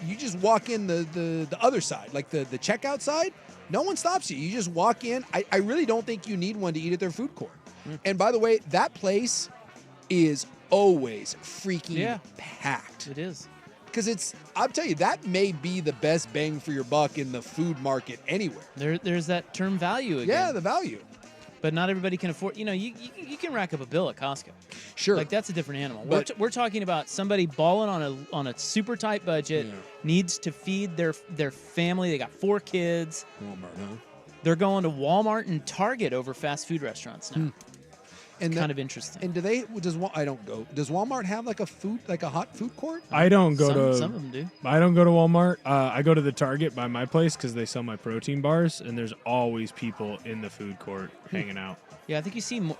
you just walk in the other side, like the checkout side. No one stops you. You just walk in. I really don't think you need one to eat at their food court. And by the way, that place is always freaking packed. It is. Because I'll tell you, that may be the best bang for your buck in the food market anywhere. There's that term value again. Yeah, the value. But not everybody can afford, you can rack up a bill at Costco. Sure. Like, that's a different animal. But we're talking about somebody balling on a super tight budget, needs to feed their family. They got 4 kids. Walmart, huh? They're going to Walmart and Target over fast food restaurants now. And kind of interesting. And I don't go. Does Walmart have like a hot food court? I don't go to. Some of them do. I don't go to Walmart. I go to the Target by my place because they sell my protein bars, and there's always people in the food court hanging out. Yeah, I think you see more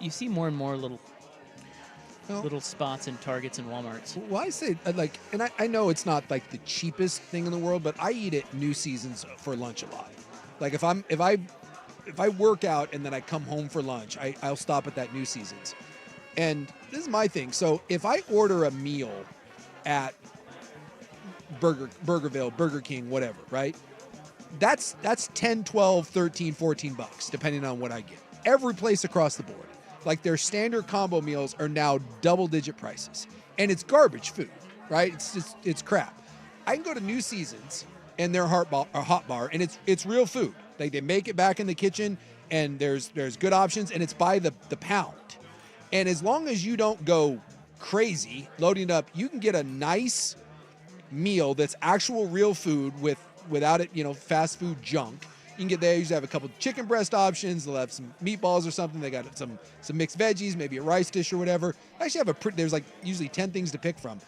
and more little spots in Targets and Walmarts. Well, I say and I know it's not like the cheapest thing in the world, but I eat at New Seasons for lunch a lot. Like if I work out and then I come home for lunch, I'll stop at that New Seasons. And this is my thing. So if I order a meal at Burgerville, Burger King, whatever, right? That's 10, 12, 13, $14, depending on what I get. Every place across the board. Like their standard combo meals are now double-digit prices. And it's garbage food, right? It's crap. I can go to New Seasons and their hot bar, and it's real food. Like they make it back in the kitchen, and there's good options, and it's by the pound. And as long as you don't go crazy loading up, you can get a nice meal that's actual real food without it, fast food junk. You can get there. You usually have a couple chicken breast options. They'll have some meatballs or something. They got some mixed veggies, maybe a rice dish or whatever. I actually have there's like usually 10 things to pick from.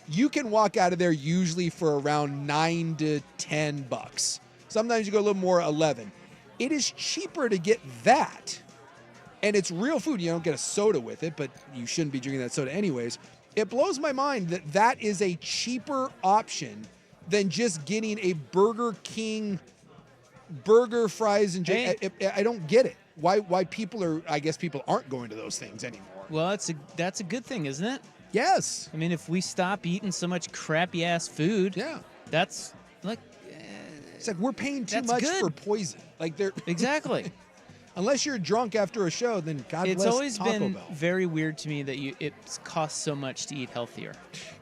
You can walk out of there usually for around $9 to $10. Sometimes you go a little more, 11. It is cheaper to get that. And it's real food. You don't get a soda with it, but you shouldn't be drinking that soda anyways. It blows my mind that is a cheaper option than just getting a Burger King burger, fries, and I don't get it. Why people aren't going to those things anymore. Well, that's a good thing, isn't it? Yes. I mean, if we stop eating so much crappy ass food, that's like it's like we're paying too much for poison. Like they're exactly. Unless you're drunk after a show, then God bless Taco Bell. It's always been very weird to me that it costs so much to eat healthier.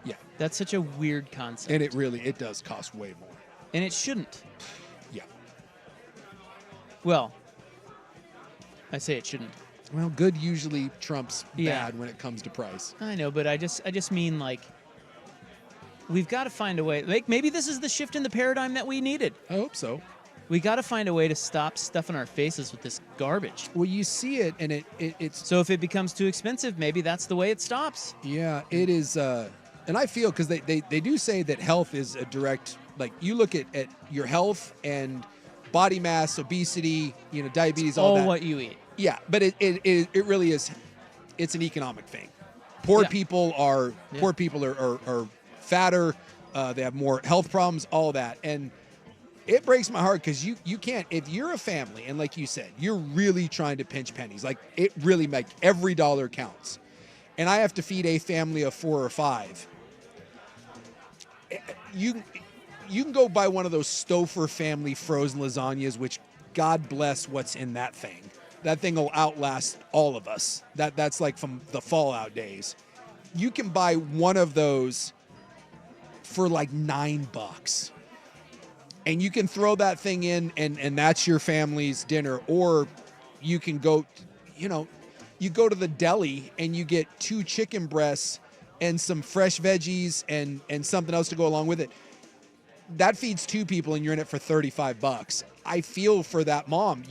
Yeah. That's such a weird concept. And it does cost way more. And it shouldn't. Yeah. Well, I say it shouldn't. Well, good usually trumps bad when it comes to price. I know, but I just mean like we've got to find a way. Like maybe this is the shift in the paradigm that we needed. I hope so. We got to find a way to stop stuffing our faces with this garbage. Well, you see it, and it's so if it becomes too expensive, maybe that's the way it stops. Yeah, it is. And I feel because they do say that health is a direct, like you look at your health and body mass, obesity, diabetes, all that. What you eat. Yeah, but it really is. It's an economic thing. Poor people are fatter. They have more health problems. All that, and it breaks my heart because you can't. If you're a family and like you said, you're really trying to pinch pennies. Like it really every dollar counts, and I have to feed a family of 4 or 5. You can go buy one of those Stouffer family frozen lasagnas, which God bless what's in that thing. That thing will outlast all of us. That's like from the Fallout days. You can buy one of those for like $9. And you can throw that thing in and that's your family's dinner. Or you can go, you go to the deli and you get 2 chicken breasts and some fresh veggies and something else to go along with it. That feeds 2 people and you're in it for $35. I feel for that mom.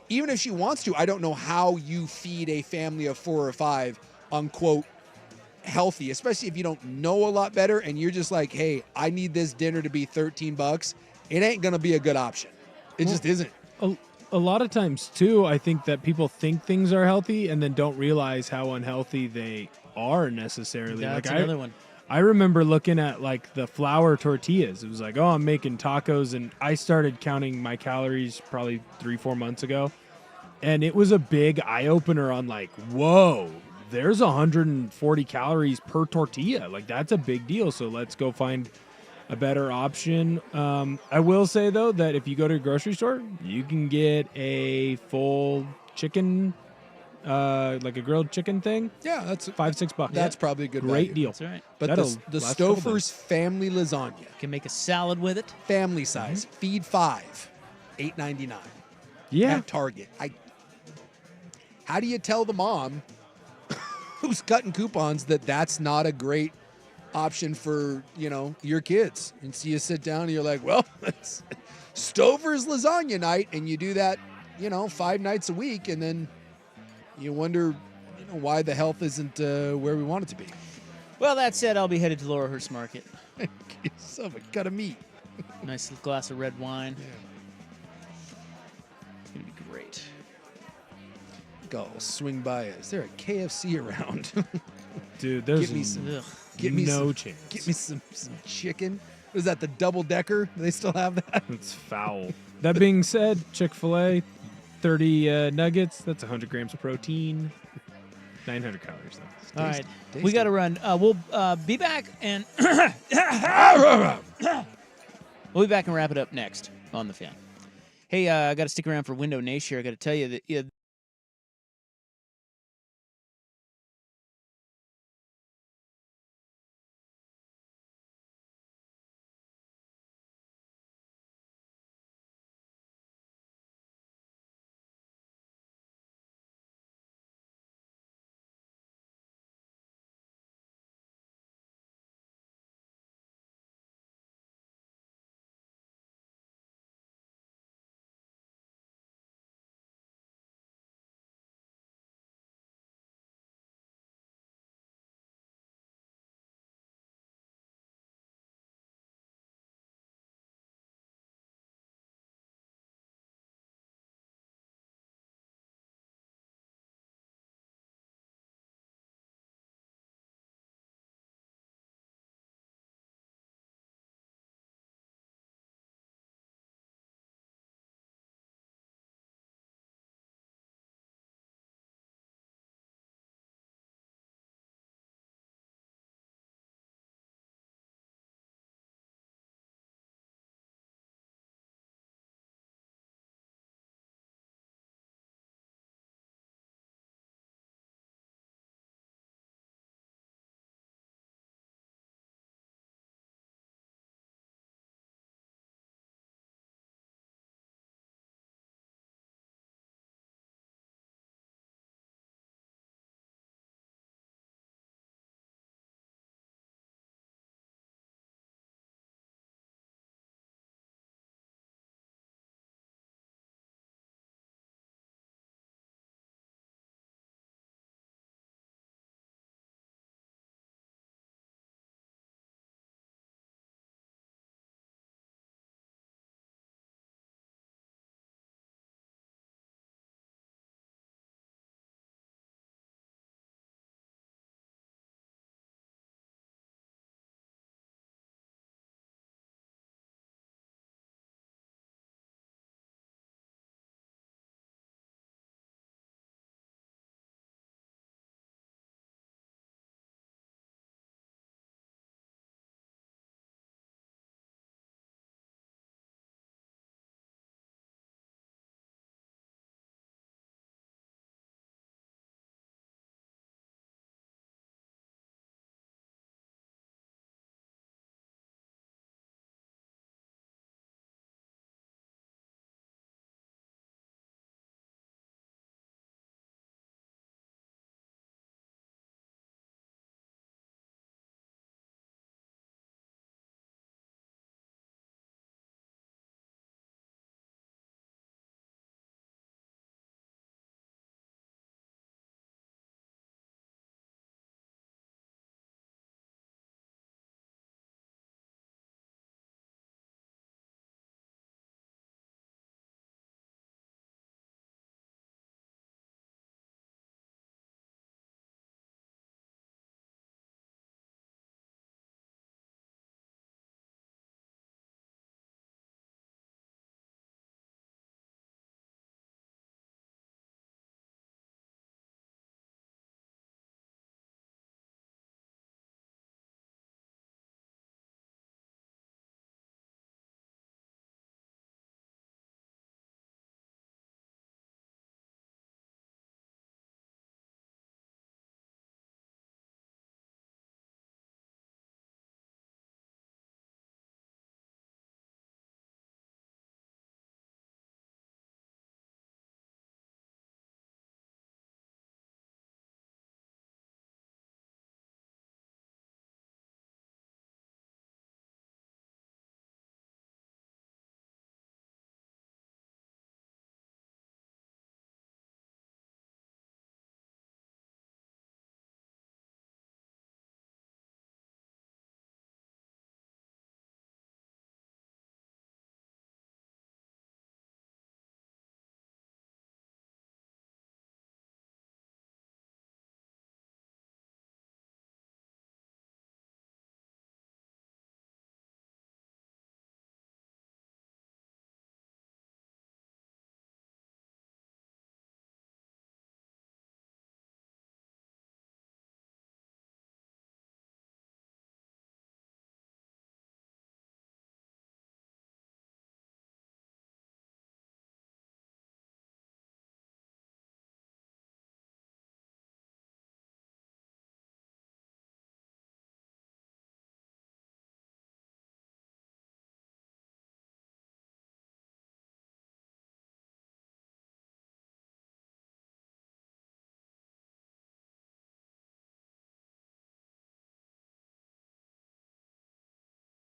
Even if she wants to, I don't know how you feed a family of 4 or 5 on quote healthy, especially if you don't know a lot better and you're just like, hey, I need this dinner to be $13. It ain't going to be a good option. It just isn't. A lot of times, too, I think that people think things are healthy and then don't realize how unhealthy they are necessarily. That's another one. I remember looking at like the flour tortillas. It was like, oh, I'm making tacos. And I started counting my calories probably 3-4 months ago. And it was a big eye opener on like, whoa, there's 140 calories per tortilla. Like that's a big deal. So let's go find a better option. I will say though, that if you go to a grocery store, you can get a full chicken, like a grilled chicken thing. Yeah, that's $5-6. That's probably a good Great value. deal. That's right. But the Stouffer's family lasagna. You can make a salad with it. Family size. Feed 5. $8.99. Yeah. At Target. How do you tell the mom who's cutting coupons that that's not a great option for, your kids? And so you sit down and you're like, well, it's Stouffer's lasagna night. And you do that, 5 nights a week. And then you wonder, why the health isn't where we want it to be. Well, that said, I'll be headed to Laurelhurst Market. Son of a cut of meat. Nice little glass of red wine. Yeah. It's going to be great. Go swing by. Is there a KFC around? Dude, there's Get me no some, chance. Get me some chicken. Is that the double decker? Do they still have that? It's foul. That being said, Chick-fil-A, 30 nuggets. That's 100 grams of protein. 900 calories, though. All right. We got to run. We'll be back and we'll be back and wrap it up next on The Fan. Hey, I got to stick around for Window Nation. I got to tell you that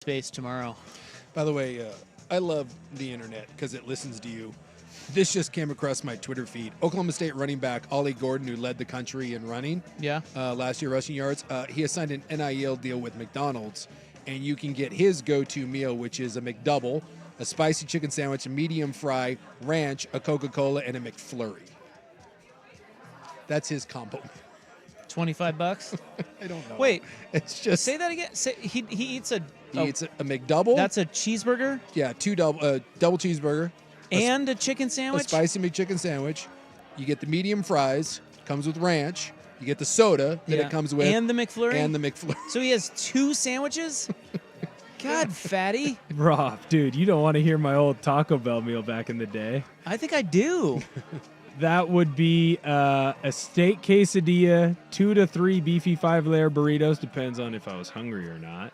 space tomorrow. By the way, I love the internet because it listens to you. This just came across my Twitter feed. Oklahoma State running back Ollie Gordon, who led the country in running last year, rushing yards, he has signed an NIL deal with McDonald's, and you can get his go-to meal, which is a McDouble, a spicy chicken sandwich, a medium fry, ranch, a Coca-Cola, and a McFlurry. That's his combo. $25? I don't know. Wait, it's just say that again. He eats a McDouble. That's a cheeseburger. Yeah, double cheeseburger and a chicken sandwich. A spicy McChicken sandwich. You get the medium fries. Comes with ranch. You get the soda that it comes with, and the McFlurry. And the McFlurry. So he has 2 sandwiches. God, fatty. Rob, dude, you don't want to hear my old Taco Bell meal back in the day. I think I do. That would be a steak quesadilla, 2 to 3 beefy 5-layer burritos. Depends on if I was hungry or not.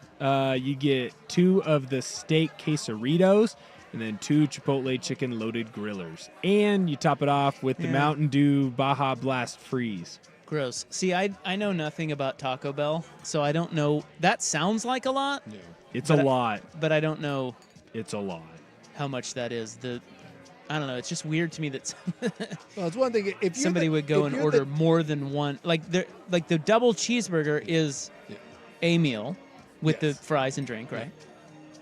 You get 2 of the steak quesaritos, and then 2 Chipotle chicken loaded grillers. And you top it off with the Mountain Dew Baja Blast Freeze. Gross. See, I know nothing about Taco Bell, so I don't know. That sounds like a lot. Yeah. It's a lot. But I don't know. It's a lot. How much that is. I don't know. It's just weird to me that well, it's one thing if somebody would go and order more than one. Like the double cheeseburger is a meal with the fries and drink, right?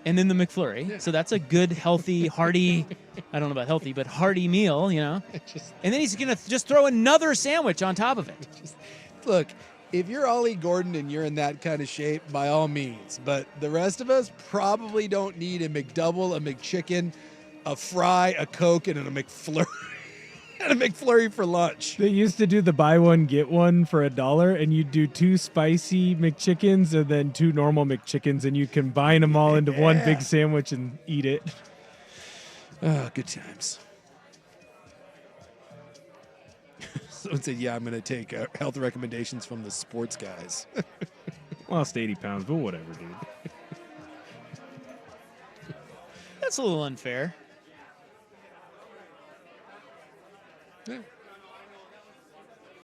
And then the McFlurry. Yeah. So that's a good, healthy, hearty. I don't know about healthy, but hearty meal, you know. And then he's gonna just throw another sandwich on top of it. Look, if you're Ollie Gordon and you're in that kind of shape, by all means. But the rest of us probably don't need a McDouble, a McChicken, a fry, a Coke, and a McFlurry. And a McFlurry for lunch. They used to do the buy one, get one for $1, and you'd do 2 spicy McChickens and then 2 normal McChickens, and you combine them all into one big sandwich and eat it. Oh, good times. Someone said, yeah, I'm going to take health recommendations from the sports guys. Lost 80 pounds, but whatever, dude. That's a little unfair. Yeah.